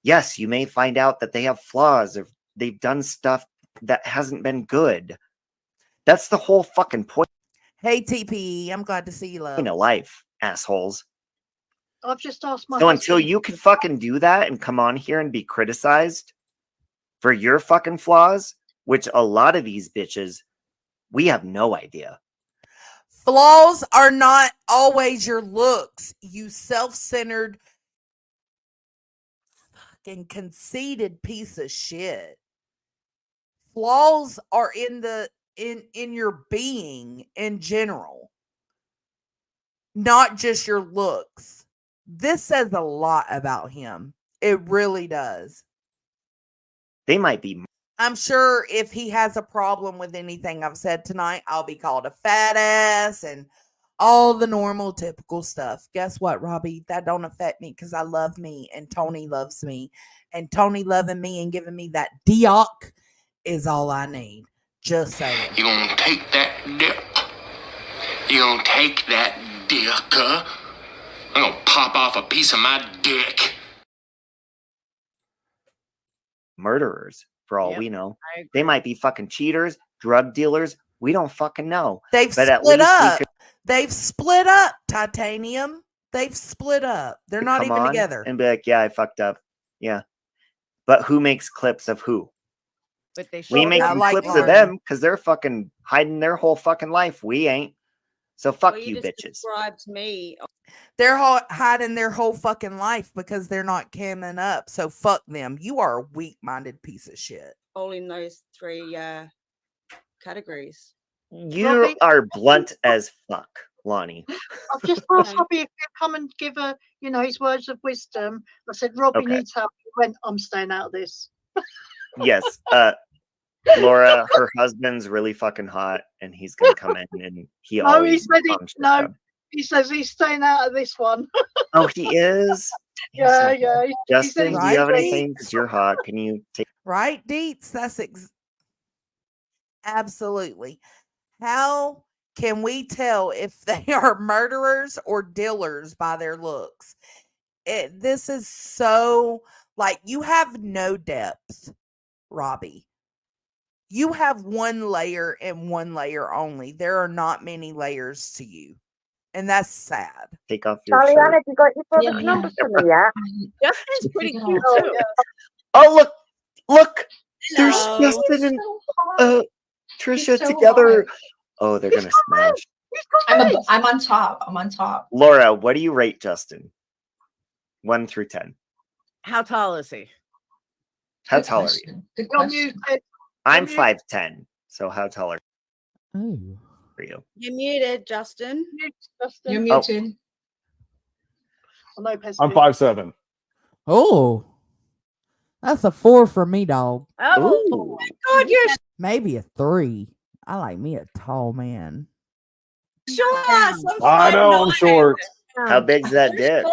yes, you may find out that they have flaws, or they've done stuff that hasn't been good. That's the whole fucking point. Hey, TP, I'm glad to see you, love. In a life, assholes. I've just asked my So until you can fucking do that and come on here and be criticized for your fucking flaws, which a lot of these bitches, we have no idea. Flaws are not always your looks, you self-centered, fucking conceited piece of shit. Flaws are in your being in general, not just your looks. This says a lot about him. It really does. They might be. I'm sure if he has a problem with anything I've said tonight, I'll be called a fat ass and all the normal, typical stuff. Guess what, Robbie? That don't affect me because I love me and Tony loves me. And Tony loving me and giving me that dioc is all I need. Just saying. You gonna take that dick? You gonna take that dick, huh? I'm gonna pop off a piece of my dick. Murderers, for all we know. They might be fucking cheaters, drug dealers, We don't fucking know. They've But at split least we up. could They've split up, Titanium. They've split up. They're not come even on together. and be like, yeah, I fucked up. Yeah. But who makes clips of who? But they We show make them like clips Martin. of them because they're fucking hiding their whole fucking life. We ain't. So fuck Well, you, just bitches. described me. They're hiding their whole fucking life because they're not camming up. So fuck them. You are a weak-minded piece of shit. All in those three categories. You Robbie? are blunt as fuck, Lonnie. I've just asked Robbie if he'd come and give his words of wisdom. I said, Robbie Okay. needs help. He went, I'm staying out of this. Yes. Laura, her husband's really fucking hot, and he's gonna come in, and he No, always he said calms shit no. down. He says he's staying out of this one. Oh, he is. Yeah, yeah. He said Justin, he's do you have Right. anything? Because you're hot. Can you take? Right, Deets? That's absolutely. How can we tell if they are murderers or dealers by their looks? This is so like you have no depth, Robbie. You have one layer and one layer only. There are not many layers to you. And that's sad. Take off your Charlie, shirt. have you got your brother's number for me yet? Justin's pretty cute Oh, too. yeah. Oh, look. There's Hello. Justin and Trisha He's so together. hot. Oh, they're gonna smash. I'm on top. I'm on top. Laura, what do you rate Justin? 1 through 10. How tall is he? How Good tall are you? question. Good You're question. muted. I'm You're 5'10". So how tall are Oh. you? You're muted, Justin. muted, Justin. You're muted. I know, Pesky. I'm 5'7". Oh, that's a 4 for me, dog. Oh Ooh. my God, you're Maybe a 3. I like me a tall man. short. I know I'm short. How big's that dick?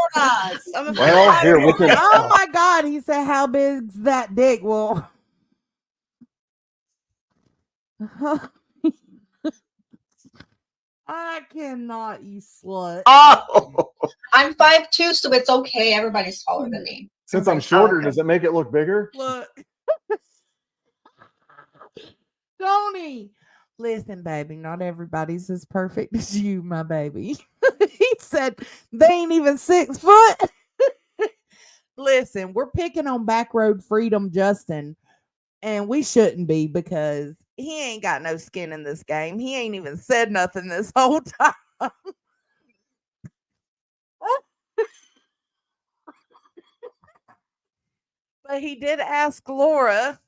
I'm a Well, here we can. Oh my God, he said, "How big's that dick?" Well, I cannot, you slut. Oh, I'm 5'2", so it's okay. Everybody's taller than me. Since I'm shorter, does it make it look bigger? Look. Tony. Listen, baby, not everybody's as perfect as you, my baby. He said they ain't even 6 foot. Listen, we're picking on Backroad Freedom Justin, and we shouldn't be because he ain't got no skin in this game. He ain't even said nothing this whole time. But he did ask Laura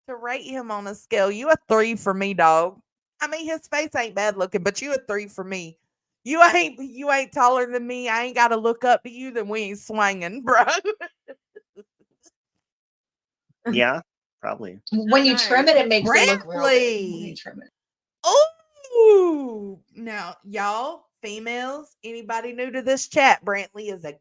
to rate him on a scale. You a 3 for me, dog. I mean, his face ain't bad looking, but you a 3 for me. You ain't taller than me. I ain't got to look up to you. Then we ain't swinging, bro. yeah, probably. When you trim it, it makes it look real big. Brantley. When you trim it. Ooh, now y'all, females, anybody new to this chat? Brantley is a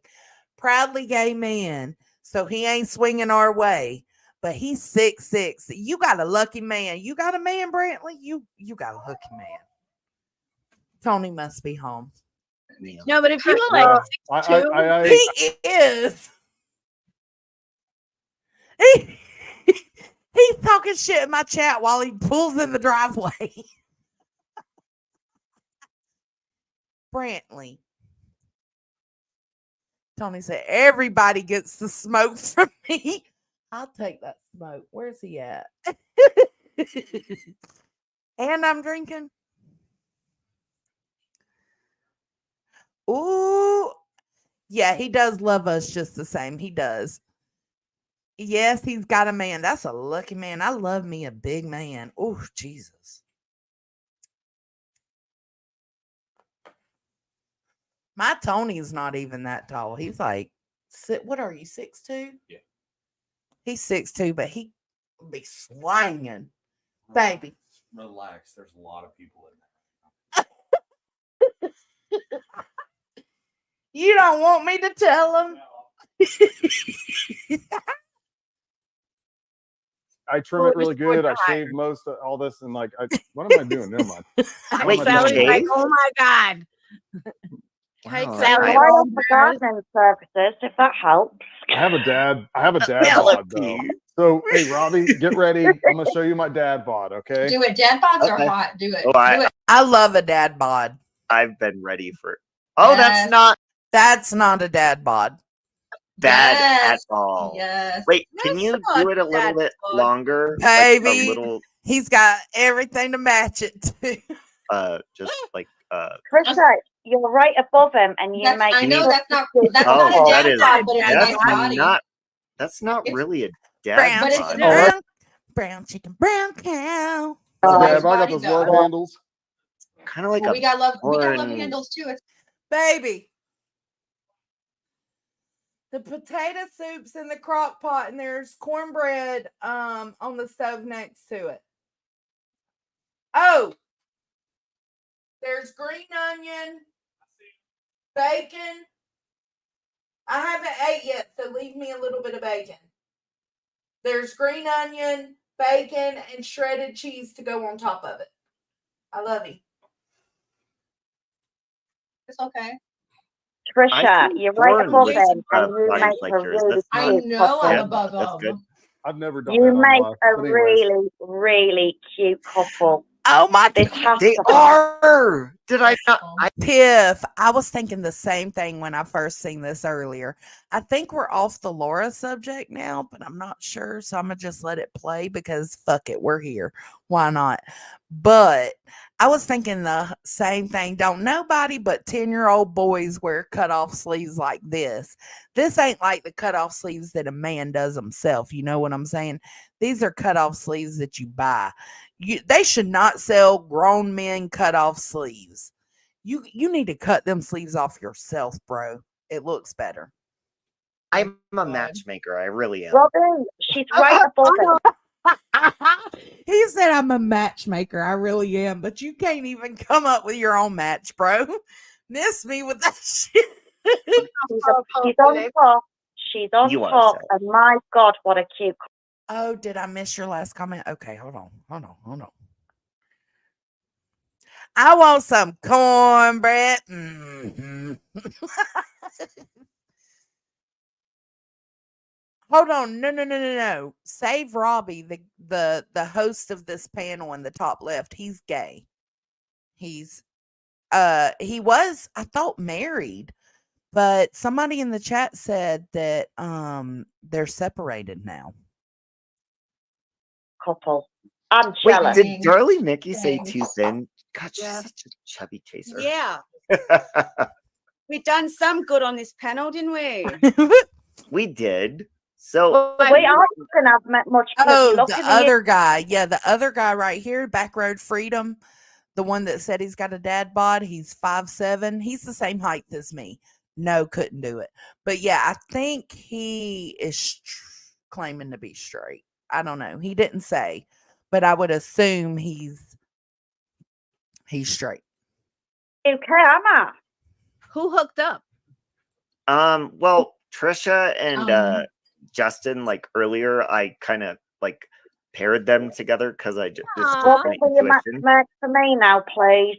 proudly gay man, so he ain't swinging our way. But he's 6'6". You got a lucky man. You got a man, Brantley. You got a lucky man. Tony must be home. No, but if you were like 6'2", he is. He's talking shit in my chat while he pulls in the driveway. Brantley. Tony said, everybody gets the smoke from me. I'll take that smoke. Where's he at? And I'm drinking. Ooh. Yeah, he does love us just the same. He does. Yes, he's got a man. That's a lucky man. I love me a big man. Oh, Jesus. My Tony's not even that tall. He's like, what are you, 6'2"? Yeah. He's 6'2", but he be swinging. Baby. Relax. There's a lot of people in there. You don't want me to tell him? I trim it really good. I shave most of all this, and like, what am I doing? Never mind. Wait, Sally's like, oh my God. Hey, Wow, Now, Xavier. why on for gardening services, if that helps. I have a dad bod though. So hey, Robbie, get ready. I'm gonna show you my dad bod. Okay. Do it. Dad bods are Okay. hot. Do it. Oh, Do it. I love a dad bod. I've been ready for. Oh, Yes. That's not a dad bod. Bad Yes. at all. Yes. Wait, can you do it a little bit longer? Baby, Like a little, he's got everything to match it too. just like Trisha, you're right above him, and you make. I know that's not oh, a that dad is bod, but it's a nice body. that's not really a dad Brown But it's bod. not. brown chicken, brown cow. Dad, I got body, those though. love handles. Kind of like Well, a we got love porn- handles too. It's Baby. The potato soup's in the crock pot, and there's cornbread on the stove next to it. Oh, there's green onion, bacon. I haven't ate yet, so leave me a little bit of bacon. There's green onion, bacon, and shredded cheese to go on top of it. I love you. It's okay. Trisha, you're right above him, and you bodies make like a yours. really I cute know I'm couple. above That's them. good. I've never done You that on make live. a But anyways. really, really cute couple. Oh my This God. has They to are. Did I not? Piff, I was thinking the same thing when I first seen this earlier. I think we're off the Laura subject now, but I'm not sure. So I'm going to just let it play because fuck it, we're here. Why not? But I was thinking the same thing. Don't nobody but 10-year-old boys wear cutoff sleeves like this. This ain't like the cutoff sleeves that a man does himself. You know what I'm saying? These are cutoff sleeves that you buy. They should not sell grown men cutoff sleeves. You need to cut them sleeves off yourself, bro. It looks better. I'm a matchmaker. I really am. Robin, she's right above him. He said I'm a matchmaker. I really am, but you can't even come up with your own match, bro. Miss me with that shit. She's on top. She's on You are, top. Sally. And my God, what a cute couple. Oh, did I miss your last comment? Okay, hold on. I want some cornbread. Mm-hmm. Hold on. No. Save Robbie, the host of this panel in the top left. He's gay. He was, I thought, married, but somebody in the chat said that they're separated now. Couple. I'm Wait, jealous. did Darlie Nikki say too thin? God, she's such a chubby chaser. Yeah. We done some good on this panel, didn't we? We did. So we aren't going to have much. Oh, the other guy. Yeah, the other guy right here, Back Road Freedom, the one that said he's got a dad bod. He's 5'7". He's the same height as me. No, couldn't do it. But yeah, I think he is claiming to be straight. I don't know. He didn't say, but I would assume he's straight. Okay, Emma. Who hooked up? Well, Trisha and Justin, like earlier, I kind of like paired them together because I just What will you match for me now, please?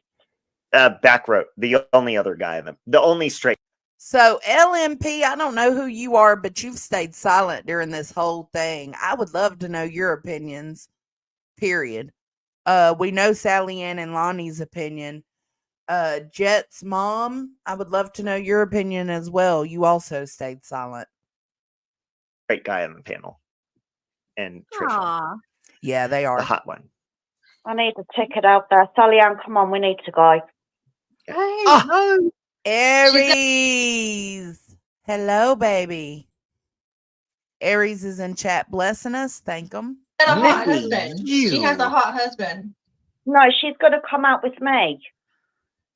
Back row, the only other guy in them, the only straight. So LMP, I don't know who you are, but you've stayed silent during this whole thing. I would love to know your opinions. Period. We know Sally Ann and Lonnie's opinion. Jet's mom, I would love to know your opinion as well. You also stayed silent. Great guy on the panel. And Trisha. Aww. Yeah, they are. The hot one. I need a ticket out there. Sally Ann, come on, we need to go. Hey, Aries. Hello, baby. Aries is in chat blessing us. Thank him. A hot husband. She has a hot husband. No, she's going to come out with me.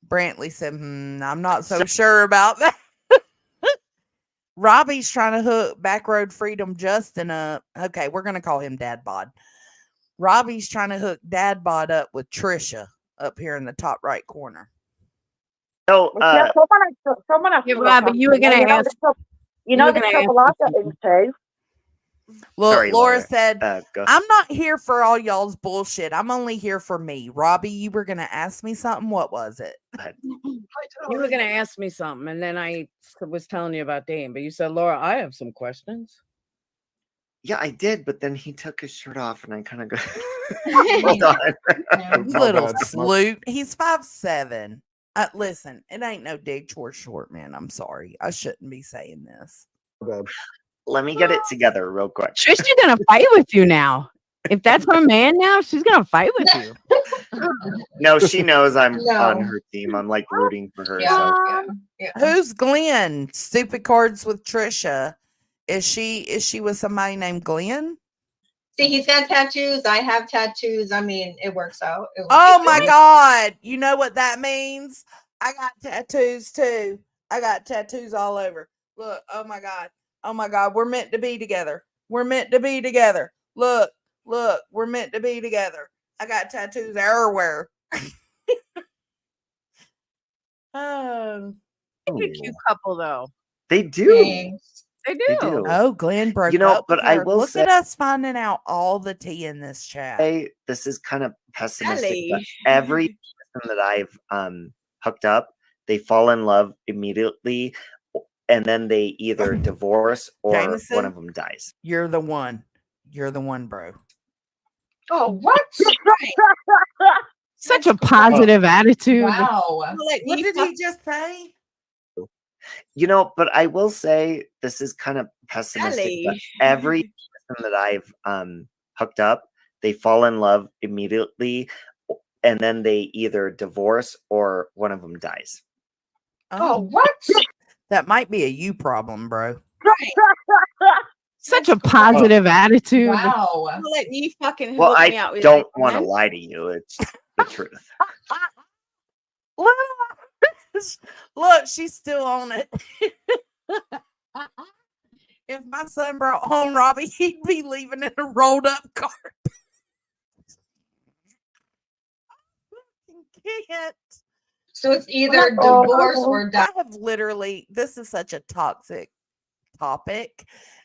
Brantley said, I'm not so sure about that. Robbie's trying to hook Back Road Freedom Justin up. Okay, we're going to call him Dad Bod. Robbie's trying to hook Dad Bod up with Trisha up here in the top right corner. So, someone has yeah, to Robbie, you were going to ask. You know the trouble I got into? Look, Sorry, Laura said, go. I'm not here for all y'all's bullshit. I'm only here for me. Robbie, you were going to ask me something. What was it? You were going to ask me something, and then I was telling you about Dane, but you said, Laura, I have some questions. Yeah, I did, but then he took his shirt off, and I kind of go, hold on. Little sloot. He's 5'7". Listen, it ain't no dig towards short man. I'm sorry. I shouldn't be saying this. Let me get it together real quick. Trish, she's going to fight with you now. If that's her man now, she's going to fight with you. No, she knows I'm on her team. I'm like rooting for her. Yeah. Who's Glenn? Stupid Cards with Trisha. Is she with somebody named Glenn? See, he's got tattoos. I have tattoos. I mean, it works out. Oh my God. You know what that means? I got tattoos too. I got tattoos all over. Look, oh my God. Oh my God. We're meant to be together. We're meant to be together. Look, we're meant to be together. I got tattoos everywhere. They're a cute couple though. They do. They do. Oh, Glenn broke up but with I her. will Look say, at us finding out all the tea in this chat. this is kind of pessimistic, but every person that I've hooked up, they fall in love immediately, and then they either divorce or Jameson, one of them dies. You're the one. You're the one, bro. Oh, what? Such a positive attitude. Wow. Like, what did he just say? But I will say this is kind of pessimistic, but every person that I've hooked up, they fall in love immediately, and then they either divorce or one of them dies. Oh, what? That might be a you problem, bro. Such a positive attitude. Wow. I'm letting you fucking Well, hook me up I with don't it, want to man. lie to you. It's the truth. Look, she's still on it. If my son brought home Robbie, he'd be leaving in a rolled up cart. Can't. So it's either divorce or die. I have literally, this is such a toxic topic,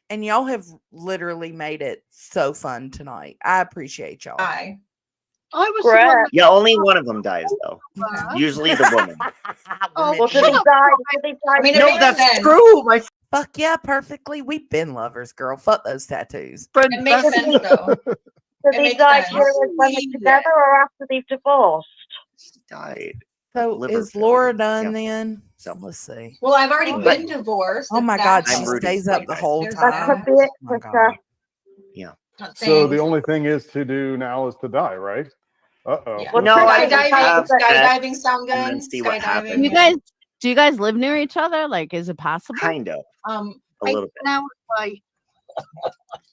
and y'all have literally made it so fun tonight. I appreciate y'all. I was the one that- Yeah, only one of them dies though. Usually the woman. Oh, Well, did he die? Did he die? I mean, it No, makes that's sense. true. My Fuck yeah, perfectly. We've been lovers, girl. Fuck those tattoos. It makes sense though. Did It he makes die sense. during when they're together or after they've divorced? died. So liver is Laura failure. done Yeah. then? So Let's see. Well, I've already But- been divorced. Oh my if God, that's she I'm rooting stays for up you the guys. whole There's time. That could be it, Oh my Trisha. God. Yeah. So the only thing is to do now is to die, right? Uh-oh. Yeah. Well, No, I Trisha, just have sex skydiving sound good. and then see what happens. Do you guys live near each other? Like, is it possible? Kind of. A little bit. Now away.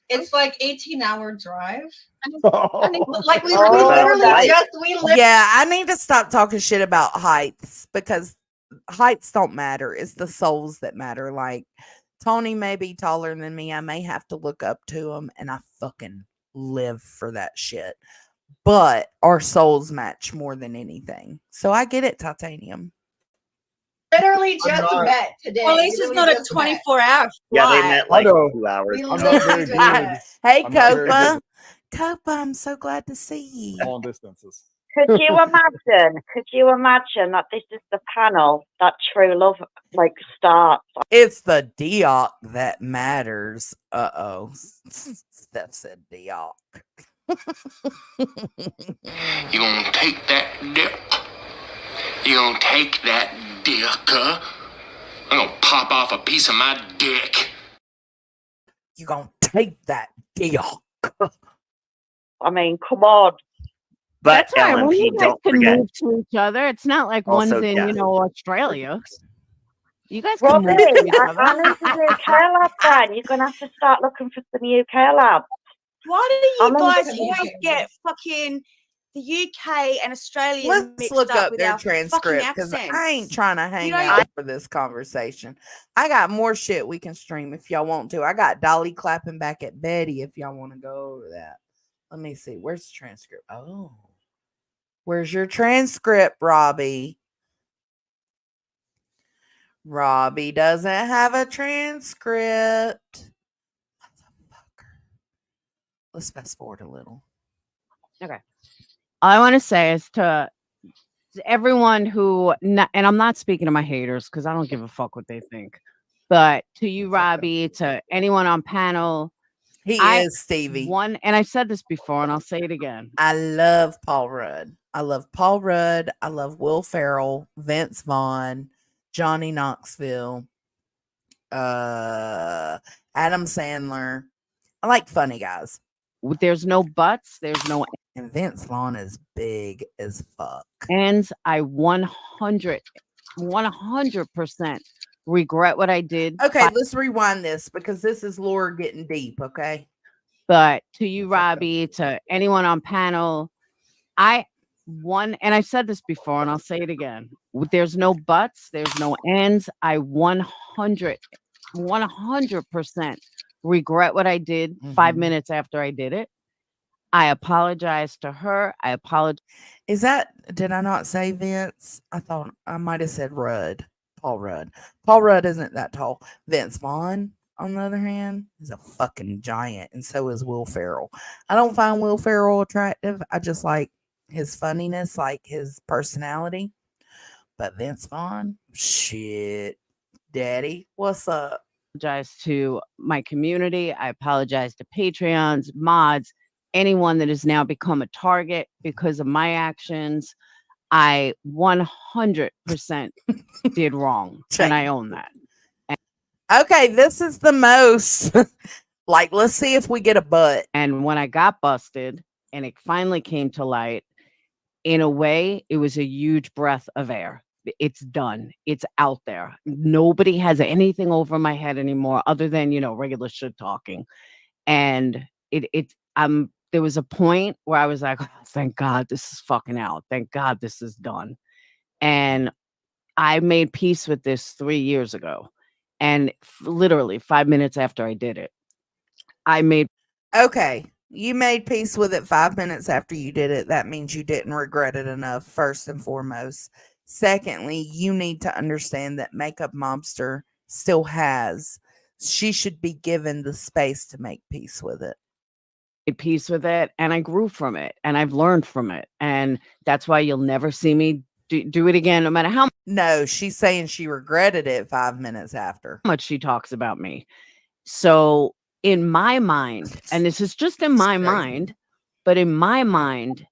It's like 18-hour drive. And it- Like we Oh, literally right. just Yeah, I need to stop talking shit about heights because heights don't matter. It's the souls that matter. Like Tony may be taller than me. I may have to look up to him, and I fucking live for that shit. But our souls match more than anything. So I get it, Titanium. literally just met today. Well, at least it's not a 24-hour Yeah, they flight. met like know. 2 hours. We I'm not very good. Hey, I'm not very Copa. good Copa, I'm so glad to see you. long distances. Could you imagine that this is the panel that true love like starts? It's the Dioc that matters. Uh-oh. Steph said Dioc. You gonna take that dick? You gonna take that dick, huh? I'm gonna pop off a piece of my dick. You gonna take that Dioc. I mean, come on. But That's right. Well, LMP, you guys don't can forget. move to each other. It's not like Also one's in, death. Australia. You guys can Robbie, move to each I other. need a UK lab then. You're going to have to start looking for some UK labs. Why do you I'm guys into always communicating. get fucking the UK and Australia Let's mixed look up with their our transcript fucking because accents? I ain't trying to hang don't- out for this conversation. I got more shit we can stream if y'all want to. I got Dolly clapping back at Betty if y'all want to go over that. Let me see. Where's the transcript? Oh. Where's your transcript, Robbie? Robbie doesn't have a transcript. Motherfucker. Let's fast forward a little. Okay. All I want to say is to everyone who, and I'm not speaking to my haters because I don't give a fuck what they think, but to you, Robbie, to anyone on panel, He is Stevie. And I've said this before, and I'll say it again. I love Paul Rudd. I love Paul Rudd. I love Will Ferrell, Vince Vaughn, Johnny Knoxville, Adam Sandler. I like funny guys. There's no buts. There's no. And Vince Vaughn is big as fuck. And I 100% regret what I did. Okay, let's rewind this because this is Laura getting deep, okay? But to you, Robbie, to anyone on panel, and I've said this before, and I'll say it again. There's no buts. There's no ends. I 100% regret what I did 5 minutes after I did it. I apologize to her. I apologize. Did I not say Vince? I thought I might have said Rudd. Paul Rudd. Paul Rudd isn't that tall. Vince Vaughn, on the other hand, is a fucking giant, and so is Will Ferrell. I don't find Will Ferrell attractive. I just like his funniness, like his personality. But Vince Vaughn, shit, daddy, what's up? I apologize to my community. I apologize to Patreons, mods, anyone that has now become a target because of my actions. I 100% did wrong, and I own that. Okay, this is the most, like, let's see if we get a butt. And when I got busted and it finally came to light, in a way, it was a huge breath of air. It's done. It's out there. Nobody has anything over my head anymore other than, regular shit talking. And there was a point where I was like, oh, thank God this is fucking out. Thank God this is done. And I made peace with this 3 years ago. And literally 5 minutes after I did it, Okay, you made peace with it 5 minutes after you did it. That means you didn't regret it enough, first and foremost. Secondly, you need to understand that Makeup Mobster still she should be given the space to make peace with it. Peace with it, and I grew from it, and I've learned from it, and that's why you'll never see me do it again, no matter how. No, she's saying she regretted it 5 minutes after. Much she talks about me. So in my mind, and this is just in my mind, but in my mind,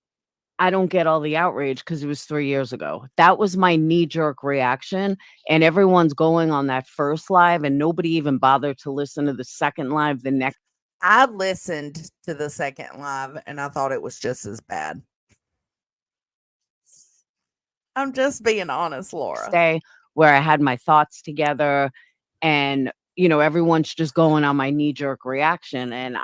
I don't get all the outrage because it was 3 years ago. That was my knee-jerk reaction, and everyone's going on that first live, and nobody even bothered to listen to the second live the next. I listened to the second live and I thought it was just as bad. I'm just being honest, Laura. Day where I had my thoughts together and, everyone's just going on my knee-jerk reaction. And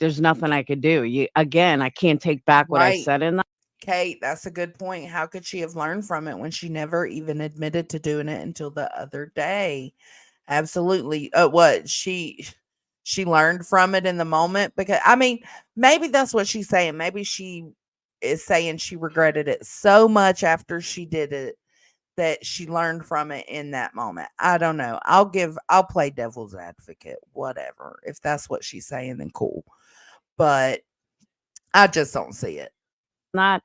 there's nothing I could do. I can't take back what I said in that. Kate, that's a good point. How could she have learned from it when she never even admitted to doing it until the other day? Absolutely. She learned from it in the moment because maybe that's what she's saying. Maybe she is saying she regretted it so much after she did it that she learned from it in that moment. I don't know. I'll play devil's advocate, whatever. If that's what she's saying, then cool. But I just don't see it. I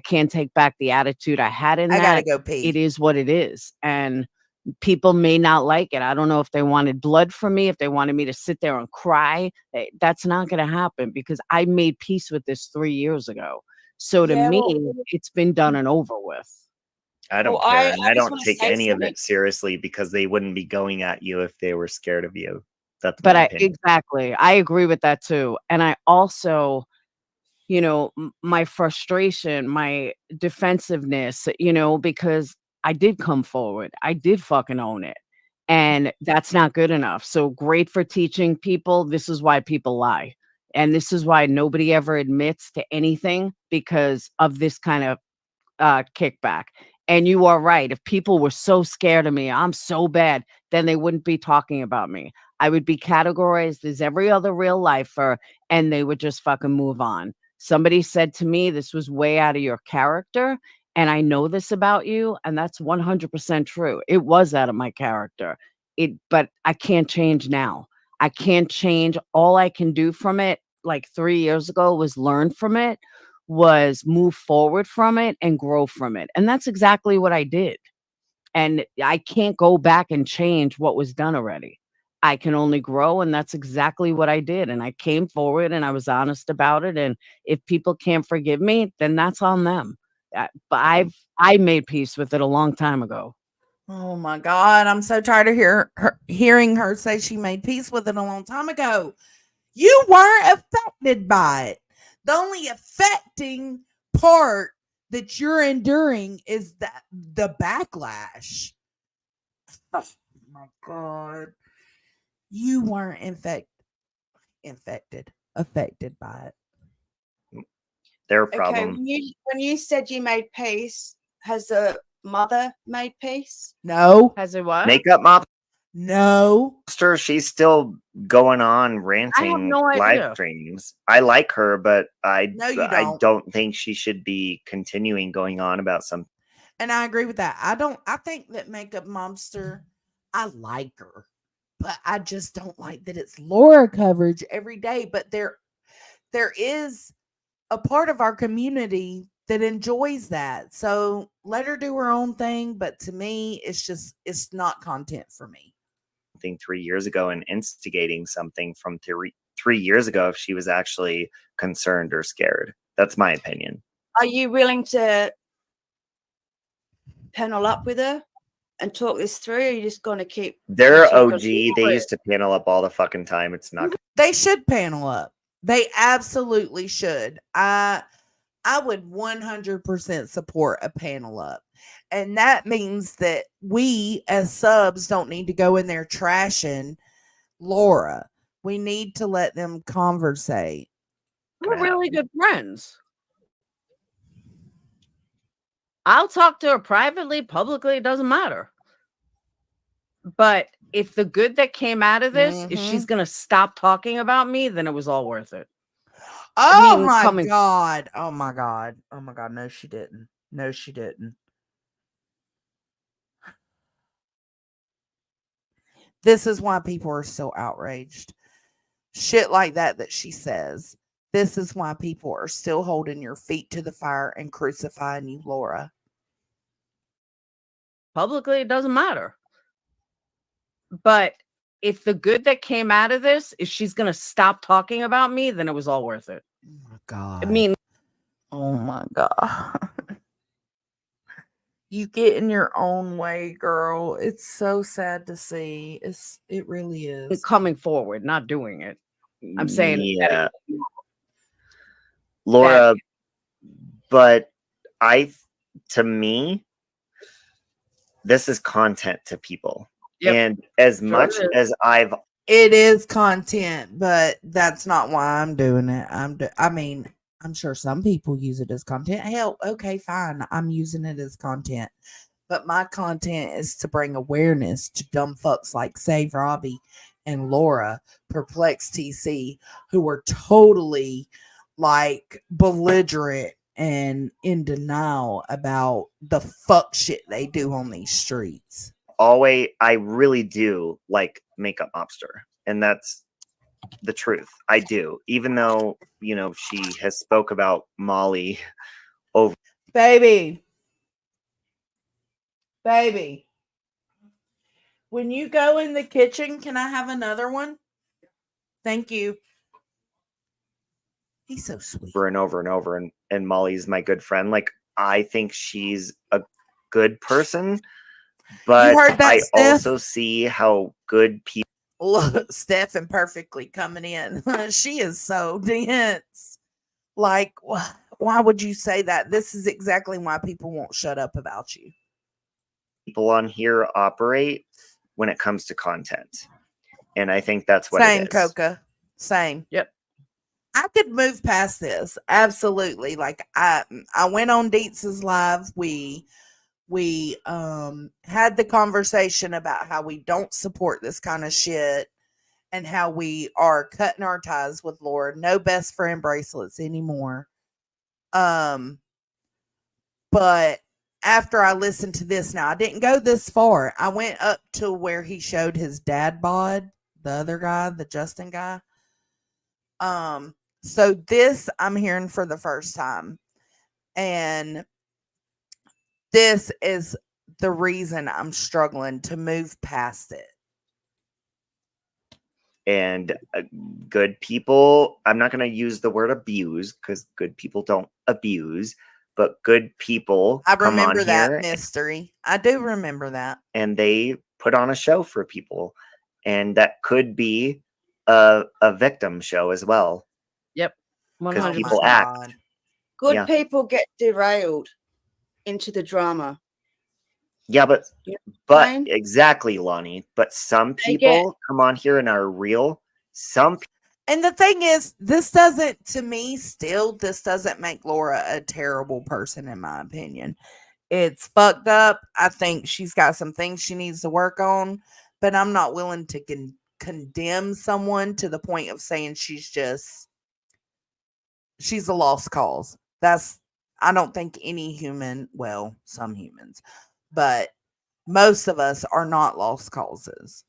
can't take back the attitude I had in that. I gotta go pee. It is what it is. And people may not like it. I don't know if they wanted blood from me, if they wanted me to sit there and cry. That's not going to happen because I made peace with this 3 years ago. So to me, it's been done and over with. I don't care. I don't take any of it seriously because they wouldn't be going at you if they were scared of you. Exactly. I agree with that too. And I also, my frustration, my defensiveness, because I did come forward. I did fucking own it. And that's not good enough. So great for teaching people. This is why people lie. And this is why nobody ever admits to anything because of this kind of kickback. And you are right. If people were so scared of me, I'm so bad, then they wouldn't be talking about me. I would be categorized as every other real lifer and they would just fucking move on. Somebody said to me, this was way out of your character. And I know this about you, and that's 100% true. It was out of my character. But I can't change now. I can't change. All I can do from it like 3 years ago was learn from it, was move forward from it and grow from it. And that's exactly what I did. And I can't go back and change what was done already. I can only grow, and that's exactly what I did. And I came forward and I was honest about it. And if people can't forgive me, then that's on them. But I made peace with it a long time ago. Oh my God. I'm so tired of hearing her say she made peace with it a long time ago. You weren't affected by it. The only affecting part that you're enduring is that the backlash. Oh my God. You weren't affected by it. Their problem. Okay, when you said you made peace, has the mother made peace? No. Has it what? Makeup mobster. No. She's still going on ranting no live idea. streams. I like her, but I don't. don't think she should be continuing going on about something. And I agree with that. I think that Makeup Mobster, I like her, but I just don't like that it's Laura coverage every day. But there is a part of our community that enjoys that. So let her do her own thing. But to me, it's not content for me. 3 years ago and instigating something from 3 years ago if she was actually concerned or scared. That's my opinion. Are you willing to panel up with her and talk this through? Or are you just going to keep... They're OG. They used to panel up all the fucking time. It's not... They should panel up. They absolutely should. I would 100% support a panel up. And that means that we as subs don't need to go in there trashing Laura. We need to let them conversate. We're really good friends. I'll talk to her privately, publicly, it doesn't matter. But if the good that came out of this is she's going to stop talking about me, then it was all worth it. Oh my God. Oh my God. Oh my God. No, she didn't. No, she didn't. This is why people are so outraged. Shit like that she says. This is why people are still holding your feet to the fire and crucifying you, Laura. Publicly, it doesn't matter. But if the good that came out of this is she's going to stop talking about me, then it was all worth it. Oh my God. I mean, oh my God. You get in your own way, girl. It's so sad to see. It really is. Coming forward, not doing it. I'm saying, yeah, Laura. But to me, this is content to people. Yep. And as much as it is content, but that's not why I'm doing it. I mean, I'm sure some people use it as content. Hell, okay, fine. I'm using it as content. But my content is to bring awareness to dumb fucks like Save Robbie and Laura, Perplex TC, who are totally like belligerent and in denial about the fuck shit they do on these streets. I really do like Makeup Mobster, and that's the truth. I do, even though she has spoke about Molly over. Baby, when you go in the kitchen, can I have another one? Thank you. He's so sweet. Over and over and over, and Molly's my good friend. Like, I think she's a good person, but I also see how good people. Look, Stephen perfectly coming in. She is so dense. Like, why would you say that? This is exactly why people won't shut up about you. People on here operate when it comes to content. And I think that's what Same, it is. Coca. Same. Yep. I could move past this. Absolutely. Like I went on Deetz's live. We had the conversation about how we don't support this kind of shit and how we are cutting our ties with Laura. No best friend bracelets anymore. But after I listened to this, now I didn't go this far. I went up to where he showed his dad bod, the other guy, the Justin guy. So this I'm hearing for the first time. And this is the reason I'm struggling to move past it. And good people, I'm not going to use the word abuse because good people don't abuse, but good people I come remember on that here mystery. I do remember that. and they put on a show for people. And that could be a victim show as well. Yep. Because 100%. people act. Good Yeah. people get derailed into the drama. Yeah, but Fine. exactly, Lonnie. But some They get- people come on here and are real. Some And the thing is, this doesn't, to me, still, this doesn't make Laura a terrible person, in my opinion. It's fucked up. I think she's got some things she needs to work on, but I'm not willing to condemn someone to the point of saying she's a lost cause. I don't think any human, well, some humans, but most of us are not lost causes.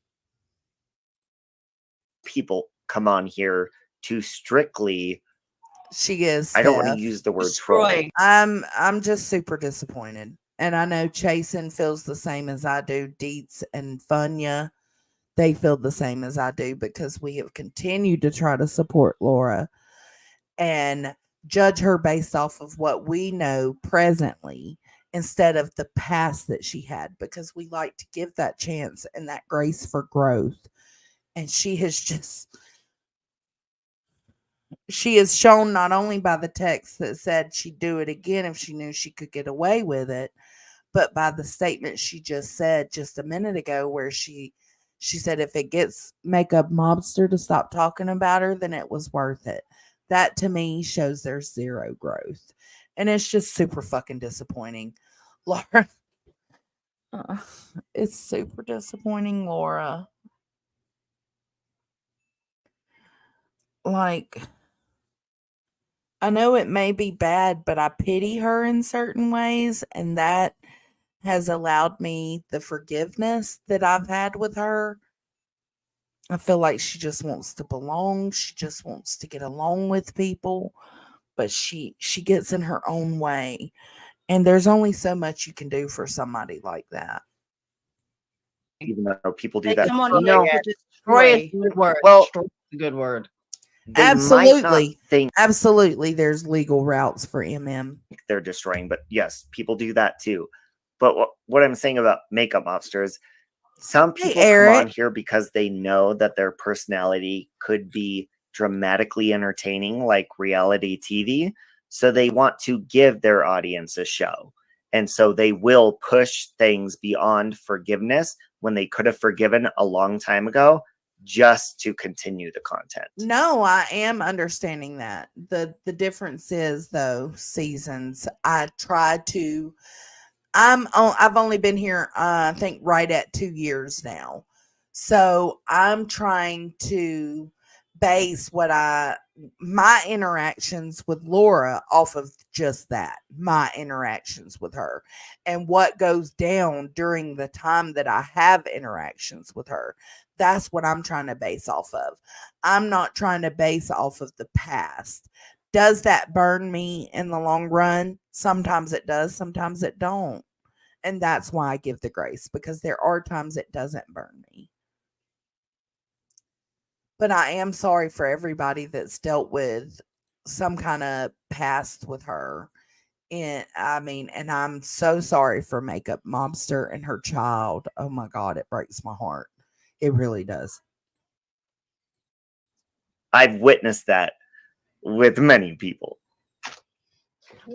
people come on here to strictly. She is. I don't want to Steph. use the word troll. I'm just super disappointed. And I know Chasen feels the same as I do. Deets and Funya, they feel the same as I do because we have continued to try to support Laura and judge her based off of what we know presently instead of the past that she had, because we like to give that chance and that grace for growth. And she has shown not only by the text that said she'd do it again if she knew she could get away with it, but by the statement she just said just a minute ago where she said if it gets Makeup Mobster to stop talking about her, then it was worth it. That to me shows there's zero growth. And it's just super fucking disappointing. Laura, it's super disappointing, Laura. Like, I know it may be bad, but I pity her in certain ways, and that has allowed me the forgiveness that I've had with her. I feel like she just wants to belong. She just wants to get along with people, but she gets in her own way. And there's only so much you can do for somebody like that. Even though people do They that. come on No, here to Destroy is destroy. a good word. Well, Destroy is a good word. they might not Absolutely. think Absolutely. There's legal routes for MM. they're destroying, but yes, people do that too. But what I'm saying about Makeup Mobsters, some Hey, people come Eric. on here because they know that their personality could be dramatically entertaining, like reality TV. So they want to give their audience a show. And so they will push things beyond forgiveness when they could have forgiven a long time ago just to continue the content. No, I am understanding that. The difference is though, seasons. I've only been here I think right at 2 years now. So I'm trying to base my interactions with Laura off of just that, my interactions with her and what goes down during the time that I have interactions with her. That's what I'm trying to base off of. I'm not trying to base off of the past. Does that burn me in the long run? Sometimes it does, sometimes it don't. And that's why I give the grace, because there are times it doesn't burn me. But I am sorry for everybody that's dealt with some kind of past with her. And I'm so sorry for Makeup Mobster and her child. Oh my God, it breaks my heart. It really does. I've witnessed that with many people.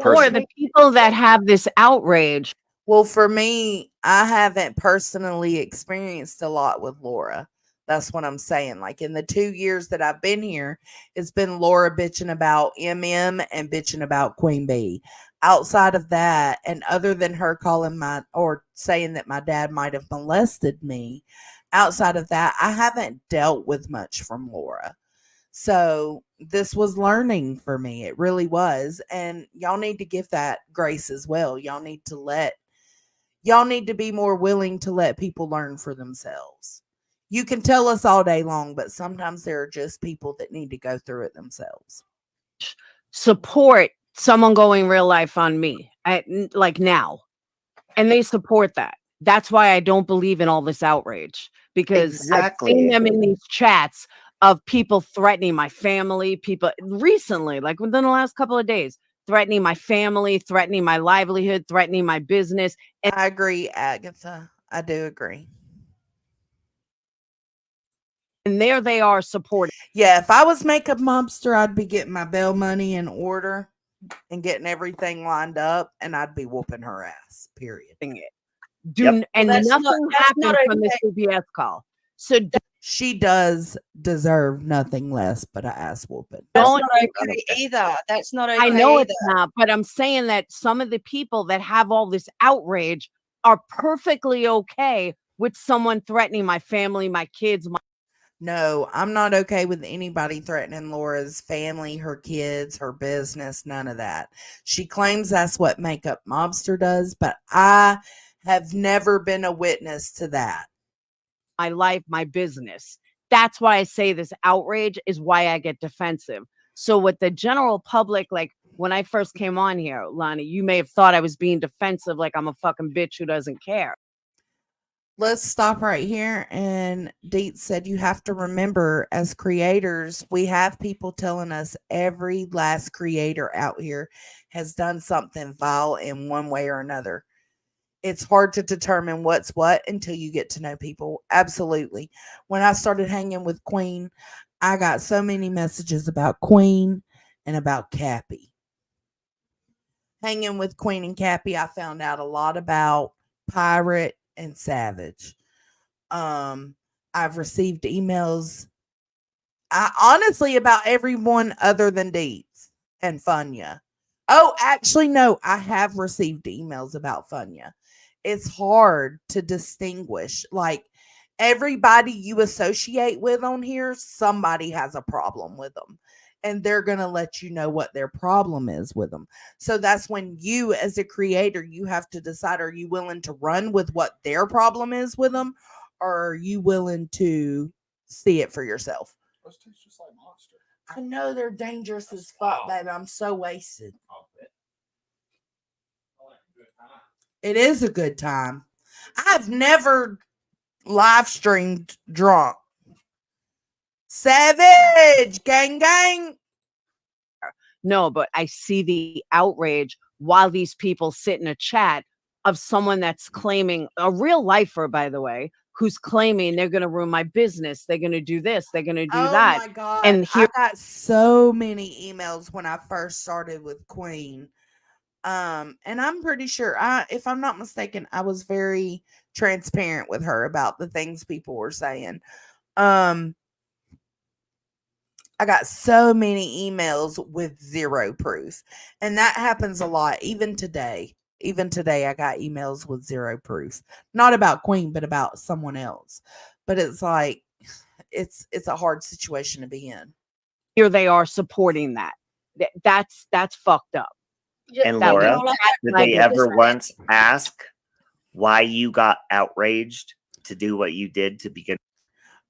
Or the people that have this outrage. Well, for me, I haven't personally experienced a lot with Laura. That's what I'm saying. Like in the 2 years that I've been here, it's been Laura bitching about MM and bitching about Queen Bee. Outside of that, and other than her calling or saying that my dad might have molested me, outside of that, I haven't dealt with much from Laura. So this was learning for me. It really was. And y'all need to give that grace as well. Y'all need to be more willing to let people learn for themselves. You can tell us all day long, but sometimes there are just people that need to go through it themselves. support someone going real life on me, like now, and they support that. That's why I don't believe in all this outrage, because I've seen them in these chats of people threatening my family, people recently, like within the last couple of days, threatening my family, threatening my livelihood, threatening my business. And I agree, Agatha. I do agree. And there they are supporting. Yeah, if I was makeup mobster, I'd be getting my bail money in order and getting everything lined up, and I'd be whooping her ass, period. And nothing happened from the CBS call. So she does deserve nothing less but an ass whooping. That's not okay either. That's not okay. I know either. it's not, but I'm saying that some of the people that have all this outrage are perfectly okay with someone threatening my family, my kids. No, I'm not okay with anybody threatening Laura's family, her kids, her business, none of that. She claims that's what Makeup Mobster does, but I have never been a witness to that. My life, my business. That's why I say this outrage is why I get defensive. So with the general public, like when I first came on here, Lonnie, you may have thought I was being defensive, like I'm a fucking bitch who doesn't care. Let's stop right here. And Deet said, you have to remember, as creators, we have people telling us every last creator out here has done something vile in one way or another. It's hard to determine what's what until you get to know people. Absolutely. When I started hanging with Queen, I got so many messages about Queen and about Cappy. Hanging with Queen and Cappy, I found out a lot about Pirate and Savage. I've received emails, honestly, about everyone other than Deets and Funya. Oh, actually, no, I have received emails about Funya. It's hard to distinguish. Like, everybody you associate with on here, somebody has a problem with them. And they're going to let you know what their problem is with them. So that's when you, as a creator, you have to decide, are you willing to run with what their problem is with them? Or are you willing to see it for yourself? Those taste just like Monster. I know they're dangerous as fuck, baby. I'm so wasted. It is a good time. I've never live streamed drunk. Savage, gang, gang. No, but I see the outrage while these people sit in a chat of someone that's claiming, a real lifer, by the way, who's claiming they're going to ruin my business. They're going to do this. They're going to do that. Oh my God. And here I got so many emails when I first started with Queen. And I'm pretty sure, if I'm not mistaken, I was very transparent with her about the things people were saying. I got so many emails with zero proof, and that happens a lot. Even today, I got emails with zero proof, not about Queen, but about someone else. But it's like, it's a hard situation to be in. Here they are supporting that. That's fucked up. And Laura, did they ever once ask why you got outraged to do what you did to begin?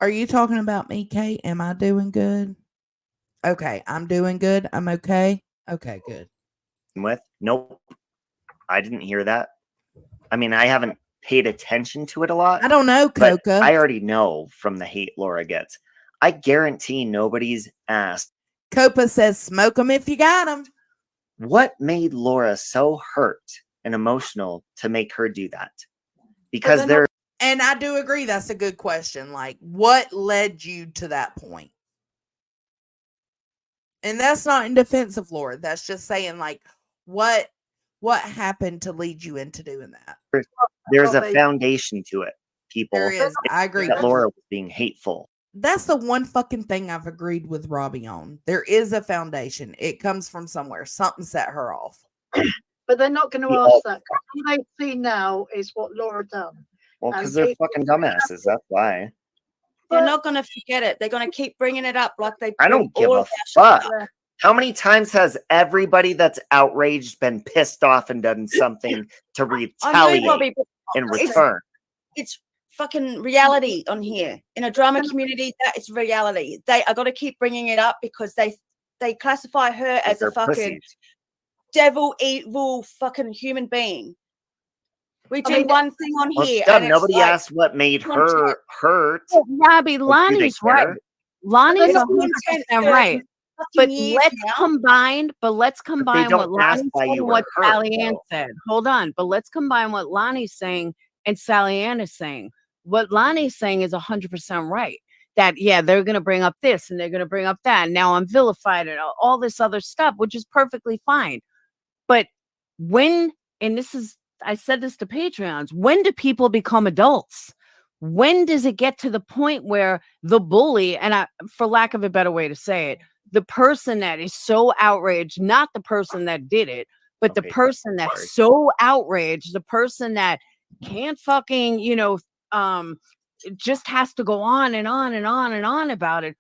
Are you talking about me, Kate? Am I doing good? Okay, I'm doing good. I'm okay. Okay, good. Nope. I didn't hear that. I mean, I haven't paid attention to it a lot. I don't know, Coca. I already know from the hate Laura gets. I guarantee nobody's asked. Copa says, smoke them if you got them. What made Laura so hurt and emotional to make her do that? Because and I do agree, that's a good question. Like, what led you to that point? And that's not in defense of Laura. That's just saying, like, what happened to lead you into doing that? There's a foundation to it, people. There is. I agree. That Laura was being hateful. That's the one fucking thing I've agreed with Robbie on. There is a foundation. It comes from somewhere. Something set her off. But they're not going to ask that. All they see now is what Laura done. Well, because they're fucking dumbasses. That's why. They're not going to forget it. They're going to keep bringing it up like they. I don't give a fuck. How many times has everybody that's outraged been pissed off and done something to retaliate in return? It's fucking reality on here. In a drama community, that is reality. I got to keep bringing it up because they classify her as a fucking pussies. devil, evil, fucking human being. We do one thing on Well, here, dumb. and Nobody it's like, asked what made her hurt. Robbie, Like, do they Lonnie's right. care? Lonnie's But 100% for right. fucking But years let's now. combine. But let's But they combine what don't ask Lonnie why said you and were what hurt. Sally Ann though. said. Hold on. But let's combine what Lonnie's saying and Sally Ann is saying. What Lonnie's saying is 100% right. That, yeah, they're going to bring up this and they're going to bring up that. And now I'm vilified and all this other stuff, which is perfectly fine. But when, and this is, I said this to Patreons, when do people become adults? When does it get to the point where the bully, and for lack of a better way to say it, the person that is so outraged, not the person that did it, but the person that's so outraged, the person that can't fucking, just has to go on and on and on and on about it.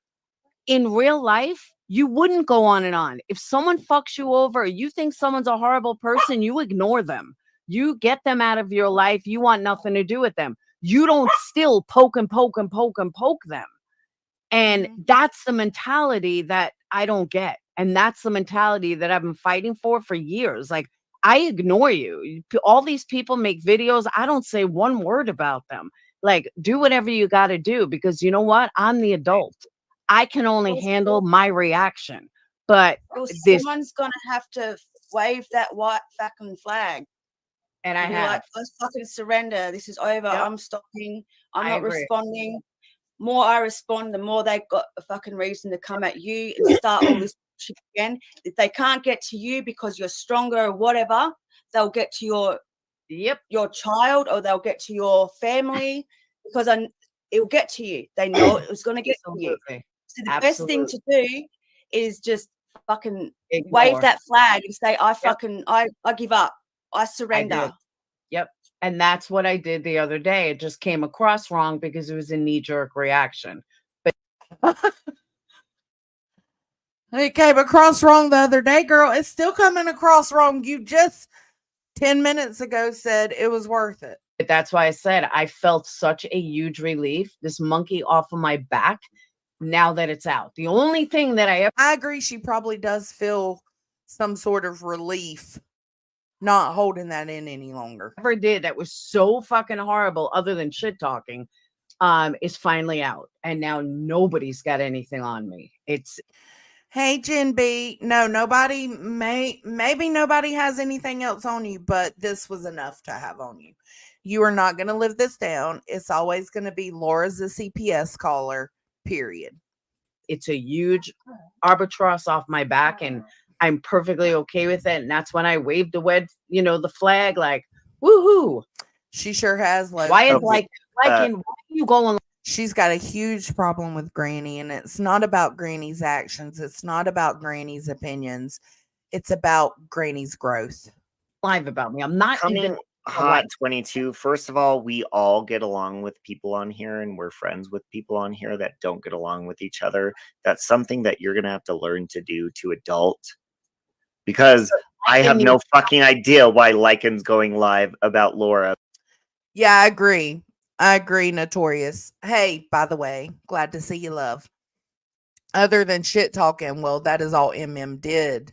In real life, you wouldn't go on and on. If someone fucks you over, you think someone's a horrible person, you ignore them. You get them out of your life. You want nothing to do with them. You don't still poke and poke and poke and poke them. And that's the mentality that I don't get. And that's the mentality that I've been fighting for years. Like, I ignore you. All these people make videos. I don't say one word about them. Like, do whatever you got to do, because you know what? I'm the adult. I can only handle my reaction. But someone's going to have to wave that white fucking flag. And I be have. like, let's fucking surrender. This is over. Yep. I'm stopping. I'm I not agree. responding. More I respond, the more they've got a fucking reason to come at you and start all this shit again. If they can't get to you because you're stronger or whatever, they'll get to your child, or they'll get to your family, because it'll get to you. They know it was going to get to you. So the best thing to do is just fucking wave that flag and say, I give up. I surrender. Yep. And that's what I did the other day. It just came across wrong because it was a knee-jerk reaction. But it came across wrong the other day, girl. It's still coming across wrong. You just 10 minutes ago said it was worth it. But that's why I said I felt such a huge relief. This monkey off of my back, now that it's out. The only thing that I agree, she probably does feel some sort of relief not holding that in any longer. Ever did that was so fucking horrible, other than shit talking, is finally out. And now nobody's got anything on me. It's hey, Jen B. No, nobody maybe nobody has anything else on you, but this was enough to have on you. You are not going to live this down. It's always going to be Laura's a CPS caller, period. It's a huge albatross off my back, and I'm perfectly okay with it. And that's when I waved the flag, like, woohoo. She sure has. Why is why are you going? She's got a huge problem with Granny, and it's not about Granny's actions. It's not about Granny's opinions. It's about Granny's growth. Live about me. I'm not coming hot 22. First of all, we all get along with people on here, and we're friends with people on here that don't get along with each other. That's something that you're going to have to learn to do to adult. Because I have no fucking idea why Lycan's going live about Laura. Yeah, I agree. Notorious. Hey, by the way, glad to see you, love. Other than shit talking, well, that is all MM did,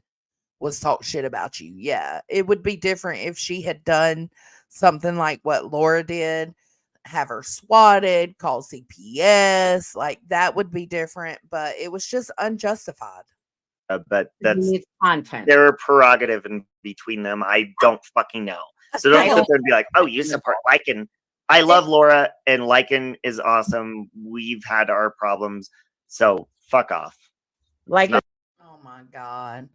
was talk shit about you. Yeah, it would be different if she had done something like what Laura did, have her swatted, call CPS, like that would be different, but it was just unjustified. But that's content. Their prerogative in between them. I don't fucking know. So don't sit there and be like, oh, you support Lycan. I love Laura, and Lycan is awesome. We've had our problems, so fuck off. Oh my God.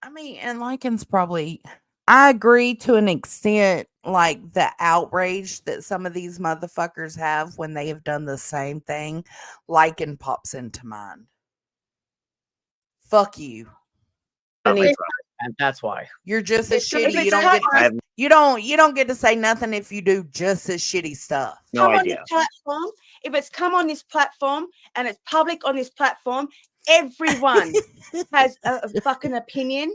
I mean, and Lycan's probably, I agree to an extent, like the outrage that some of these motherfuckers have when they have done the same thing. Lycan pops into mind. Fuck you. That's why you're just as shitty. You don't get to say nothing if you do just as shitty stuff. No idea. If it's come on this platform and it's public on this platform, everyone has a fucking opinion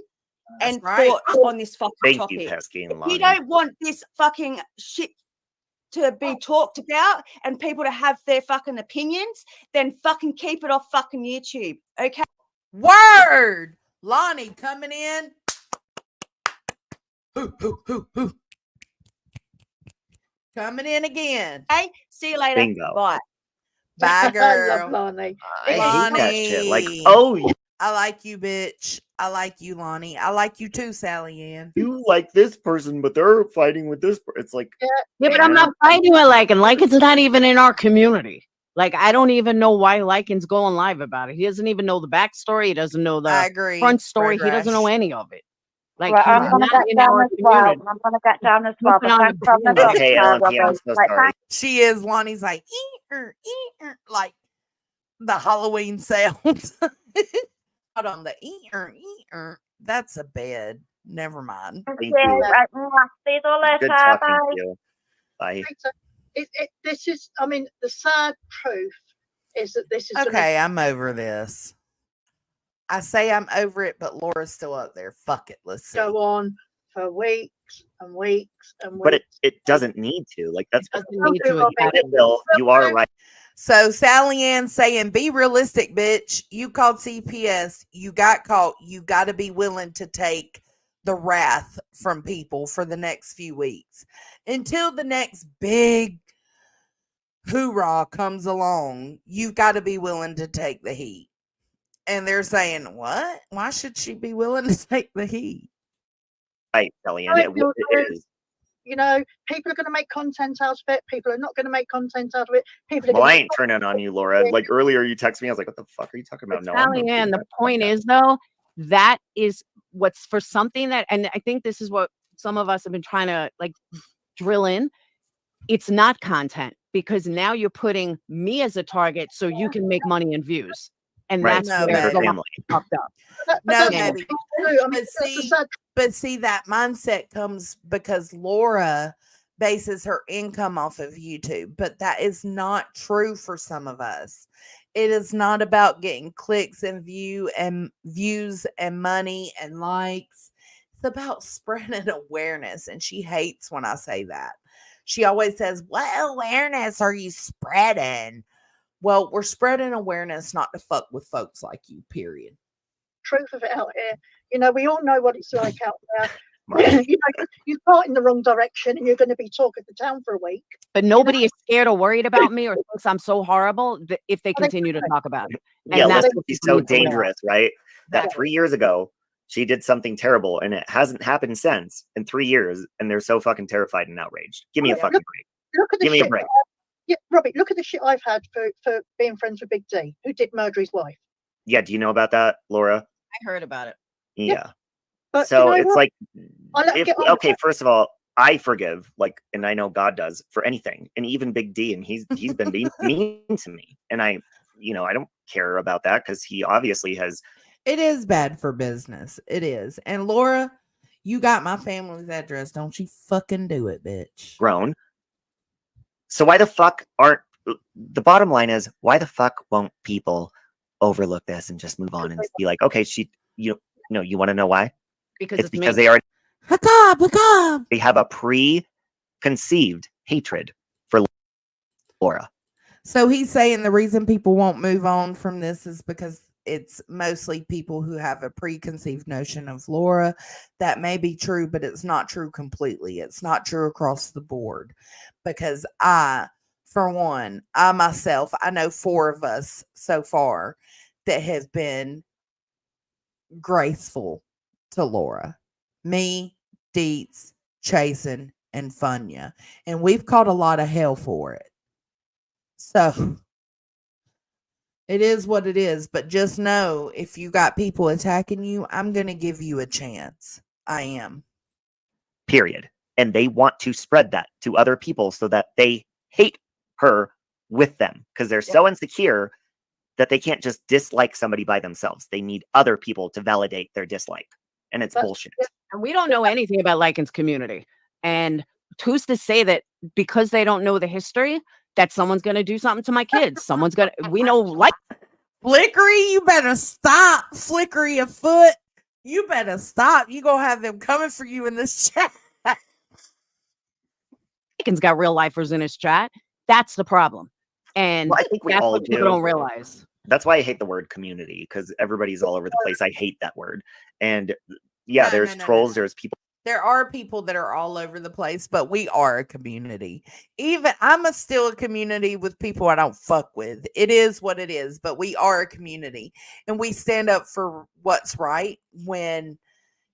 and thoughts on this fucking topic. If you don't want this fucking shit to be talked about and people to have their fucking opinions, then fucking keep it off fucking YouTube. Okay. Word. Lonnie coming in. Hoo. Coming in again. Hey, see you later. Bingo. Bye. Bye, girl. Lonnie. I hate that shit. Like, Lonnie. I like you, bitch. I like you, Lonnie. I like you too, Sally Ann. you like this person, but they're fighting with this. It's like, Yeah, but I'm not fighting with Lycan. Lycan's not even in our community. Like, I don't even know why Lycan's going live about it. He doesn't even know the backstory. He doesn't know I the agree. front story. Red He doesn't know Rash. any of it. Like, Right, I'm he's gonna not get in down our as well. community. I'm gonna get down as well. Jumping But on thanks the for the bandwagon. okay, look, LMP, I'm Robbie. so Like, sorry. She is. Lonnie's like, like the Halloween sounds. Hold on, the that's a bed. Never mind. thank Thank you. you. Right, see you Good later. talking Bye. to you. Bye. This is, I mean, the sad proof is that this is Okay, I'm over this. I say I'm over it, but Laura's still up there. Fuck it. Let's see. go on for weeks and weeks and weeks. But it doesn't need to. Like, that's Doesn't need to. Robbie. Exactly. Bill, you are right. So Sally Ann saying, be realistic, bitch. You called CPS. You got caught. You got to be willing to take the wrath from people for the next few weeks until the next big hoorah comes along. You've got to be willing to take the heat. And they're saying, what? Why should she be willing to take the heat? Right, Kellyanne. It is. You know, people are going to make content out of it. People are not going to make content out of it. People are Well, I going ain't turning on you, Laura. Like earlier, you texted me. I was like, "What the fuck are you talking about?" No, I'm Sally Ann, the point is though, that is what's for something that, and I think this is what some of us have been trying to like drill in. It's not content because now you're putting me as a target so you can make money and views, and right. that's No, where her the line family. fucked up. No, Yeah. baby. I mean, But see, that mindset comes because Laura bases her income off of YouTube, but that is not true for some of us. It is not about getting clicks and views and money and likes. It's about spreading awareness. And she hates when I say that. She always says, what awareness are you spreading? Well, we're spreading awareness not to fuck with folks like you, period. truth of it out here. You know, we all know what it's like out there. You know, you start in the wrong direction and you're going to be talk of the town for a week. But nobody is scared or worried about me or thinks I'm so horrible if they continue to talk about it. And Yeah, that's listen, what she's people so need to realize. dangerous, right? That 3 years ago, she did something terrible and it hasn't happened since in 3 years. And they're so fucking terrified and outraged. Give me a fucking break. Look at the Give me shit. a break. Yeah, Robbie, look at the shit I've had for being friends with Big D, who did murder his wife. Yeah, do you know about that, Laura? I heard about it. Yeah. But So you know it's what? like, I'll let get on with okay, that. first of all, I forgive, like, and I know God does for anything, and even Big D, and he's been being mean to me, and I don't care about that because he obviously has. It is bad for business. It is. And Laura, you got my family's address. Don't you fucking do it, bitch. Grown. So why the fuck aren't the bottom line is why the fuck won't people overlook this and just move on and be like, okay, you want to know why? Because it's because me. they already Hakab. they have a preconceived hatred for Laura. So he's saying the reason people won't move on from this is because it's mostly people who have a preconceived notion of Laura. That may be true, but it's not true completely. It's not true across the board because for one, I myself, I know 4 of us so far that have been graceful to Laura. Me, Deets, Chasen, and Funya. And we've caught a lot of hell for it. So it is what it is. But just know if you got people attacking you, I'm going to give you a chance. I am. Period. And they want to spread that to other people so that they hate her with them because they're so insecure that they can't just dislike somebody by themselves. They need other people to validate their dislike. And it's bullshit. And we don't know anything about Lycan's community. And who's to say that because they don't know the history, that someone's going to do something to my kids? Someone's going to, we know, like, Flickery, you better stop. Flickery a foot. You better stop. You going to have them coming for you in this chat. Lycan's got real lifers in his chat. That's the problem. And Well, I think we that's all what people do. don't realize. That's why I hate the word community, because everybody's all over the place. I hate that word. And yeah, there's trolls, there's people. There are people that are all over the place, but we are a community. Even still a community with people I don't fuck with. It is what it is, but we are a community, and we stand up for what's right when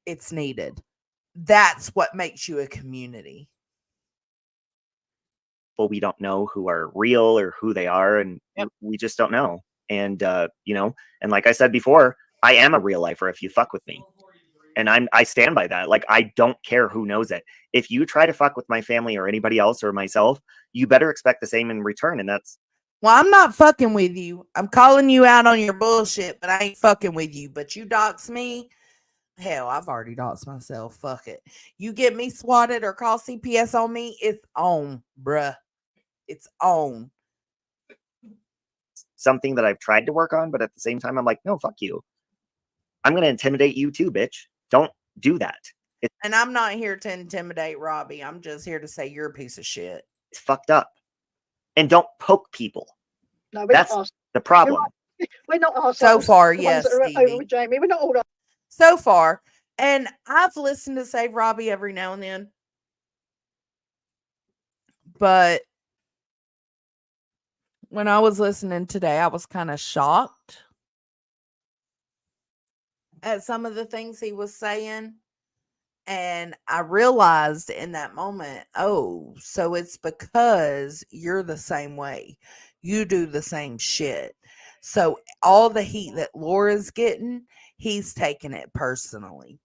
it's needed. That's what makes you a community. Well, we don't know who are real or who they are, and we just don't know. And you know, and like I said before, I am a real lifer if you fuck with me. And I stand by that. Like, I don't care who knows it. If you try to fuck with my family or anybody else or myself, you better expect the same in return. And that's, well, I'm not fucking with you. I'm calling you out on your bullshit, but I ain't fucking with you. But you dox me, hell, I've already doxed myself. Fuck it. You get me swatted or call CPS on me, it's on, bruh. It's on. Something that I've tried to work on, but at the same time, I'm like, no, fuck you. I'm going to intimidate you too, bitch. Don't do that. And I'm not here to intimidate Robbie. I'm just here to say you're a piece of shit. It's fucked up. And don't poke people. No, that's the problem. We're not assholes. So far, yes, over with Jamie. We're not all. So far. And I've listened to Save Robbie every now and then. But when I was listening today, I was kind of shocked at some of the things he was saying. And I realized in that moment, oh, so it's because you're the same way. You do the same shit. So all the heat that Laura's getting, he's taking it personally.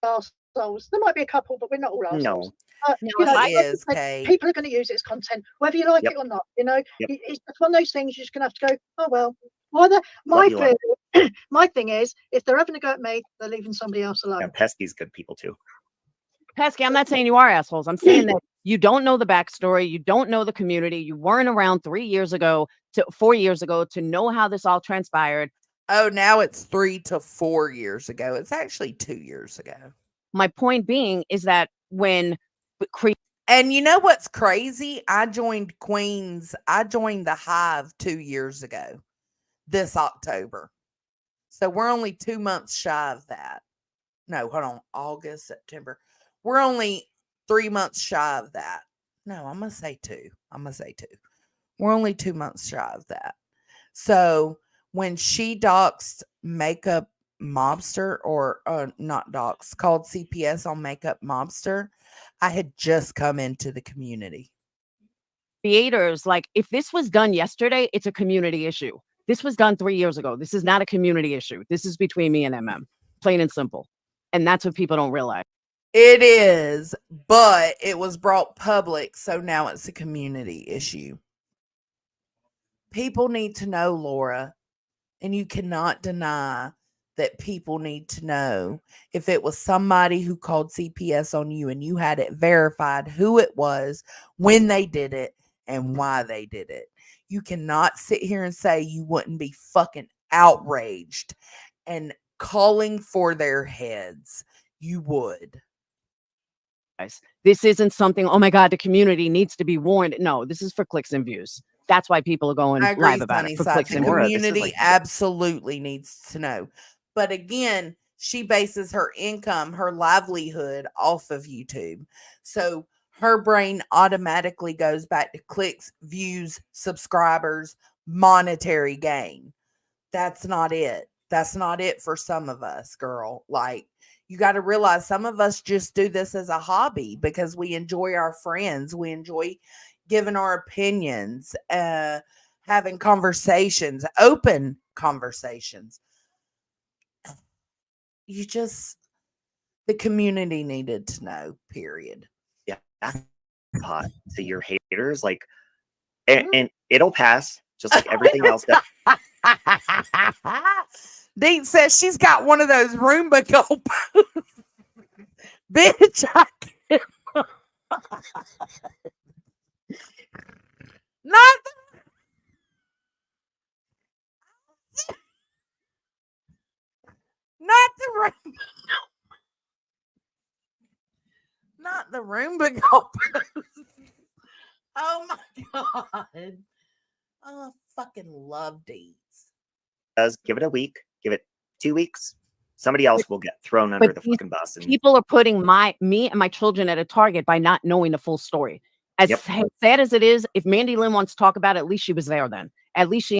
Assholes. There might be a couple, but we're not all assholes. No, Kate. People are going to use it as content, whether you like it or not. You know, it's one of those things you're just going to have to go, oh, well. My thing is, if they're ever going to go at me, they're leaving somebody else alone. And Pesky's good people too. Pesky, I'm not saying you are assholes. I'm saying that you don't know the backstory. You don't know the community. You weren't around 4 years ago to know how this all transpired. Oh, now it's 3 to 4 years ago. It's actually 2 years ago. My point being is that when and you know what's crazy? I joined the Hive 2 years ago. This October. So we're only 2 months shy of that. No, hold on. August, September. We're only 3 months shy of that. No, I'm going to say 2. We're only 2 months shy of that. So when she doxed Makeup Mobster, or not doxed, called CPS on Makeup Mobster, I had just come into the community. Creators, like, if this was done yesterday, it's a community issue. This was done 3 years ago. This is not a community issue. This is between me and MM, plain and simple. And that's what people don't realize. It is, but it was brought public, so now it's a community issue. People need to know, Laura, and you cannot deny that people need to know. If it was somebody who called CPS on you and you had it verified who it was, when they did it, and why they did it. You cannot sit here and say you wouldn't be fucking outraged and calling for their heads. You would. This isn't something, oh my God, the community needs to be warned. No, this is for clicks and views. That's why people are going live about it. For clicks and views. The community absolutely needs to know. But again, she bases her income, her livelihood off of YouTube. So her brain automatically goes back to clicks, views, subscribers, monetary gain. That's not it. That's not it for some of us, girl. Like, you got to realize some of us just do this as a hobby because we enjoy our friends. We enjoy giving our opinions, having conversations, open conversations. The community needed to know, period. Yeah. Hot to your haters, like, and it'll pass just like everything else. Dean says she's got one of those Roomba go bitch. I can't. Not the Roomba. Not the Roomba go. Oh my God. I fucking love these. Give it a week, give it 2 weeks. Somebody else will get thrown under the fucking bus. And people are putting me and my children at a target by not knowing the full story. As sad as it is, if Mandy Lynn wants to talk about it, at least she was there then. At least she.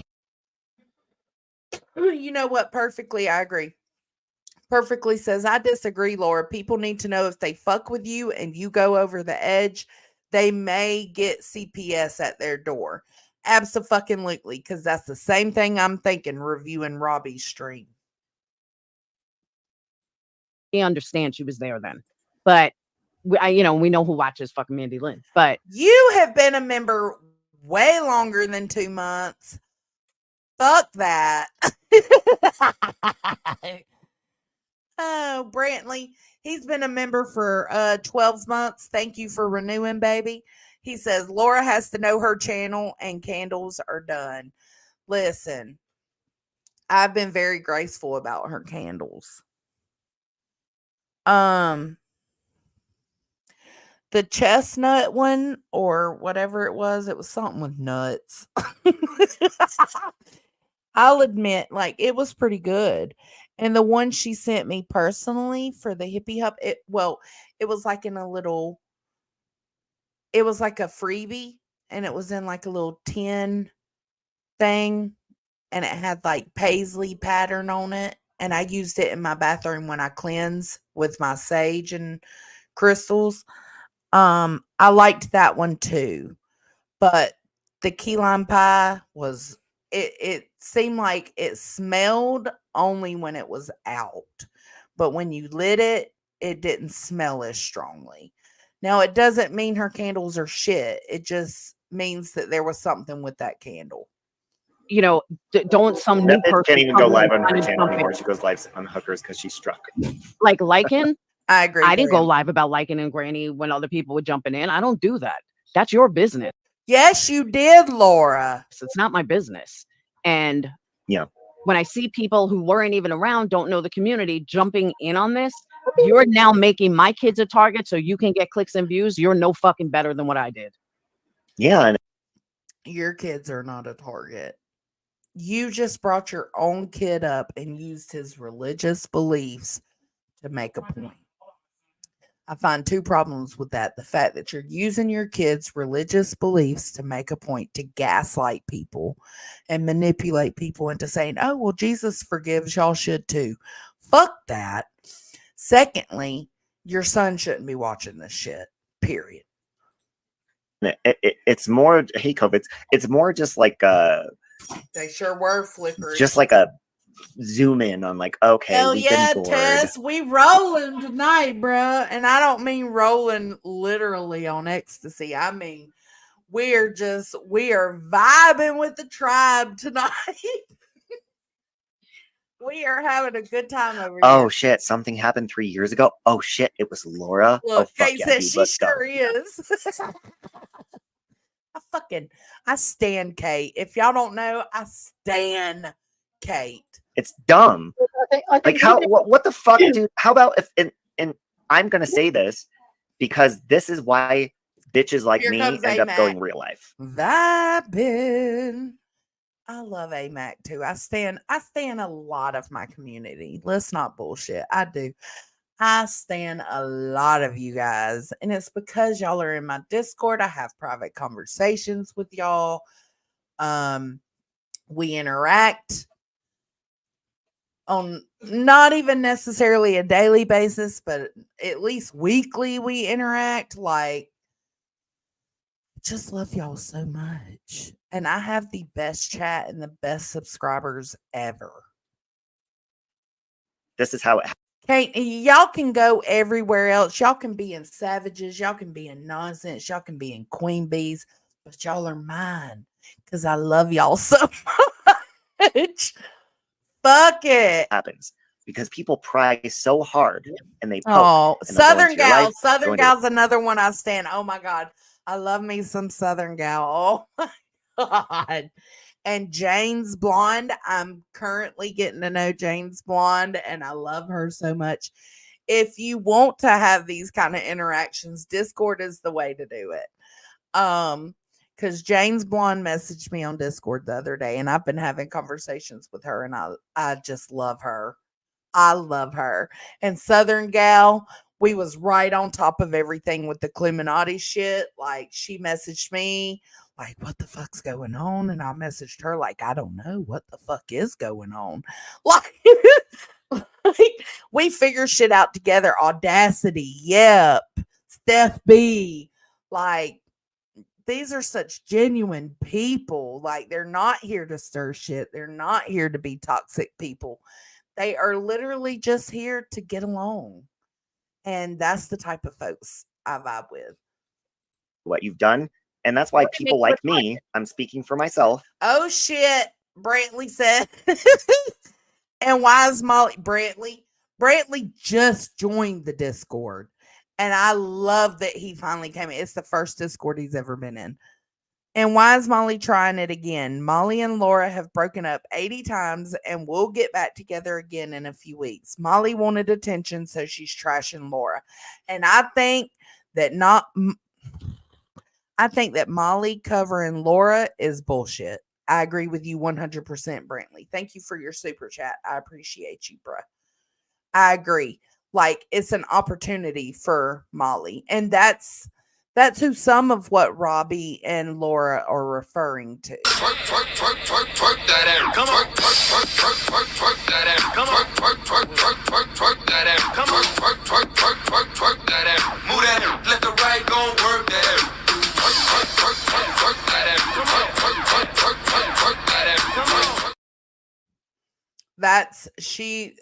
You know what? Perfectly, I agree. Perfectly says, I disagree, Laura. People need to know if they fuck with you and you go over the edge, they may get CPS at their door. Abso-fucking-lutely, because that's the same thing I'm thinking reviewing Robbie's stream. Understand she was there then, but we know who watches fucking Mandy Lynn. But you have been a member way longer than 2 months. Fuck that. Oh, Brantley, he's been a member for 12 months. Thank you for renewing, baby. He says Laura has to know her channel and candles are done. Listen, I've been very graceful about her candles. The chestnut one or whatever it was something with nuts. I'll admit, like, it was pretty good. And the one she sent me personally for the hippie hub, it was like in a little, it was like a freebie, and it was in like a little tin thing, and it had like paisley pattern on it. And I used it in my bathroom when I cleanse with my sage and crystals. I liked that one too, but the key lime pie was, it seemed like it smelled only when it was out, but when you lit it, it didn't smell as strongly. Now, it doesn't mean her candles are shit. It just means that there was something with that candle. Don't some new person can't even go live on her channel anymore. She goes live on hookers because she's struck. Like Lycan. I agree. I didn't go live about Lycan and Granny when other people were jumping in. I don't do that. That's your business. Yes, you did, Laura. It's not my business. And yeah, when I see people who weren't even around, don't know the community, jumping in on this, you're now making my kids a target so you can get clicks and views. You're no fucking better than what I did. Yeah. Your kids are not a target. You just brought your own kid up and used his religious beliefs to make a point. I find 2 problems with that. The fact that you're using your kids' religious beliefs to make a point, to gaslight people and manipulate people into saying, oh, well, Jesus forgives, y'all should too. Fuck that. Secondly, your son shouldn't be watching this shit, period. It's more, hey, COVID, it's more just like they sure were flickering. Just like a zoom in on like, okay, hell we've yeah, been bored. Tess, we rolling tonight, bro. And I don't mean rolling literally on ecstasy. I mean we are vibing with the tribe tonight. We are having a good time over here. Oh shit, something happened 3 years ago. Oh shit, it was Laura. Look, fuck Kate yeah, said dude, she sure is. I stan Kate. If y'all don't know, I stan Kate. It's dumb. I think like what the fuck, dude? How about if and I'm gonna say this because this is why bitches like me end up going real life. Vibing. I love AMAC too. I stan a lot of my community. Let's not bullshit. I do. I stan a lot of you guys, and it's because y'all are in my Discord. I have private conversations with y'all. We interact on not even necessarily a daily basis, but at least weekly we interact. Like, just love y'all so much. And I have the best chat and the best subscribers ever. This is how it happens. Kate, y'all can go everywhere else. Y'all can be in Savages. Y'all can be in Nonsense. Y'all can be in Queen Bees. But y'all are mine because I love y'all so much. Fuck it. Happens because people pry so hard and they poke. Oh, and Southern Gal. Southern Gal's another one I stand. Oh my God. I love me some Southern Gal. Oh my God. And Jane's Blonde. I'm currently getting to know Jane's Blonde and I love her so much. If you want to have these kind of interactions, Discord is the way to do it. because Jane's Blonde messaged me on Discord the other day, and I've been having conversations with her, and I just love her. I love her. And Southern Gal, we was right on top of everything with the Illuminati shit. Like, she messaged me, like, what the fuck's going on? And I messaged her, like, I don't know what the fuck is going on. Like, we figure shit out together. Audacity, yep. Steph B. Like, these are such genuine people. Like, they're not here to stir shit. They're not here to be toxic people. They are literally just here to get along. And that's the type of folks I vibe with. What you've done. And that's why people like me, I'm speaking for myself. Oh, shit. Brantley said. And why is Molly Brantley just joined the Discord. And I love that he finally came in. It's the first Discord he's ever been in. And why is Molly trying it again? Molly and Laura have broken up 80 times and will get back together again in a few weeks. Molly wanted attention, so she's trashing Laura. And I think that Molly covering Laura is bullshit. I agree with you 100%, Brantley. Thank you for your super chat. I appreciate you, bruh. I agree. Like, it's an opportunity for Molly. And that's who some of what Robbie and Laura are referring to. Twerk that ass. Come on. Twerk that ass. Come on. Twerk that ass. Come on. Twerk that ass. Move that ass. Let the right go work that ass. Twerk that ass. Come on. Twerk that ass. Come on.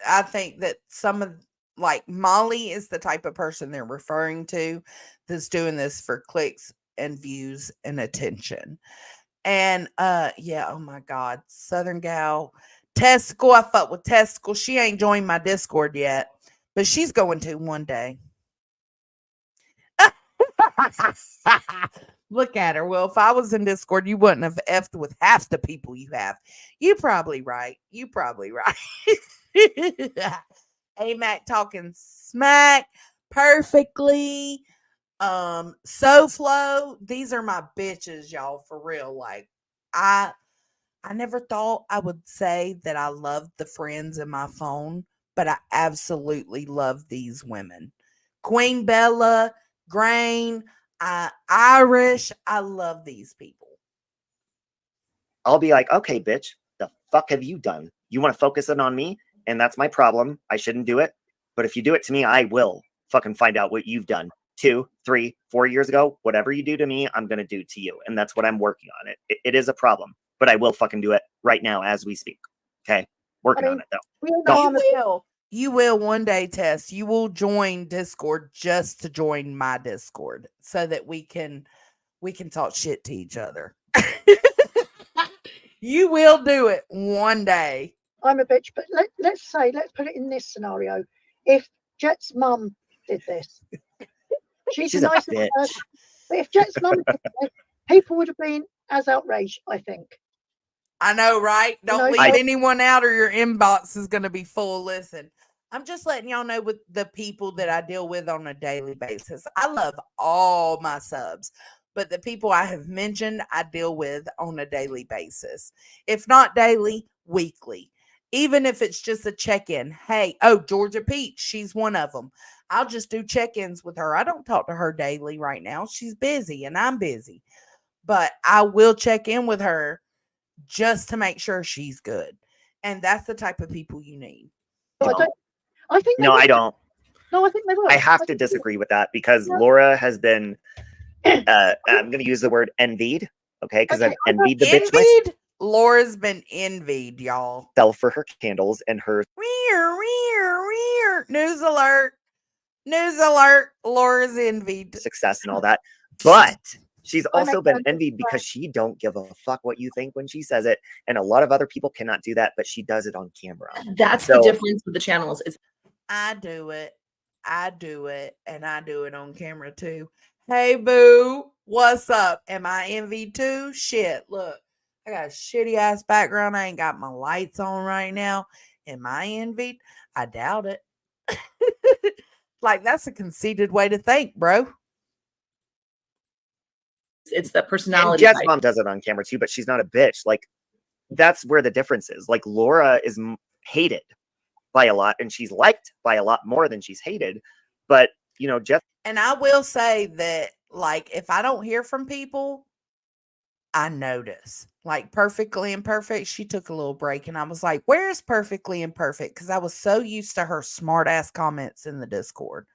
I think that some of, like, Molly is the type of person they're referring to that's doing this for clicks and views and attention. And yeah, oh my God, Southern Gal, Testicle, I fuck with Testicle. She ain't joined my Discord yet, but she's going to one day. Look at her. Well, if I was in Discord, you wouldn't have effed with half the people you have. You probably right. AMAC talking smack perfectly. SoFlo, these are my bitches, y'all, for real. Like, I never thought I would say that I loved the friends in my phone, but I absolutely love these women. Queen Bella, Grain, Irish, I love these people. I'll be like, okay, bitch, the fuck have you done? You want to focus in on me? And that's my problem. I shouldn't do it. But if you do it to me, I will fucking find out what you've done 2, 3, 4 years ago. Whatever you do to me, I'm going to do to you. And that's what I'm working on. It is a problem, but I will fucking do it right now as we speak. Okay. Working on it though. You will one day, Tess. You will join Discord just to join my Discord so that we can talk shit to each other. You will do it one day. I'm a bitch, but let's put it in this scenario. If Jet's mum did this, she's a nice person. But if Jet's mum did this, people would have been as outraged, I think. I know, right? Don't leave anyone out or your inbox is going to be full. Listen, I'm just letting y'all know with the people that I deal with on a daily basis. I love all my subs, but the people I have mentioned, I deal with on a daily basis. If not daily, weekly. Even if it's just a check-in. Hey, Georgia Peach, she's one of them. I'll just do check-ins with her. I don't talk to her daily right now. She's busy and I'm busy. But I will check in with her just to make sure she's good. And that's the type of people you need. I think no, I don't. No, I think they will. I have to disagree with that because Laura has been, I'm going to use the word envied, okay? Because I've envied the bitch myself. Laura's been envied, y'all. For her candles and her. News alert. News alert. Laura's envied. Success and all that. But she's also been envied because she don't give a fuck what you think when she says it. And a lot of other people cannot do that, but she does it on camera. That's the difference with the channels. I do it. And I do it on camera too. Hey, boo. What's up? Am I envied too? Shit. Look, I got a shitty ass background. I ain't got my lights on right now. Am I envied? I doubt it. Like, that's a conceited way to think, bro. It's the And personality Jeff's type. mom does it on camera too, but she's not a bitch. Like, that's where the difference is. Like, Laura is hated by a lot, and she's liked by a lot more than she's hated. But, you know, Jeff. And I will say that, like, if I don't hear from people, I notice. Like, Perfectly Imperfect, she took a little break, and I was like, where's Perfectly Imperfect? Because I was so used to her smart ass comments in the Discord,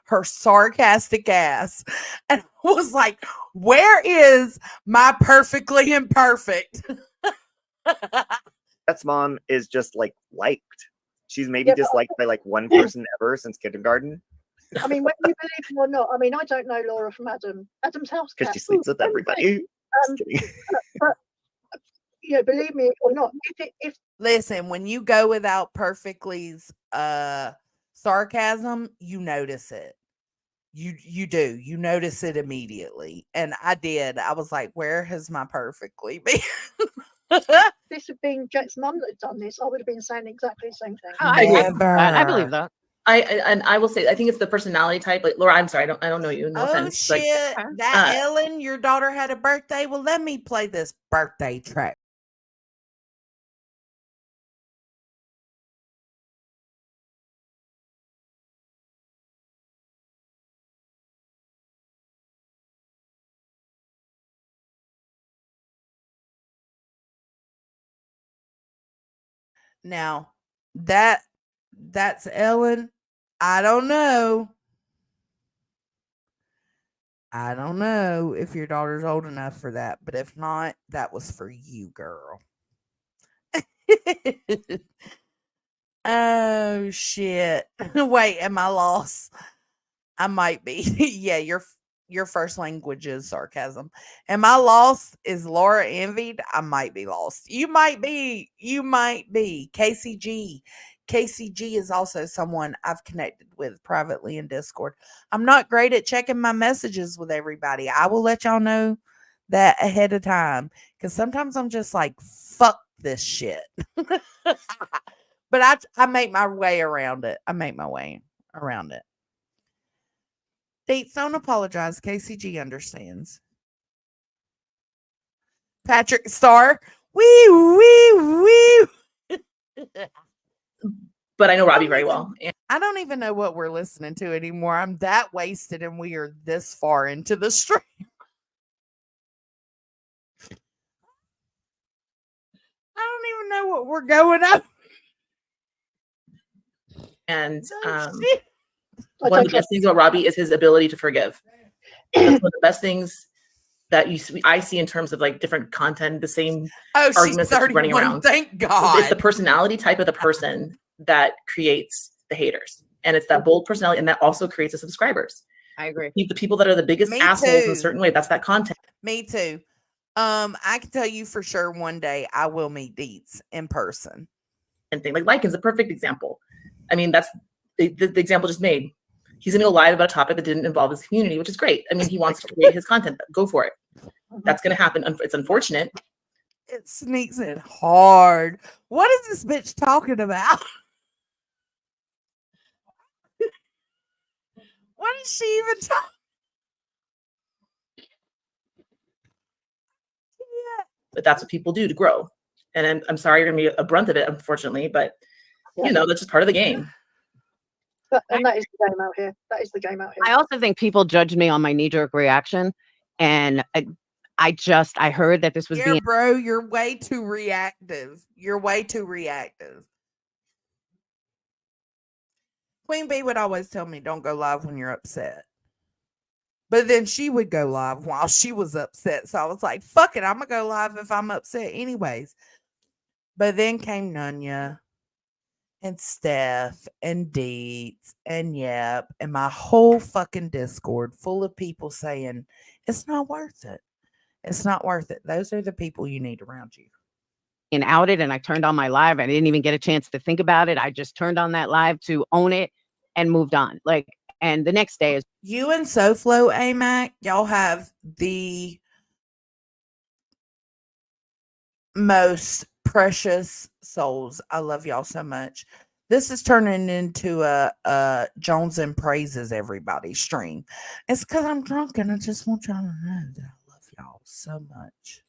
her sarcastic ass. And I was like, where is my Perfectly Imperfect? Jeff's mom is just like liked. She's maybe disliked by like one person ever since kindergarten. I mean, whether you believe him or not, I mean, I don't know Laura from Adam's house cat. Because she sleeps with everybody. But you know, believe me or not, if listen, when you go without Perfectly's sarcasm, you notice it. You do. You notice it immediately. And I did. I was like, where has my Perfectly been? this had been Jet's mum that had done this, I would have been saying exactly the same thing. I believe that. I will say, I think it's the personality type. Like, Laura, I'm sorry, I don't know you. No offense. Shit. Like, that Ellen, your daughter had a birthday. Well, let me play this birthday track. Now, that's Ellen. I don't know. I don't know if your daughter's old enough for that, but if not, that was for you, girl. Oh shit. Wait, am I lost? I might be. Yeah, your first language is sarcasm. Am I lost? Is Laura envied? I might be lost. You might be. KCG. KCG is also someone I've connected with privately in Discord. I'm not great at checking my messages with everybody. I will let y'all know that ahead of time, because sometimes I'm just like, fuck this shit. But I make my way around it. Dates, don't apologize. KCG understands. Patrick Star. Wee. But I know Robbie very well. I don't even know what we're listening to anymore. I'm that wasted and we are this far into the stream. I don't even know what we're going up. And one of the best things about Robbie is his ability to forgive. That's one of the best things that I see in terms of like different content, the same arguments that keep running around. Thank God. It's the personality type of the person that creates the haters. And it's that bold personality, and that also creates the subscribers. I agree. The people that are the biggest assholes in a certain way, that's that content. Me too. I can tell you for sure one day I will meet Deets in person. And thing like Lycan's a perfect example. I mean, that's the example just made. He's gonna go live about a topic that didn't involve his community, which is great. I mean, he wants to create his content. Go for it. That's gonna happen. It's unfortunate. It sneaks in hard. What is this bitch talking about? What is she even talking? But that's what people do to grow. And I'm sorry you're gonna be a brunt of it, unfortunately, but you know, that's just part of the game. And that is the game out here. That is the game out here. I also think people judge me on my knee-jerk reaction, and I heard that this was being. Bro, you're way too reactive. Queen Bee would always tell me, don't go live when you're upset. But then she would go live while she was upset. So I was like, fuck it, I'm going to go live if I'm upset anyways. But then came Nunya and Steph and Deets and Yep and my whole fucking Discord full of people saying, it's not worth it. It's not worth it. Those are the people you need around you. And outed, and I turned on my live. I didn't even get a chance to think about it. I just turned on that live to own it and moved on. Like, and the next day is you and SoFlo AMAC, y'all have the most precious souls. I love y'all so much. This is turning into a Jones and Praises everybody stream. It's because I'm drunk and I just want y'all to know that I love y'all so much.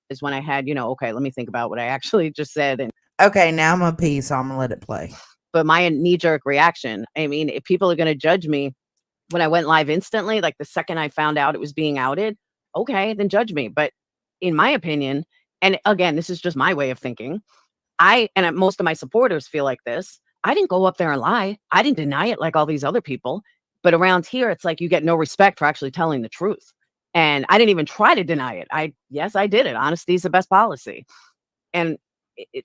Is when I had, okay, let me think about what I actually just said. And okay, now I'm a pee, so I'm gonna let it play. But my knee-jerk reaction, I mean, if people are gonna judge me when I went live instantly, like the second I found out it was being outed, okay, then judge me. But in my opinion, and again, this is just my way of thinking, most of my supporters feel like this. I didn't go up there and lie. I didn't deny it like all these other people. But around here, it's like you get no respect for actually telling the truth. And I didn't even try to deny it. Yes, I did it. Honesty is the best policy. And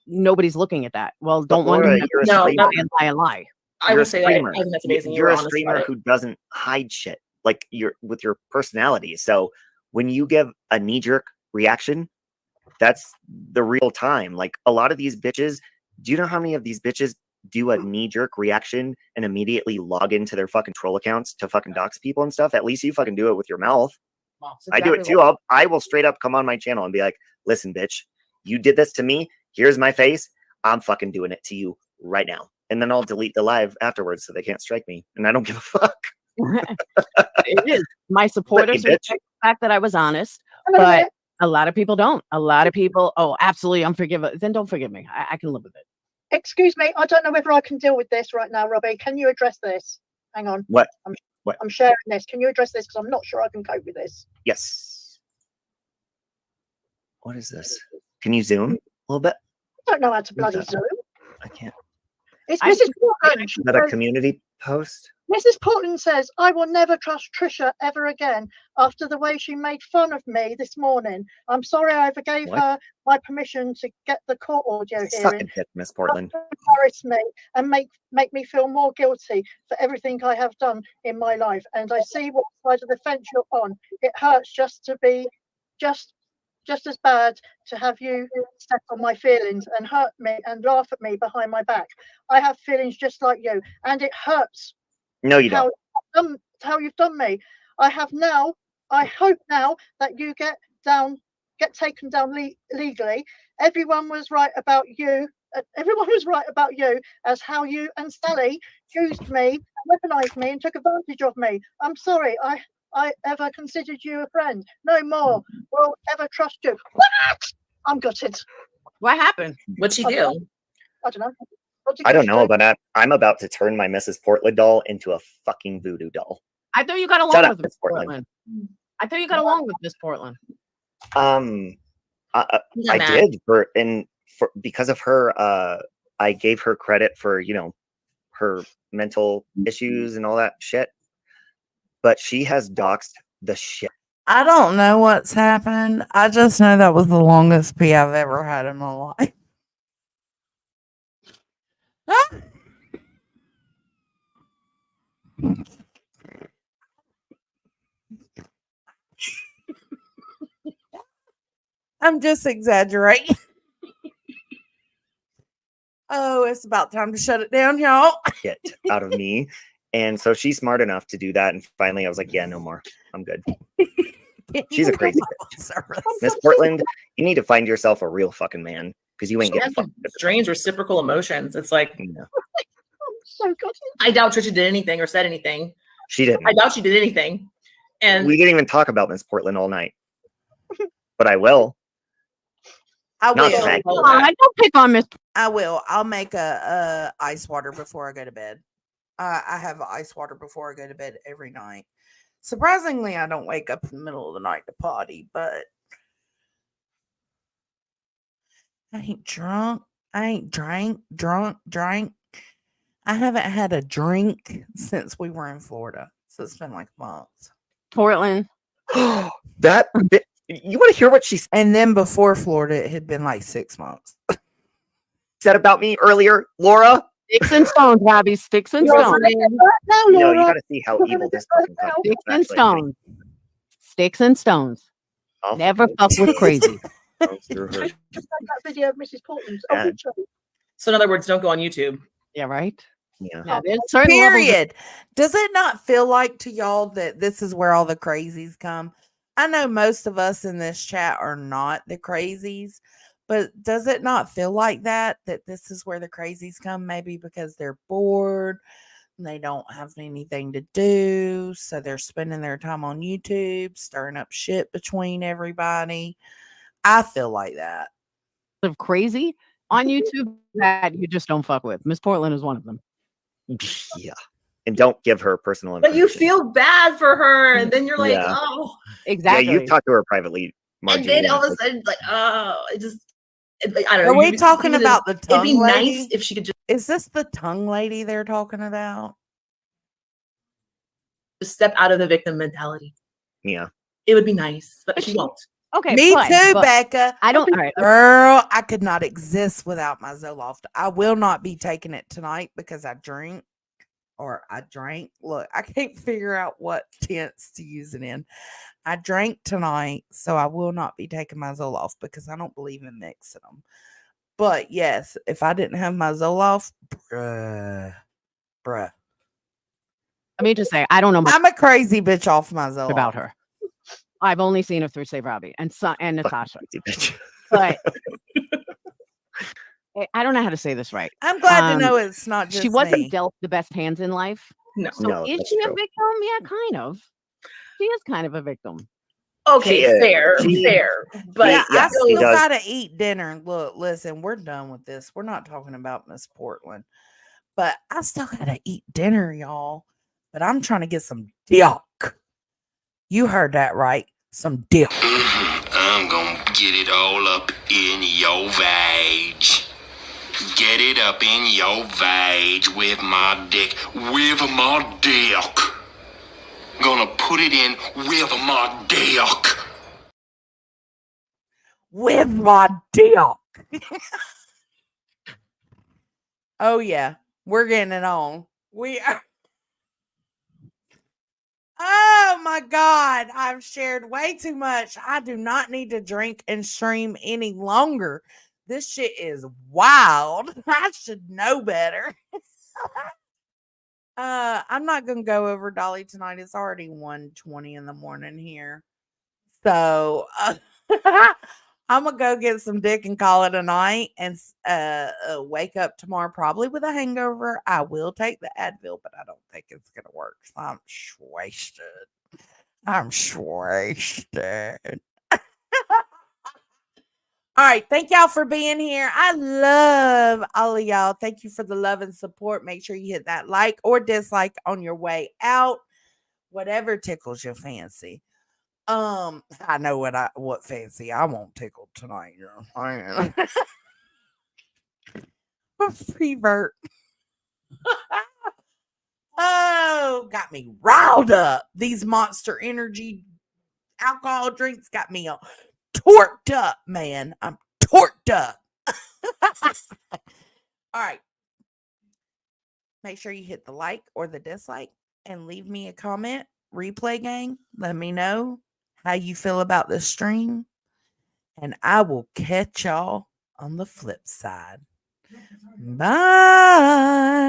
nobody's looking at that. Well, don't Laura, wonder you're a streamer. lie. I will say that I think that's amazing. You're a streamer who doesn't hide shit, like with your personality. So when you give a knee-jerk reaction, that's the real time. Like a lot of these bitches, do you know how many of these bitches do a knee-jerk reaction and immediately log into their fucking troll accounts to fucking dox people and stuff? At least you fucking do it with your mouth. I do it too. I will straight up come on my channel and be like, listen, bitch, you did this to me. Here's my face. I'm fucking doing it to you right now. And then I'll delete the live afterwards so they can't strike me. And I don't give a fuck. It is. My supporters respect the fact that I was honest, but a lot of people don't. A lot of people, oh, absolutely unforgivable. Then don't forgive me. I can live with it. Excuse me, I don't know whether I can deal with this right now, Robbie. Can you address this? Hang on. What? I'm sharing this. Can you address this? Because I'm not sure I can cope with this. Yes. What is this? Can you zoom a little bit? I don't know how to bloody zoom. I can't. It's Mrs. Portland. Is that a community post? Mrs. Portland says, I will never trust Trisha ever again after the way she made fun of me this morning. I'm sorry I ever gave her my permission to get the court audio hearing. Miss Portland. Embarrass me and make me feel more guilty for everything I have done in my life. And I see what side of the fence you're on. It hurts just as bad to have you step on my feelings and hurt me and laugh at me behind my back. I have feelings just like you, and it hurts. No, you don't. How you've done me. I hope now that you get taken down legally. Everyone was right about you. Everyone was right about you as how you and Sally used me, weaponized me, and took advantage of me. I'm sorry. I ever considered you a friend. No more will ever trust you. What? I'm gutted. What happened? What'd she do? I don't know. I don't know, but I'm about to turn my Mrs. Portland doll into a fucking voodoo doll. I thought you got along with Miss Portland. I thought you got along with Miss Portland. I did because of her. I gave her credit for her mental issues and all that shit. But she has doxed the shit. I don't know what's happened. I just know that was the longest pee I've ever had in my life. I'm just exaggerating. Oh, it's about time to shut it down, y'all. Shit out of me. And so she's smart enough to do that. And finally I was like, yeah, no more. I'm good. She's a crazy bitch. Miss Portland, you need to find yourself a real fucking man because you ain't getting fucked. Strange reciprocal emotions. It's like, so good. I doubt Trisha did anything or said anything. She didn't. I doubt she did anything. And we didn't even talk about Miss Portland all night. But I will. I will. I don't pick on Miss. I will. I'll make a ice water before I go to bed. I have ice water before I go to bed every night. Surprisingly, I don't wake up in the middle of the night to potty, but I ain't drunk. I ain't drunk. I haven't had a drink since we were in Florida. So it's been like months. Portland. That bit, you want to hear what she said? And then before Florida, it had been like 6 months. Said about me earlier, Laura. Sticks and stones, Robbie. Sticks and stones. No, you got to see how evil this fucking country is. Sticks and stones. Sticks and stones. Never fuck with crazy. That video of Mrs. Portland's. So in other words, don't go on YouTube. Yeah, right. Yeah. Period. Does it not feel like to y'all that this is where all the crazies come? I know most of us in this chat are not the crazies, but does it not feel like that this is where the crazies come? Maybe because they're bored, They don't have anything to do, so they're spending their time on YouTube, stirring up shit between everybody. I feel like that. Of crazy on YouTube that you just don't fuck with. Miss Portland is one of them. Yeah. And don't give her personal But information. you feel bad for her, and then you're like, Yeah. oh, exactly. Yeah, you've talked to her privately, and then all of a sudden, like, oh, it just, like, I don't know. Are we talking about the tongue It'd be lady? nice if she could Is this the tongue lady they're talking about? just step out of the victim mentality. Yeah. It would be nice, but she won't. Okay, Me fine, too, but Becca. I don't. All right, Girl, I could not exist without my Zoloft. I will not be taking it tonight because I drink or I drank. Look, I can't figure out what tense to use it in. I drank tonight, so I will not be taking my Zoloft because I don't believe in mixing them. But yes, if I didn't have my Zoloft, bruh. Let me just say, I don't know much I'm a crazy bitch off my Zoloft. about her. I've only seen her through Save Robbie and Natasha. But I don't know how to say this right. I'm glad to know it's not just she wasn't me. dealt the best hands in life. No. So No, is that's she a true. victim? Yeah, kind of. She is kind of a victim. Okay, fair. But yeah, I she still does. gotta eat dinner. Look, listen, we're done with this. We're not talking about Miss Portland, but I still gotta eat dinner, y'all. But I'm trying to get some dick. You heard that right. Some dick. I'm gonna get it all up in your vag. Get it up in your vag with my dick. With my dick. Gonna put it in with my dick. With my dick. Oh yeah, we're getting it on. We are. Oh my God, I've shared way too much. I do not need to drink and stream any longer. This shit is wild. I should know better. I'm not gonna go over Dolly tonight. It's already 1:20 in the morning here. So I'm gonna go get some dick and call it a night and wake up tomorrow probably with a hangover. I will take the Advil, but I don't think it's gonna work. So I'm wasted. All right. Thank y'all for being here. I love all of y'all. Thank you for the love and support. Make sure you hit that like or dislike on your way out. Whatever tickles your fancy. I know what fancy I won't tickle tonight. You know what I'm saying? Revert. Oh, got me riled up. These Monster Energy alcohol drinks got me all torqued up, man. I'm torqued up. All right. Make sure you hit the like or the dislike and leave me a comment. Replay gang, let me know how you feel about this stream. And I will catch y'all on the flip side. Bye.